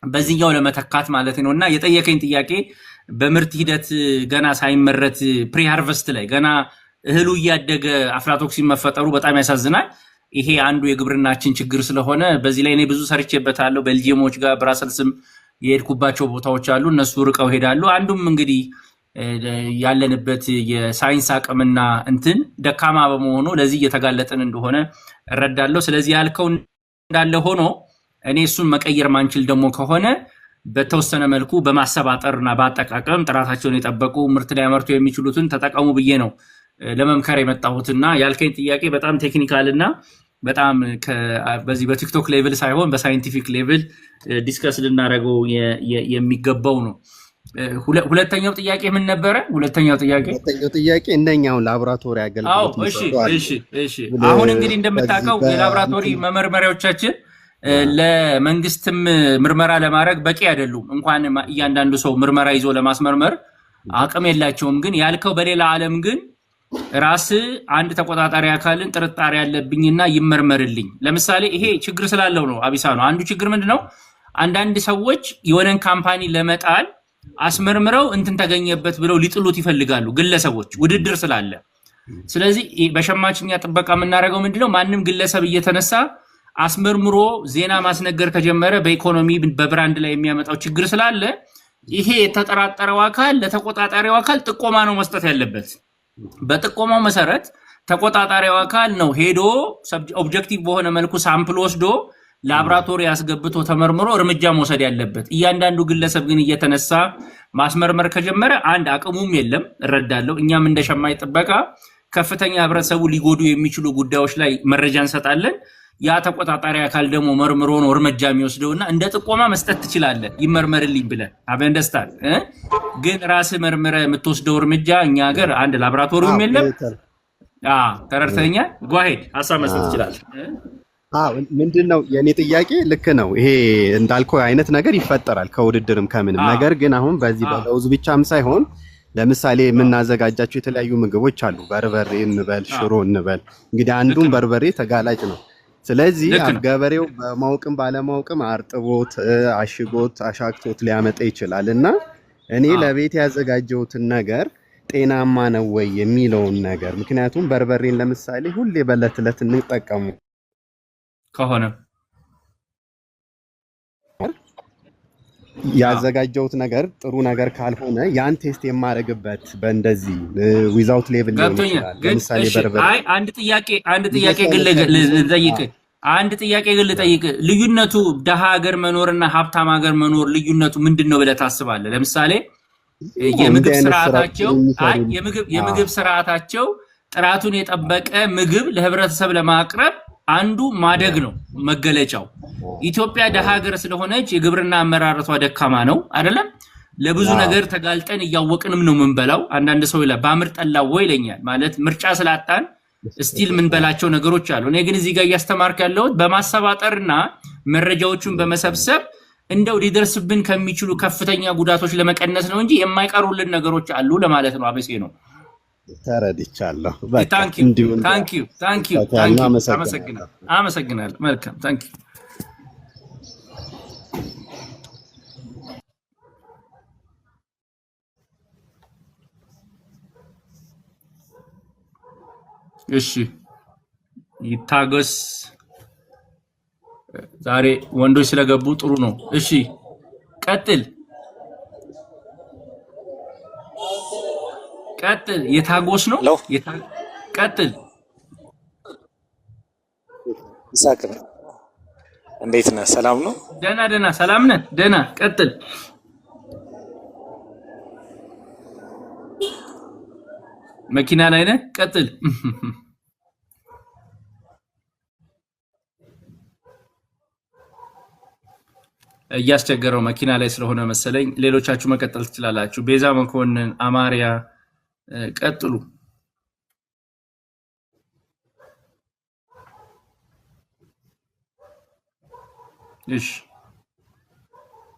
Speaker 9: በዚህኛው ለመተካት ማለት ነውና የጠየቀኝ ጥያቄ በምርት ሂደት ገና ሳይመረት ፕሪ ሃርቨስት ላይ ገና እህሉ እያደገ አፍላቶክሲን መፈጠሩ በጣም ያሳዝናል። ይሄ አንዱ የግብርናችን ችግር ስለሆነ በዚህ ላይ እኔ ብዙ ሰርቼበታለሁ። ቤልጂየሞች ጋር ብራሰልስም የሄድኩባቸው ቦታዎች አሉ። እነሱ ርቀው ሄዳሉ። አንዱም እንግዲህ ያለንበት የሳይንስ አቅምና እንትን ደካማ በመሆኑ ለዚህ እየተጋለጥን እንደሆነ እረዳለሁ። ስለዚህ ያልከው እንዳለ ሆኖ እኔ እሱን መቀየር ማንችል ደግሞ ከሆነ በተወሰነ መልኩ በማሰባጠርና በአጠቃቀም ጥራታቸውን የጠበቁ ምርት ሊያመርቱ የሚችሉትን ተጠቀሙ ብዬ ነው ለመምከር የመጣሁትና ያልከኝ ጥያቄ በጣም ቴክኒካልና በጣም በዚህ በቲክቶክ ሌቭል ሳይሆን በሳይንቲፊክ ሌቭል ዲስከስ ልናደርገው የሚገባው ነው። ሁለተኛው ጥያቄ ምን ነበረ? ሁለተኛው ጥያቄ
Speaker 2: እንደኛው ላቦራቶሪ አገልግሎት
Speaker 9: እሺ አሁን እንግዲህ እንደምታውቀው የላቦራቶሪ መመርመሪያዎቻችን ለመንግስትም ምርመራ ለማድረግ በቂ አይደሉም። እንኳን እያንዳንዱ ሰው ምርመራ ይዞ ለማስመርመር አቅም የላቸውም። ግን ያልከው በሌላ ዓለም ግን ራስ አንድ ተቆጣጣሪ አካልን ጥርጣሬ ያለብኝና ይመርመርልኝ። ለምሳሌ ይሄ ችግር ስላለው ነው። አቢሳ ነው አንዱ ችግር። ምንድነው? አንዳንድ ሰዎች የሆነን ካምፓኒ ለመጣል አስመርምረው እንትን ተገኘበት ብለው ሊጥሉት ይፈልጋሉ ግለሰቦች፣ ውድድር ስላለ። ስለዚህ በሸማችኛ ጥበቃ የምናደርገው ምንድነው? ማንም ግለሰብ እየተነሳ አስመርምሮ ዜና ማስነገር ከጀመረ በኢኮኖሚ በብራንድ ላይ የሚያመጣው ችግር ስላለ ይሄ የተጠራጠረው አካል ለተቆጣጣሪው አካል ጥቆማ ነው መስጠት ያለበት። በጥቆማው መሰረት ተቆጣጣሪው አካል ነው ሄዶ ኦብጀክቲቭ በሆነ መልኩ ሳምፕል ወስዶ ላቦራቶሪ ያስገብቶ ተመርምሮ እርምጃ መውሰድ ያለበት። እያንዳንዱ ግለሰብ ግን እየተነሳ ማስመርመር ከጀመረ አንድ አቅሙም የለም እረዳለሁ። እኛም እንደ ሸማች ጥበቃ ከፍተኛ ህብረተሰቡ ሊጎዱ የሚችሉ ጉዳዮች ላይ መረጃ እንሰጣለን። ያ ተቆጣጣሪ አካል ደግሞ መርምሮ ነው እርምጃ የሚወስደውና እንደ ጥቆማ መስጠት ትችላለህ ይመርመርልኝ ብለህ አበንደስታል ግን ራስህ መርምረህ የምትወስደው እርምጃ እኛ ሀገር አንድ ላብራቶሪውም የለም ተረርተኛ ጓሄድ ሐሳብ መስጠት ትችላለህ
Speaker 13: ምንድነው የኔ ጥያቄ ልክ ነው ይሄ እንዳልከው አይነት ነገር ይፈጠራል ከውድድርም ከምንም ነገር ግን አሁን በዚህ በለውዝ ብቻም ሳይሆን ለምሳሌ የምናዘጋጃቸው የተለያዩ ምግቦች አሉ በርበሬ እንበል ሽሮ እንበል እንግዲህ አንዱን በርበሬ ተጋላጭ ነው ስለዚህ ገበሬው በማውቅም ባለማውቅም አርጥቦት አሽጎት አሻክቶት ሊያመጣ ይችላልና እኔ ለቤት ያዘጋጀሁትን ነገር ጤናማ ነው ወይ የሚለውን ነገር ምክንያቱም በርበሬን ለምሳሌ ሁሌ በለት ለት እንጠቀሙ
Speaker 9: ከሆነ
Speaker 13: ያዘጋጀሁት ነገር ጥሩ ነገር ካልሆነ ያን ቴስት የማረግበት በእንደዚህ ዊዛውት ሌቭል ሊሆን ይችላል ለምሳሌ በርበሬ
Speaker 9: አይ አንድ ጥያቄ ግን ልጠይቅ ልዩነቱ ደሃ ሀገር መኖርና ሀብታም ሀገር መኖር ልዩነቱ ምንድነው ብለህ ታስባለህ ለምሳሌ የምግብ ስርዓታቸው ጥራቱን የጠበቀ ምግብ ለህብረተሰብ ለማቅረብ አንዱ ማደግ ነው መገለጫው ኢትዮጵያ ደሃ ሀገር ስለሆነች የግብርና አመራረቷ ደካማ ነው አይደለም ለብዙ ነገር ተጋልጠን ያወቅንም ነው ምንበላው አንዳንድ ሰው ይላል ባምር ጠላው ወይ ይለኛል ማለት ምርጫ ስላጣን ስቲል ምንበላቸው ነገሮች አሉ እኔ ግን እዚህ ጋር ያስተማርክ ያለው በማሰባጠርና መረጃዎችን በመሰብሰብ እንደው ሊደርስብን ከሚችሉ ከፍተኛ ጉዳቶች ለመቀነስ ነው እንጂ የማይቀሩልን ነገሮች አሉ ለማለት ነው አበሴ ነው
Speaker 13: ተረድቻለሁ
Speaker 9: ታንክ ዩ አመሰግናለሁ መልካም ታንክ ዩ እሺ ይታገስ ዛሬ ወንዶች ስለገቡ ጥሩ ነው እሺ ቀጥል የታጎስ ነው ቀጥል
Speaker 14: ይሳቅ እንዴት ነህ ሰላም ነው
Speaker 9: ደና ሰላም ነህ ደና ቀጥል መኪና ላይ ነህ ቀጥል እያስቸገረው መኪና ላይ ስለሆነ መሰለኝ ሌሎቻችሁ መቀጠል ትችላላችሁ ቤዛ መኮንን አማሪያ ቀጥሉ እሺ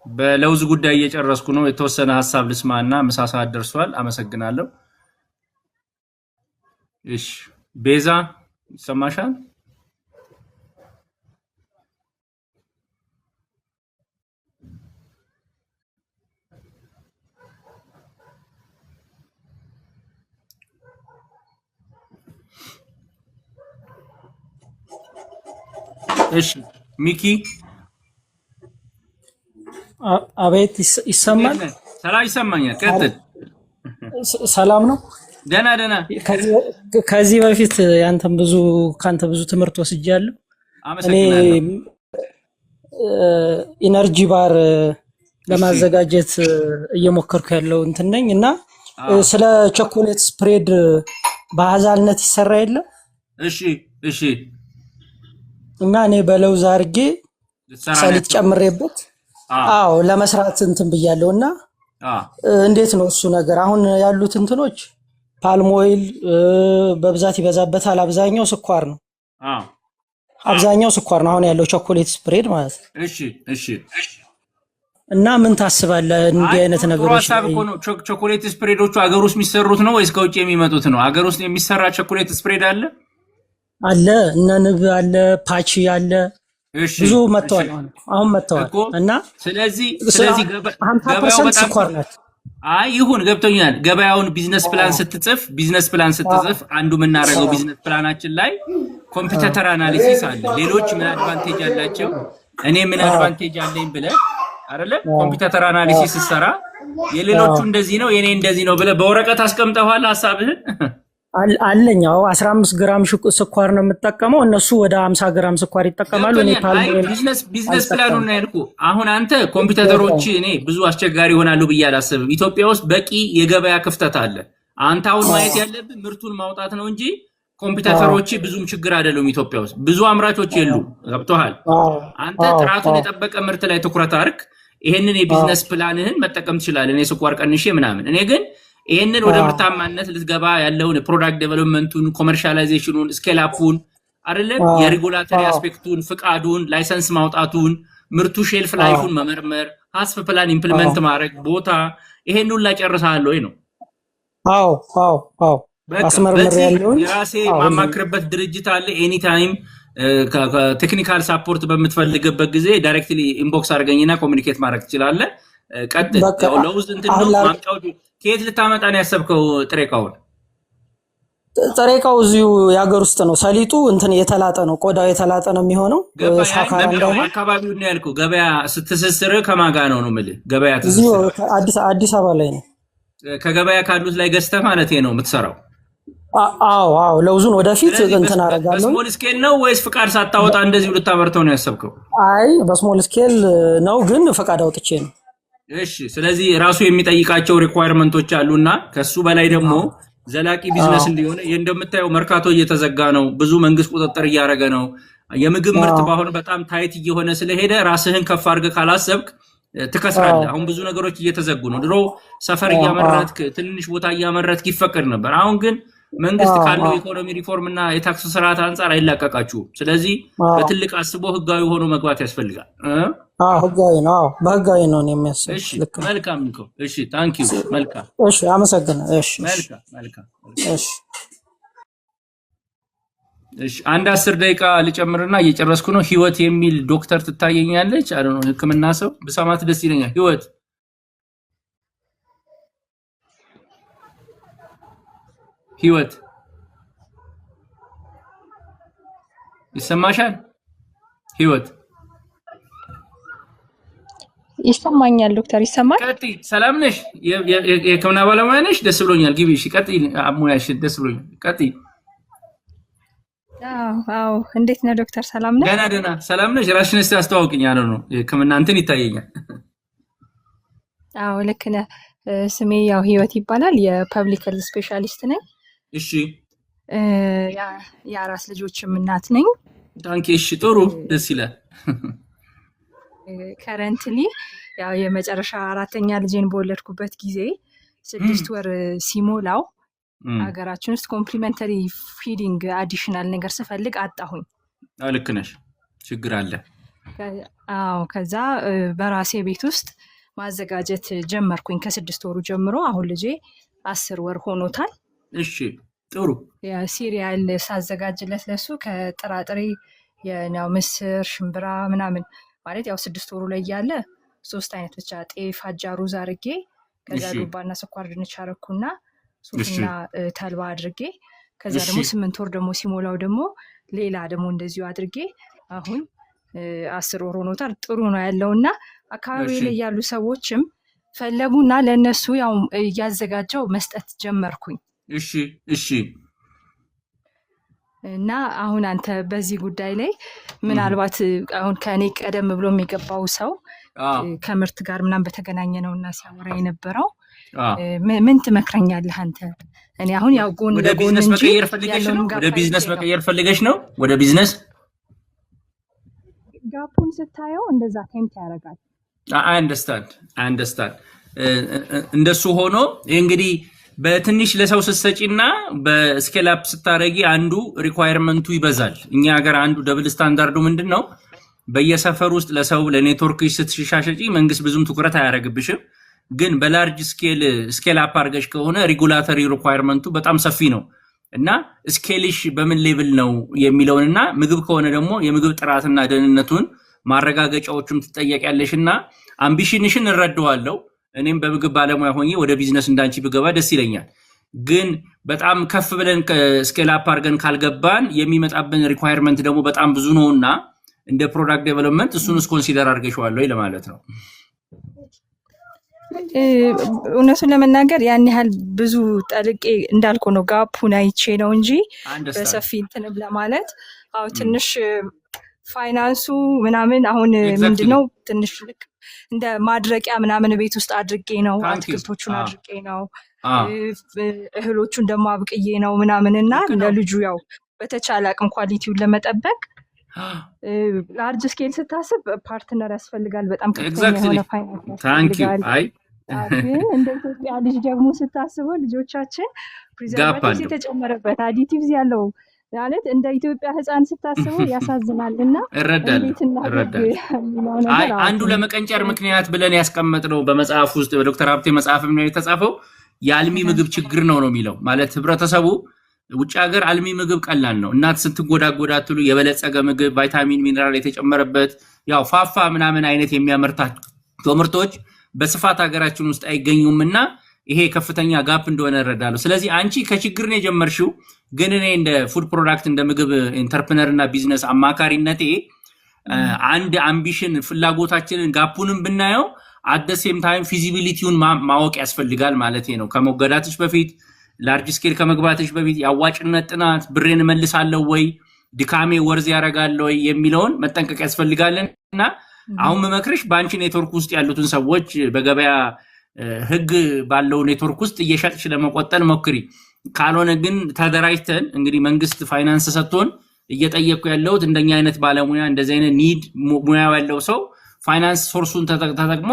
Speaker 9: በለውዝ ጉዳይ እየጨረስኩ ነው የተወሰነ ሐሳብ ልስማና ምሳ ሰዓት ደርሷል አመሰግናለሁ እሺ ቤዛ ይሰማሻል እሺ ሚኪ
Speaker 15: አቤት ይሰማል
Speaker 9: ሰላም ይሰማኛል ቀጥል
Speaker 15: ሰላም ነው
Speaker 9: ደና
Speaker 15: ከዚህ በፊት ካንተ ብዙ ትምህርት ወስጃለሁ እኔ ኢነርጂ ባር ለማዘጋጀት እየሞከርኩ ያለው እንትን ነኝ እና ስለ ቾኮሌት ስፕሬድ በአዛልነት ይሰራ የለ
Speaker 9: እሺ
Speaker 15: እና እኔ በለውዝ አድርጌ ሰሊጥ ጨምሬበት ለመስራት እንትን ብያለሁና እንዴት ነው እሱ ነገር አሁን ያሉት እንትኖች ፓልም ኦይል በብዛት ይበዛበታል አብዛኛው ስኳር ነው አሁን ያለው ቾኮሌት ስፕሬድ ማለት
Speaker 9: እሺ
Speaker 15: እና ምን ታስባለህ እንዲህ አይነት ነገሮች
Speaker 9: ቾኮሌት ስፕሬዶቹ አገር ውስጥ የሚሰሩት ነው ወይስ ከውጭ የሚመጡት ነው አገር ውስጥ የሚሰራ ቾኮሌት ስፕሬድ
Speaker 15: አለ እነ ንብ አለ ፓቺ አለ ብዙ መጥተዋል አሁን መጥተዋል እና
Speaker 9: ስለዚህ
Speaker 15: 50% ስኳር ናቸው
Speaker 9: ይሁን ገብቶኛል ገበያውን ቢዝነስ ፕላን ስትጽፍ አንዱ የምናደርገው ቢዝነስ ፕላናችን ላይ ኮምፒውተር አናሊሲስ አለ ሌሎች ምን አድቫንቴጅ አላቸው እኔ ምን አድቫንቴጅ አለኝ ብለህ አይደለ ኮምፒውተር አናሊሲስ ሰራ የሌሎቹ እንደዚህ ነው የኔ እንደዚህ ነው ብለህ በወረቀት አስቀምጠዋል ሐሳብህን
Speaker 15: አለኛው 15 ግራም ስኳር ነው የምጠቀመው እነሱ ወደ 50 ግራም ስኳር ይጠቀማሉ እኔ
Speaker 9: ቢዝነስ ፕላኑን ነው ያልኩ አሁን አንተ ኮምፒውተሮች እኔ ብዙ አስቸጋሪ ይሆናሉ ብዬ አላስብም ኢትዮጵያ ውስጥ በቂ የገበያ ክፍተት አለ አንተ አሁን ማየት ያለብህ ምርቱን ማውጣት ነው እንጂ ኮምፒውተሮች ብዙም ችግር አይደሉም ኢትዮጵያ ውስጥ ብዙ አምራቾች የሉ ገብቶሃል አንተ ጥራቱን የጠበቀ ምርት ላይ ትኩረት አድርግ ይሄንን የቢዝነስ ፕላንህን መጠቀም ትችላለህ እኔ ስኳር ቀንሼ ምናምን እኔ ግን ይሄንን ወደ ምርታማነት ልትገባ ያለውን ፕሮዳክት ዴቨሎፕመንቱን ኮመርሻላይዜሽኑን ስኬል አፑን አይደለም የሬጉላተሪ አስፔክቱን ፍቃዱን ላይሰንስ ማውጣቱን ምርቱ ሼልፍ ላይፉን መመርመር ሀስፍ ፕላን ኢምፕሊመንት ማድረግ ቦታ ይሄን ሁሉ ጨርሳለህ ወይ ነው
Speaker 15: አዎ አስመርመር ያለው
Speaker 9: የራሴ ማማክርበት ድርጅት አለ ኤኒ ታይም ቴክኒካል ሰፖርት በምትፈልግበት ጊዜ ዳይሬክትሊ ኢንቦክስ አድርገኝና ኮሙኒኬት ማድረግ ትችላለህ ቀጥል ለውዝ እንትነው ማምጣው ከየት ልታመጣ ነው ያሰብከው ጥሬቃውን
Speaker 15: ጥሬቃው እዚሁ ያገር ውስጥ ነው ሰሊጡ እንትን የተላጠ ነው ቆዳው የተላጠ ነው የሚሆነው ሻካራ እንደሆነ
Speaker 9: አካባቢው ነው ያልኩ ገበያ ስትስስር ከማጋ ነው ማለት ገበያ
Speaker 15: እዚሁ አዲስ አበባ ላይ ነው
Speaker 9: ከገበያ ካሉት ላይ ገዝተህ ማለት ነው የምትሰራው
Speaker 15: አዎ ለውዙን ወደፊት እንትን አደርጋለሁ
Speaker 9: በስሞል ስኬል ነው ወይስ ፍቃድ ሳታወጣ እንደዚህ ልታመርተው ነው ያሰብከው
Speaker 15: አይ በስሞል ስኬል ነው ግን ፍቃድ አውጥቼ ነው
Speaker 9: እሺ ስለዚህ ራሱ የሚጠይቃቸው ሪኳየርመንቶች አሉና ከሱ በላይ ደግሞ ዘላቂ ቢዝነስ እንዲሆነ እንደምታየው መርካቶ እየተዘጋ ነው ብዙ መንግስት ቁጥጥር እያደረገ ነው የምግብ ምርት ባሆነ በጣም ታይት እየሆነ ስለሄደ ራስህን ከፍ አድርገህ ካላሰብክ ትከስራለህ አሁን ብዙ ነገሮች እየተዘጉ ነው ድሮ ሰፈር እያመረትክ ትንሽ ቦታ እያመረትክ ይፈቀድ ነበር አሁን ግን መንግስት ካለው ኢኮኖሚ ሪፎርም እና የታክስ ስርዓት አንፃር አይላቀቃችሁ ስለዚህ በትልቅ አስቦ ህጋዊ ሆኖ መግባት ያስፈልጋል
Speaker 15: ህጋዊ ነው በህጋዊ ነው የሚያስፈልግ
Speaker 9: እሺ መልካም ነው እሺ ታንክ ዩ መልካም
Speaker 15: እሺ አመሰግናለሁ እሺ
Speaker 9: መልካም
Speaker 15: እሺ
Speaker 9: እሺ አንድ 10 ደቂቃ ልጨምርና እየጨረስኩ ነው ህይወት የሚል ዶክተር ትታየኛለች አይ ዶንት ኖ ህክምና ሰው በሰማት ደስ ይለኛል ህይወት ይሰማሻል ህይወት
Speaker 16: ይሰማኛል ዶክተር ይሰማል
Speaker 9: ቀጥይ ሰላም ነሽ የህክምና ባለሙያ ነሽ ደስ ብሎኛል ግቢ እሺ ቀጥይ አሙያሽ ደስ ብሎኛል ቀጥይ
Speaker 16: አዎ እንዴት ነው ዶክተር ሰላም ነሽ
Speaker 9: ደህና ሰላም ነሽ ራስሽን እስቲ አስተዋውቂኝ ነው የህክምና እንትን ይታየኛል
Speaker 16: አዎ ልክ ነህ ስሜ ያው ህይወት ይባላል የፐብሊክ ሄልዝ ስፔሻሊስት ነኝ
Speaker 9: እሺ
Speaker 16: የአራስ ልጆችም እናት ነኝ
Speaker 9: ታንኪ እሺ ጥሩ ደስ ይላል
Speaker 16: ከረንትሊ ያው የመጨረሻ አራተኛ ልጄን በወለድኩበት ጊዜ 6 ወር ሲሞላው ሀገራችን ውስጥ ኮምፕሊመንተሪ ፊዲንግ አዲሽናል ነገር ስፈልግ አጣሁኝ
Speaker 9: ልክ ነሽ ችግር አለ
Speaker 16: አዎ ከዛ በራሴ ቤት ውስጥ ማዘጋጀት ጀመርኩኝ ከ6 ወሩ ጀምሮ አሁን ልጄ 10 ወር ሆኖታል
Speaker 9: እሺ ጥሩ
Speaker 16: ሲሪያል ሳዘጋጅለት ለሱ ከጥራጥሬ የናው ምስር ሽምብራ ምናምን ማለት ያው 6 ወሩ ላይ ያለ 3 አይነት ብቻ ጤፍ አጃ ሩዝ አድርጌ ከዛ ዱባና ስኳር ድንች አረኩና ሱፍና ተልባ አድርጌ ከዛ ደግሞ 8 ወር ደግሞ ሲሞላው ደግሞ ሌላ ደግሞ እንደዚሁ አድርጌ አሁን 10 ወር ሆኖታል ጥሩ ነው ያለውና አካባቢ ላይ ያሉ ሰዎችም ፈለጉና ለነሱ ያው ያዘጋጀው መስጠት ጀመርኩኝ
Speaker 9: እሺ
Speaker 16: እና አሁን አንተ በዚህ ጉዳይ ላይ ምናልባት አሁን ከኔ ቀደም ብሎ የሚገባው ሰው ከምርት ጋር ምናምን በተገናኘ ነውና ሲያወራ የነበረው ምን ትመክረኛለህ አንተ እኔ አሁን ያው ጎን
Speaker 9: ወደ ቢዝነስ መቀየር ፈልገሽ ነው ወደ ቢዝነስ መቀየር ፈልገሽ ነው ወደ ቢዝነስ
Speaker 16: ጋፑን ስታየው እንደዛ ቴምፕ ያደርጋል
Speaker 9: አይ አንደርስታንድ እንደሱ ሆኖ እንግዲህ በትንሽ ለሰው ስትሰጪና በስኬል አፕ ስታረጊ አንዱ ሪኳየርመንቱ ይበዛል እኛ ሀገር አንዱ ደብል ስታንዳርዱ ምንድነው በየሰፈር ውስጥ ለሰው ለኔትወርክሽ ስትሻሻጪ መንግስት ብዙም ትኩረት አያረግብሽም ግን በላርጅ ስኬል አፕ አርገሽ ከሆነ ሬጉላተሪ ሪኳየርመንቱ በጣም ሰፊ ነው እና ስኬልሽ በምን ሌቭል ነው የሚለውንና ምግብ ከሆነ ደግሞ የምግብ ጥራትና ደህንነቱን ማረጋገጫዎችም ትጠየቂያለሽና አምቢሽንሽን እረዳዋለሁ እኔም በምግብ ባለሙያ ሆኜ ወደ ቢዝነስ እንዳንቺ ብገባ ደስ ይለኛል ግን በጣም ከፍ ብለን ስኬል አፕ አርገን ካልገባን የሚመጣብን ሪኳየርመንት ደግሞ በጣም ብዙ ነውና እንደ ፕሮዳክት ዴቨሎፕመንት እሱንስ ኮንሲደር አርገሽዋል ወይ ለማለት ነው
Speaker 16: እውነቱን ለመናገር ያን ያህል ብዙ ጠልቄ እንዳልኩ ነው ጋፑን አይቼ ነው እንጂ በሰፊ እንትን ለማለት አው ትንሽ ፋይናንሱ ምናምን አሁን ምንድነው ትንሽ እንደ ማድረቂያ ምናምን ቤት ውስጥ አድርጌ ነው አትክልቶቹን አድርጌ ነው እህሎቹን ደግሞ አብቅዬ ነው ምናምንና ለልጁ ያው በተቻለ አቅም ኳሊቲውን ለመጠበቅ ላርጅ ስኬል ስታስብ ፓርትነር ያስፈልጋል። በጣም ከፍተኛ የሆነ ፋይናንስ ያስፈልጋል። ግን እንደ ኢትዮጵያ ልጅ ደግሞ ስታስበው ልጆቻችን ፕሪዘርቬቲቭስ የተጨመረበት አዲቲቭስ ያለው ማለት እንደ ኢትዮጵያ ህፃን ስታስበው ያሳዝናልና
Speaker 9: አንዱ ለመቀንጨር ምክንያት ብለን ያስቀመጥነው በመጽሐፍ ውስጥ በዶክተር ሀብቴ መጽሐፍ ነው የተጻፈው የአልሚ ምግብ ችግር ነው የሚለው ማለት ህብረተሰቡ ውጭ ሀገር አልሚ ምግብ ቀላል ነው እናት ስትጎዳጎዳትሉ የበለጸገ ምግብ ቫይታሚን ሚነራል የተጨመረበት ያው ፋፋ ምናምን አይነት የሚያመርታቸው ምርቶች በስፋት ሀገራችን ውስጥ አይገኙምና ይሄ ከፍተኛ ጋፕ እንደሆነ እረዳለሁ። ስለዚህ አንቺ ከችግር ነው የጀመርሽው ግን እኔ እንደ ፉድ ፕሮዳክት እንደ ምግብ ኢንተርፕረነር እና ቢዝነስ አማካሪነቴ አንድ አምቢሽን ፍላጎታችንን ጋፑንም ብናየው አት ዘ ሴም ታይም ፊዚቢሊቲውን ማወቅ ያስፈልጋል ማለት ነው። ከመገዳትሽ በፊት ላርጅ ስኬል ከመግባትሽ በፊት ያዋጭነት ጥናት ብሬን መልሳለሁ ወይ ድካሜ ወርዝ ያረጋል ወይ የሚለውን መጠንቀቅ ያስፈልጋልና አሁን መመክርሽ ባንቺ ኔትወርክ ውስጥ ያሉትን ሰዎች በገበያ ህግ ባለው ኔትወርክ ውስጥ እየሸጥሽ ለመቆጠል ሞክሪ። ካልሆነ ግን ተደራጅተን እንግዲህ መንግስት ፋይናንስ ሰጥቶን እየጠየቁ ያለውት እንደኛ አይነት ባለሙያ እንደዚህ አይነት ኒድ ሙያው ያለው ሰው ፋይናንስ ሶርሱን ተጠቅሞ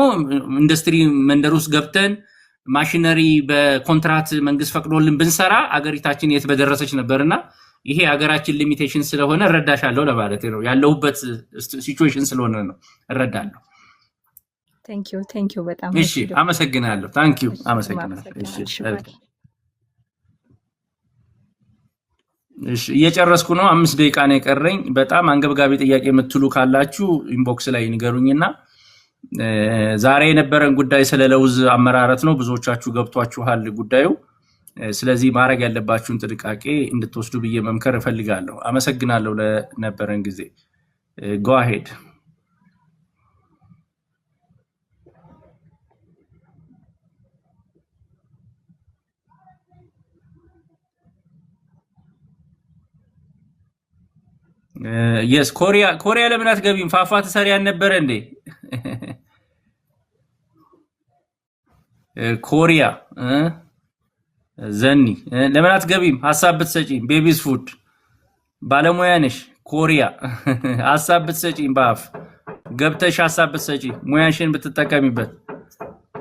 Speaker 9: ኢንዱስትሪ መንደር ውስጥ ገብተን ማሽነሪ በኮንትራክት መንግስት ፈቅዶልን ብንሰራ አገሪታችን የት በደረሰች ነበርና ይሄ አገራችን ሊሚቴሽን ስለሆነ እረዳሻለሁ ለማለት ነው ያለውበት ሲቹዌሽን ስለሆነ ነው እረዳለሁ።
Speaker 16: ቴንክ ዩ በጣም
Speaker 9: እሺ አመሰግናለሁ። ታንክ ዩ አመሰግናለሁ። እሺ እየጨረስኩ ነው 5 ደቂቃ ነው የቀረኝ። በጣም አንገብጋቢ ጥያቄ የምትሉ ካላችሁ ኢንቦክስ ላይ ንገሩኝና ዛሬ የነበረን ጉዳይ ስለ ለውዝ አመራረት ነው። ብዙዎቻችሁ ገብቷችኋል ጉዳዩ። ስለዚህ ማድረግ ያለባችሁን ጥንቃቄ እንድትወስዱ ብዬ መምከር እፈልጋለሁ። አመሰግናለሁ ለነበረን ጊዜ። go ahead yes ኮሪያ ለምን አትገቢም? ፋፋ ተሰሪያን ነበር እንዴ? ኮሪያ ዘኒ ለምን አትገቢም? ሐሳብ ብትሰጪኝ ቤቢስ ፉድ ባለሙያ ነሽ። ኮሪያ ሐሳብ ብትሰጪኝ ባፍ ገብተሽ ሐሳብ ብትሰጪ ሙያሽን ብትጠቀሚበት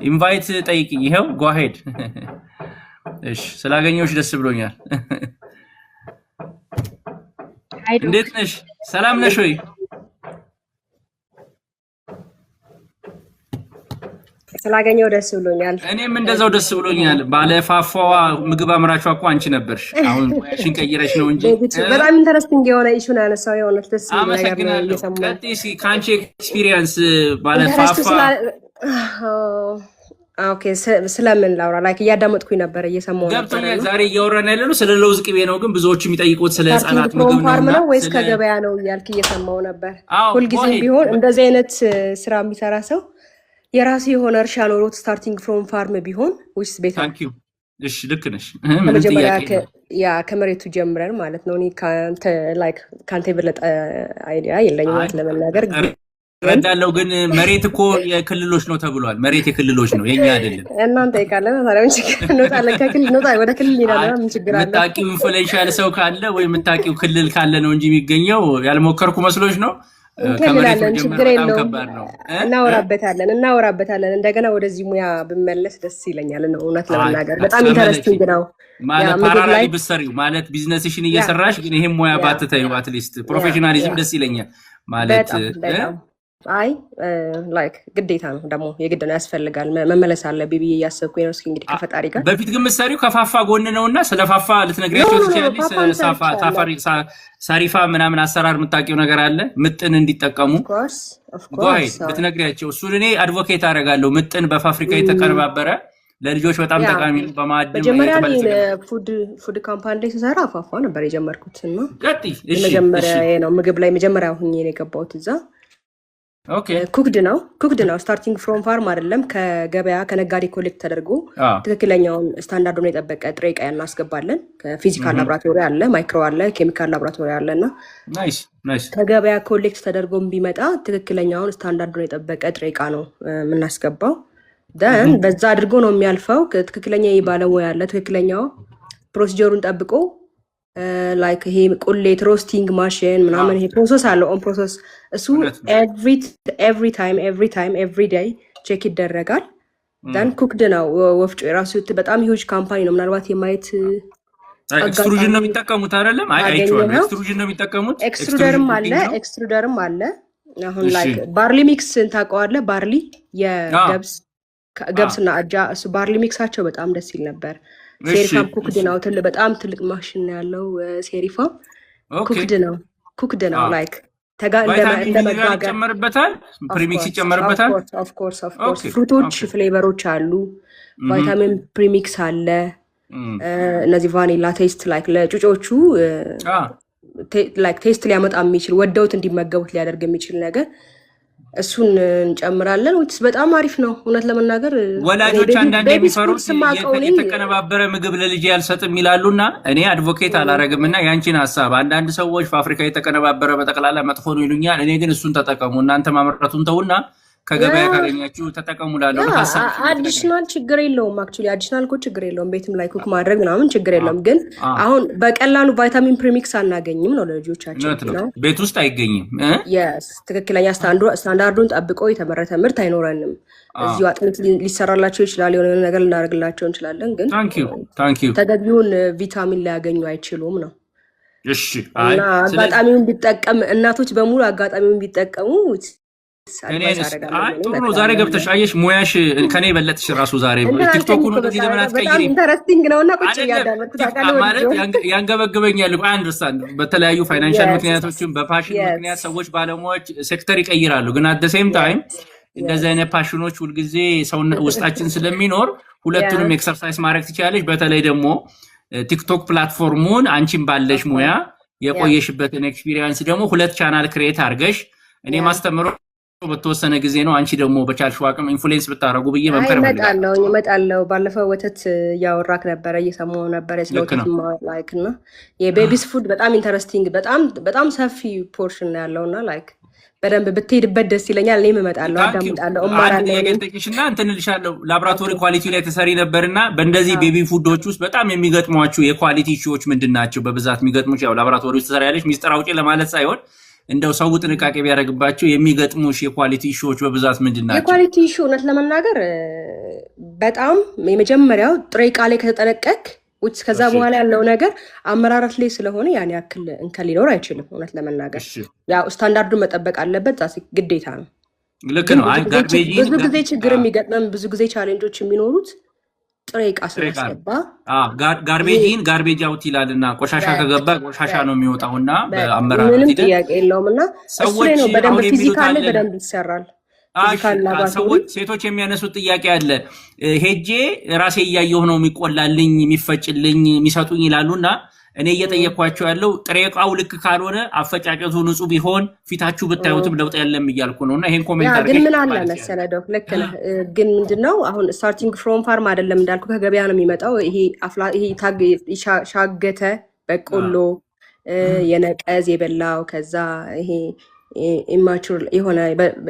Speaker 9: ኢንቫይት ጠይቂኝ። ይሄው go ahead እሺ ስላገኘሁሽ ደስ ብሎኛል። እንዴት ነሽ? ሰላም ነሽ ወይ?
Speaker 17: ስላገኘው ደስ ብሎኛል።
Speaker 9: እኔም እንደዛው ደስ ብሎኛል። ባለፋፋዋ ምግብ አምራቿ እኮ አንቺ ነበርሽ። አሁን ሙያሽን ቀይረሽ ነው እንጂ
Speaker 17: በጣም ኢንተረስቲንግ የሆነ ኢሹ ነው ያነሳው። የሆነ ደስ የሚል ነገር ነው እየሰማሁ።
Speaker 9: ቀጥይስ ካንቺ ኤክስፒሪየንስ ባለፋፋ
Speaker 17: ኦኬ ስለምን ላውራ ላይክ እያዳመጥኩኝ ነበር እየሰማሁ ነበር።
Speaker 9: ገብቶኛል። ዛሬ እያወራን ያለነው ስለ ለውዝ ቅቤ ነው፣ ግን ብዙዎች የሚጠይቁት ስለ ህፃናት ምግብ
Speaker 17: ነው ወይስ ከገበያ ነው እያልክ እየሰማሁ ነበር። ሁልጊዜም ቢሆን እንደዚህ አይነት ስራ የሚሰራ ሰው የራሱ የሆነ እርሻ ኖሮት ስታርቲንግ ፍሮም ፋርም ቢሆን ወይስ ቤት?
Speaker 9: ታንክ ዩ። እሺ ልክ ነሽ።
Speaker 17: መጀመሪያ ከመሬቱ ጀምረን ማለት ነው። እኔ ካንተ የበለጠ አይዲያ የለኝም ለመናገር
Speaker 9: ረዳለው፣ ግን መሬት እኮ የክልሎች ነው ተብሏል። መሬት የክልሎች ነው የኛ አይደለም።
Speaker 17: እናንተ ይካለን ታዲያ ምን ችግር ነው? ከክልል ነው ወደ ክልል ይላል። ምን ችግር አለ?
Speaker 9: የምታውቂው ኢንፍሉዌንሻል ሰው ካለ ወይ የምታውቂው ክልል ካለ ነው እንጂ የሚገኘው ያልሞከርኩ መስሎሽ ነው?
Speaker 17: ከመሬት ችግር የለውም። እናወራበታለን። እንደገና ወደዚህ ሙያ ብመለስ ደስ ይለኛል ነው እውነት ለመናገር በጣም ኢንተረስቲንግ ነው።
Speaker 9: ማለት ፓራላሊ ብትሰሪው ማለት ቢዝነስሽን እየሰራሽ ግን ይሄን ሙያ ባትተይው አትሊስት ፕሮፌሽናሊዝም ደስ ይለኛል ማለት
Speaker 17: አይ ላይክ ግዴታ ነው ደግሞ የግድ ነው ያስፈልጋል መመለስ አለብኝ ብዬ እያሰብኩኝ ነው። እስኪ እንግዲህ ከፈጣሪ ጋር
Speaker 9: በፊት ግን ምሳሌው ከፋፋ ጎን ነውና ስለፋፋ ልትነግሪያቸው ትችያለሽ። ሳሪፋ ምናምን አሰራር የምታውቂው ነገር አለ ምጥን እንዲጠቀሙ ጎይ ብትነግሪያቸው እሱን እኔ አድቮኬት አደርጋለሁ። ምጥን በፋብሪካ የተቀነባበረ ለልጆች በጣም ጠቃሚ ነው። በማዕድን
Speaker 17: መጀመሪያ ፉድ ካምፓኒ ላይ ስሰራ ፋፋ ነበር የጀመርኩት እና
Speaker 9: ቀጥይ። እሺ
Speaker 17: መጀመሪያ ነው ምግብ ላይ መጀመሪያ ሆኜ ነው የገባሁት እዛ ኩክድ ነው ስታርቲንግ ፍሮም ፋርም አይደለም ከገበያ ከነጋዴ ኮሌክት ተደርጎ ትክክለኛውን ስታንዳርዱን የጠበቀ ጥሬ ዕቃ እናስገባለን። ከፊዚካል ላብራቶሪ አለ፣ ማይክሮ አለ፣ ኬሚካል ላብራቶሪ አለና ከገበያ ኮሌክት ተደርጎ ቢመጣ ትክክለኛውን ስታንዳርዱን የጠበቀ ጥሬ ዕቃ ነው የምናስገባው። ደን በዛ አድርጎ ነው የሚያልፈው። ትክክለኛ ባለሙያ አለ፣ ትክክለኛው ፕሮሲጀሩን ጠብቆ ላይክ ይሄ ቁሌት ሮስቲንግ ማሽን ምናምን ይሄ ፕሮሰስ አለ ኦን ፕሮሰስ እሱ ኤቭሪ ታይም ኤቭሪ ዴይ ቼክ ይደረጋል። ደን ኩክድ ነው። ወፍጮ የራሱ በጣም ሂውጅ ካምፓኒ ነው። ምናልባት የማየት
Speaker 9: ኤክስትሩዥን ነው የሚጠቀሙት አይደለም? አይቼዋለሁ። ኤክስትሩዥን ነው የሚጠቀሙት።
Speaker 17: ኤክስትሩደርም አለ። አሁን ላይክ ባርሊ ሚክስ ታውቀዋለህ? ባርሊ የገብስና አጃ እሱ ባርሊ ሚክሳቸው በጣም ደስ ይል ነበር። ሴሪፋም ኩክድ ነው። በጣም ትልቅ ማሽን ያለው ሴሪፋም ኩክድ ነው። ላይክ
Speaker 9: ይጨመርበታል፣ ፕሪሚክስ ይጨመርበታል።
Speaker 17: ኦፍ ኮርስ ፍሩቶች ፍሌቨሮች አሉ። ቫይታሚን ፕሪሚክስ አለ። እነዚህ ቫኒላ ቴስት ላይክ ለጩጮቹ ላይክ ቴስት ሊያመጣ የሚችል ወደውት እንዲመገቡት ሊያደርግ የሚችል ነገር እሱን እንጨምራለን። ወይስ በጣም አሪፍ ነው። እውነት ለመናገር
Speaker 9: ወላጆች አንዳንዴ የሚፈሩት የተቀነባበረ ምግብ ለልጅ ያልሰጥም ይላሉና እኔ አድቮኬት አላረግምና ያንቺን ሐሳብ አንዳንድ ሰዎች በአፍሪካ የተቀነባበረ በጠቅላላ መጥፎ ነው ይሉኛል። እኔ ግን እሱን ተጠቀሙ፣ እናንተ ማምረቱን ተውና ከገበያ ካገኛችሁ ተጠቀሙ ላለው ሐሳብ
Speaker 17: አዲሽናል ችግር የለውም። አክቹሊ አዲሽናል እኮ ችግር የለውም። ቤትም ላይ ኩክ ማድረግ ምናምን ችግር የለውም። ግን አሁን በቀላሉ ቫይታሚን ፕሪሚክስ አናገኝም ነው ለልጆቻችን ነው።
Speaker 9: ቤት ውስጥ አይገኝም።
Speaker 17: የስ ትክክለኛ ስታንዳርዱን ጠብቆ የተመረተ ምርት አይኖረንም። እዚሁ አጥንት ሊሰራላቸው ይችላል፣ የሆነ ነገር ልናደርግላቸው እንችላለን። ግን ተገቢውን ቪታሚን ሊያገኙ አይችሉም ነው።
Speaker 9: እሺ
Speaker 17: እና አጋጣሚውን ቢጠቀም እናቶች በሙሉ አጋጣሚውን ቢጠቀሙ
Speaker 9: ጥሩ ነው። ዛሬ ገብተሽ አየሽ፣ ሙያሽ ከኔ በለጥሽ ራሱ ዛሬ ቲክቶኩን ወደዚህ ለምን አትቀይሪም?
Speaker 17: በጣም ኢንተረስቲንግ ነውና ቁጭ እያዳመጥኩ
Speaker 9: ማለት ያንገበግበኛል። አንደርስታንድ በተለያዩ ፋይናንሻል ምክንያቶችም በፓሽን ምክንያት ሰዎች ባለሙያዎች ሴክተር ይቀይራሉ። ግን አት ዘ ሴም ታይም እንደዚህ አይነት ፓሽኖች ሁልጊዜ ሰው ውስጣችን ስለሚኖር ሁለቱንም ኤክሰርሳይዝ ማድረግ ትችላለሽ። በተለይ ደግሞ ቲክቶክ ፕላትፎርሙን አንቺን ባለሽ ሙያ የቆየሽበትን ኤክስፒሪየንስ ደግሞ ሁለት ቻናል ክሬት አድርገሽ እኔ ማስተምረው በተወሰነ ጊዜ ነው። አንቺ ደግሞ በቻልሽው አቅም ኢንፍሉዌንስ ብታረጉ ብዬ መምከር
Speaker 17: እመጣለሁ። ባለፈው ወተት እያወራክ ነበረ፣ እየሰማሁ ነበር ስለወተት ላይክ እና የቤቢስ ፉድ በጣም ኢንተረስቲንግ በጣም ሰፊ ፖርሽን ነው ያለውና ላይክ በደንብ ብትሄድበት ደስ ይለኛል። እኔም እመጣለሁ፣ አዳምጣለሁ፣
Speaker 9: እማራለሁና እንትን ልሻለሁ። ላብራቶሪ ኳሊቲ ላይ ተሰሪ ነበርና በእንደዚህ ቤቢ ፉዶች ውስጥ በጣም የሚገጥሟችሁ የኳሊቲ ኢሹዎች ምንድን ናቸው? በብዛት የሚገጥሙሽ ያው ላብራቶሪ ውስጥ ተሰሪያለሽ ሚስጥር አውጪ ለማለት ሳይሆን እንደው ሰው ጥንቃቄ ቢያደርግባቸው የሚገጥሙሽ የኳሊቲ ኢሹዎች በብዛት ምንድን ናቸው?
Speaker 17: የኳሊቲ ኢሹ እውነት ለመናገር በጣም የመጀመሪያው ጥሬ ዕቃ ላይ ከተጠነቀቅ ከዛ በኋላ ያለው ነገር አመራረት ላይ ስለሆነ ያን ያክል እንከን ሊኖር አይችልም። እውነት ለመናገር ያው ስታንዳርዱን መጠበቅ አለበት፣ ግዴታ ነው።
Speaker 9: ልክ ነው።
Speaker 17: ብዙ ጊዜ ችግር የሚገጥመን ብዙ ጊዜ ቻሌንጆች የሚኖሩት ጥሬ ዕቃ ስለገባ
Speaker 9: ጋርቤጅ አውት ይላልና ቆሻሻ ከገባ ቆሻሻ ነው የሚወጣውና በአመራር
Speaker 17: ምንም ጥያቄ የለውም። እና እሱ ላይ ነው በደንብ ፊዚካል ላይ በደንብ ይሰራል።
Speaker 9: ሴቶች የሚያነሱት ጥያቄ አለ። ሄጄ ራሴ እያየሁ ነው የሚቆላልኝ የሚፈጭልኝ የሚሰጡኝ ይላሉና እኔ እየጠየኳቸው ያለው ጥሬ ዕቃው ልክ ካልሆነ አፈጫጨቱ ንጹህ ቢሆን ፊታችሁ ብታዩትም ለውጥ ያለም እያልኩ ነውና ይሄን ኮሜንት አድርገሽ
Speaker 17: ግን ምን አለ መሰለህ ዶክ ልክ ነህ። ግን ምንድነው አሁን ስታርቲንግ ፍሮም ፋርም አይደለም እንዳልኩ ከገበያ ነው የሚመጣው። ይሄ ሻገተ በቆሎ የነቀዝ የበላው ከዛ ይሄ ኢማቹር የሆነ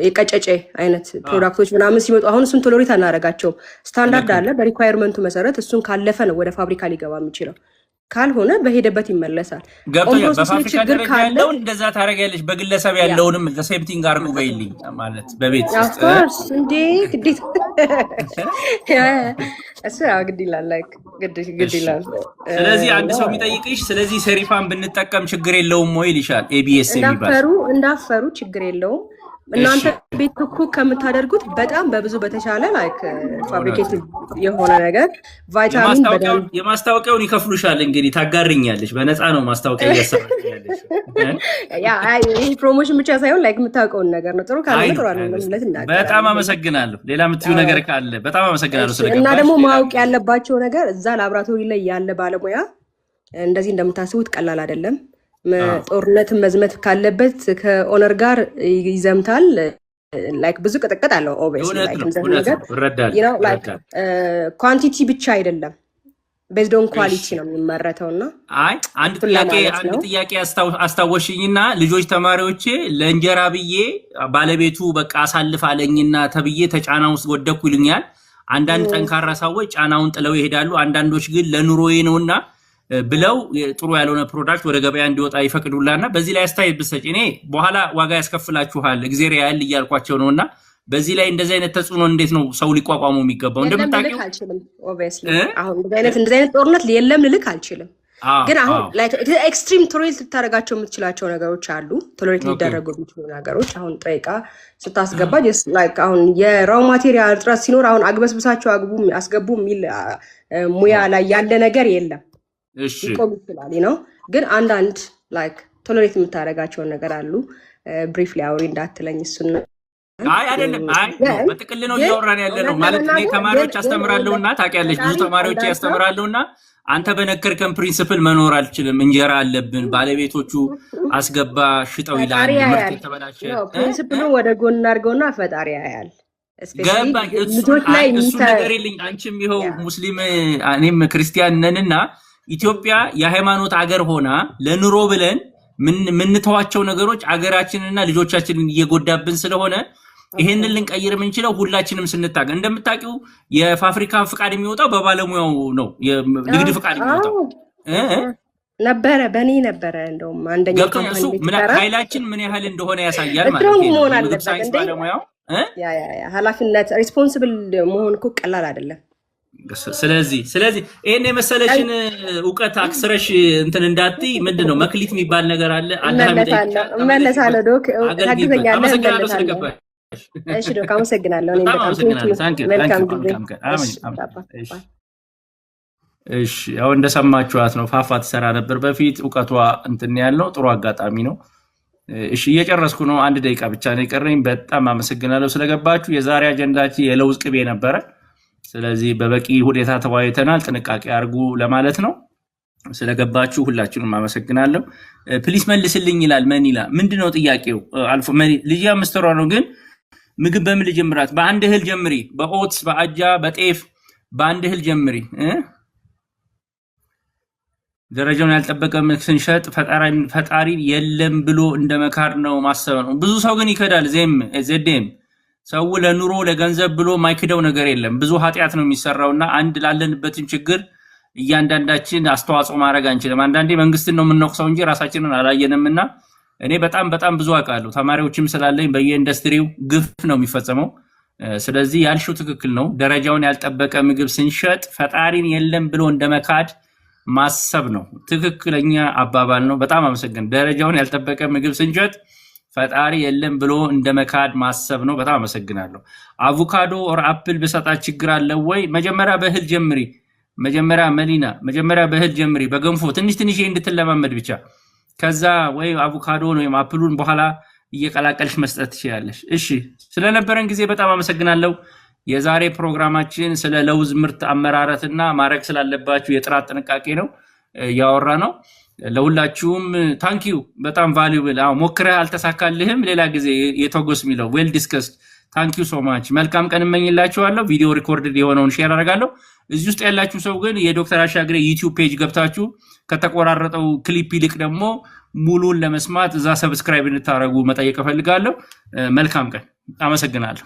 Speaker 17: የቀጨጨ አይነት ፕሮዳክቶች ምናምን ሲመጡ አሁን እሱን ቶሎሬት አናደርጋቸውም። ስታንዳርድ አለ። በሪኳየርመንቱ መሰረት እሱን ካለፈ ነው ወደ ፋብሪካ ሊገባ የሚችለው። ካልሆነ በሄደበት ይመለሳል።
Speaker 9: ገብቶኛል። በፋብሪካ ደረጃ ያለውን እንደዛ ታደርጊያለሽ። በግለሰብ ያለውንም ሴምቲንግ አድርጉ በይልኝ ማለት በቤት ውስጥ
Speaker 17: እንዴ ግዴታ እሱ ግድ ይላል ግድ ይላል።
Speaker 9: ስለዚህ አንድ ሰው የሚጠይቅሽ ስለዚህ ሴሪፋም ብንጠቀም ችግር የለውም ወይ ይልሻል። ኤቢኤስ የሚባል
Speaker 17: እንዳፈሩ ችግር የለውም። እናንተ ቤት ኩክ ከምታደርጉት በጣም በብዙ በተሻለ ላይክ ፋብሪኬትድ የሆነ ነገር ቫይታሚን በደንብ
Speaker 9: የማስታወቂያውን ይከፍሉሻል። እንግዲህ ታጋርኛለሽ፣ በነፃ ነው ማስታወቂያ እያሰራኛለሽ።
Speaker 17: ይሄ ፕሮሞሽን ብቻ ሳይሆን ላይክ የምታውቀውን ነገር ነው። ጥሩ ካለ ጥሩ አለ ማለት እና
Speaker 9: በጣም አመሰግናለሁ። ሌላ የምትዩ ነገር ካለ በጣም አመሰግናለሁ ስለገባሽ።
Speaker 17: እና ደግሞ ማወቅ ያለባቸው ነገር እዛ ላብራቶሪ ላይ ያለ ባለሙያ እንደዚህ እንደምታስቡት ቀላል አይደለም። ጦርነትን መዝመት ካለበት ከኦነር ጋር ይዘምታል። ላይክ ብዙ ቅጥቅጥ አለው ኦብቪየስሊ ላይክ እንደዚህ ነገር you know like ኳንቲቲ ብቻ አይደለም based on ኳሊቲ ነው የሚመረተውና
Speaker 9: አይ አንድ ጥያቄ አስታወሽኝና ልጆች ተማሪዎቼ ለእንጀራ ብዬ ባለቤቱ በቃ አሳልፋለኝና ተብዬ ተጫና ውስጥ ወደኩ ይሉኛል አንዳንድ ጠንካራ ሰዎች ጫናውን ጥለው ይሄዳሉ አንዳንዶች ግን ለኑሮዬ ነውና ብለው ጥሩ ያልሆነ ፕሮዳክት ወደ ገበያ እንዲወጣ ይፈቅዱላና በዚህ ላይ አስተያየት ብትሰጪ እኔ በኋላ ዋጋ ያስከፍላችኋል እግዚአብሔር ያያል እያልኳቸው ነውና በዚህ ላይ እንደዚህ አይነት ተጽዕኖ እንዴት ነው ሰው ሊቋቋሙ የሚገባው እንደምታውቂው
Speaker 17: አልችልም ኦብቪየስሊ አሁን እንደዚህ አይነት ጦርነት የለም ልልክ አልችልም ግን አሁን ላይክ ኤክስትሪም ቶለሬት ልታረጋቸው የምትችላቸው ነገሮች አሉ ቶለሬት ሊደረጉ የሚችሉ ነገሮች አሁን ጥሬቃ ስታስገባ just like አሁን የራው ማቴሪያል ጥራት ሲኖር አሁን አግበስብሳቸው አስገቡ የሚል ሙያ ላይ ያለ ነገር የለም
Speaker 9: እሺ
Speaker 17: ይቆም ይችላል ነው ግን አንዳንድ ላይክ ቶለሬት የምታረጋቸው ነገር አሉ ብሪፍሊ አውሪ እንዳትለኝ እሱና
Speaker 9: አይ አይደለም አይ በጥቅል ነው እያወራን ያለ ነው ማለት እኔ ተማሪዎች አስተምራለሁና ታውቂያለሽ ብዙ ተማሪዎች ያስተምራለሁና አንተ በነከርከን ፕሪንሲፕል መኖር አልችልም እንጀራ አለብን ባለቤቶቹ አስገባ ሽጠው ይላል ምርት ተበላሸ
Speaker 17: ፕሪንሲፕሉ ወደ ጎን አድርገውና ፈጣሪ ያያል
Speaker 9: ገባኝ ልጆች ላይ ነገር ይልኝ አንቺም ይኸው ሙስሊም እኔም ክርስቲያን ነንና ኢትዮጵያ የሃይማኖት አገር ሆና ለኑሮ ብለን ምን ተዋቸው ነገሮች አገራችንና ልጆቻችንን እየጎዳብን ስለሆነ ይሄንን ልንቀይር የምንችለው ሁላችንም ስንታገ እንደምታውቂው የፋብሪካ ፍቃድ የሚወጣው በባለሙያው ነው የንግድ ፍቃድ የሚወጣው
Speaker 17: ነበረ በኔ ነበረ እንደውም አንደኛው
Speaker 9: ካምፓኒ ምን ኃይላችን ምን ያህል እንደሆነ ያሳያል ማለት ነው ሳይንስ ባለሙያው
Speaker 17: ያ ኃላፊነት ሪስፖንሲብል መሆን እኮ ቀላል አይደለም
Speaker 9: ስለዚህ ይሄን የመሰለሽን ዕውቀት አክስረሽ እንትን እንዳትይ ምንድነው መክሊት የሚባል ነገር አለ
Speaker 17: መለሳለ ዶክ ታግዘኛለህ ስለገባሽ እሺ ዶክ አመሰግናለሁ እኔ በጣም
Speaker 9: እሺ ያው እንደሰማችኋት ነው ፋፋ ትሰራ ነበር በፊት ዕውቀቷ እንትን ያለው ጥሩ አጋጣሚ ነው እሺ እየጨረስኩ ነው አንድ ደቂቃ ብቻ ነው የቀረኝ በጣም አመሰግናለሁ ስለገባችሁ የዛሬ አጀንዳችን የለውዝ ቅቤ ነበር ስለዚህ በበቂ ሁኔታ ተወያይተናል ጥንቃቄ አርጉ ለማለት ነው ስለገባችሁ ሁላችሁንም አመሰግናለሁ ፕሊስ መልስልኝ ይላል መኒላ ምንድነው ጥያቄው አልፎ መኒ ልጅ አምስተሯ ነው ግን ምግብ በምን ልጀምራት በአንድ እህል ጀምሪ በኦትስ በአጃ በጤፍ በአንድ እህል ጀምሪ ደረጃውን ያልጠበቀ ምግብን ሸጥ ፈጣሪ የለም ብሎ እንደመካር ነው ማሰብ ነው ብዙ ሰው ግን ይከዳል ዘዴም ሰው ለኑሮ ለገንዘብ ብሎ ማይክደው ነገር የለም ብዙ ኃጢያት ነው የሚሰራውና አንድ ላለንበትን ችግር እያንዳንዳችን አስተዋጽኦ ማድረግ አንችልም አንዳንዴ መንግስትን ነው የምንወቅሰው እንጂ ራሳችንን አላየንምና እኔ በጣም ብዙ አቃለሁ ተማሪዎችም ስላለኝ በየኢንዱስትሪው ግፍ ነው የሚፈጸመው ስለዚህ ያልሽው ትክክል ነው ደረጃውን ያልጠበቀ ምግብ ስንሸጥ ፈጣሪን የለም ብሎ እንደመካድ ማሰብ ነው ትክክለኛ አባባል ነው በጣም አመሰግናለሁ ደረጃውን ያልጠበቀ ምግብ ስንሸጥ ፈጣሪ የለም ብሎ እንደመካድ ማሰብ ነው በጣም አመሰግናለሁ አቮካዶ ኦር አፕል በሰጣት ችግር አለ ወይ መጀመሪያ በእህል ጀምሪ መጀመሪያ መሊና መጀመሪያ በእህል ጀምሪ በገንፎ ትንሽ እንድትለማመድ ብቻ ከዛ ወይ አቮካዶ ነው ወይ አፕሉን በኋላ እየቀላቀልሽ መስጠት ትችላለሽ እሺ ስለነበረን ጊዜ በጣም አመሰግናለሁ የዛሬ ፕሮግራማችን ስለ ለውዝ ምርት አመራረትና ማረክ ስላለባችሁ የጥራት ጥንቃቄ ነው ያወራ ነው ለሁላችሁም ታንኪዩ በጣም ቫልዩብል ሞክረህ አልተሳካልህም ሌላ ጊዜ የተጎስ ሚለው ዌል ዲስከስድ ታንኪዩ ሶ ማች መልካም ቀን እመኝላችኋለሁ ቪዲዮ ሪኮርድድ የሆነውን ሼር አደርጋለሁ እዚህ ውስጥ ያላችሁ ሰው ግን የዶክተር አሻግሬ ዩቲዩብ ፔጅ ገብታችሁ ከተቆራረጠው ክሊፕ ይልቅ ደግሞ ሙሉን ለመስማት እዛ ሰብስክራይብ እንድታረጉ መጠየቅ ፈልጋለሁ መልካም ቀን አመሰግናለሁ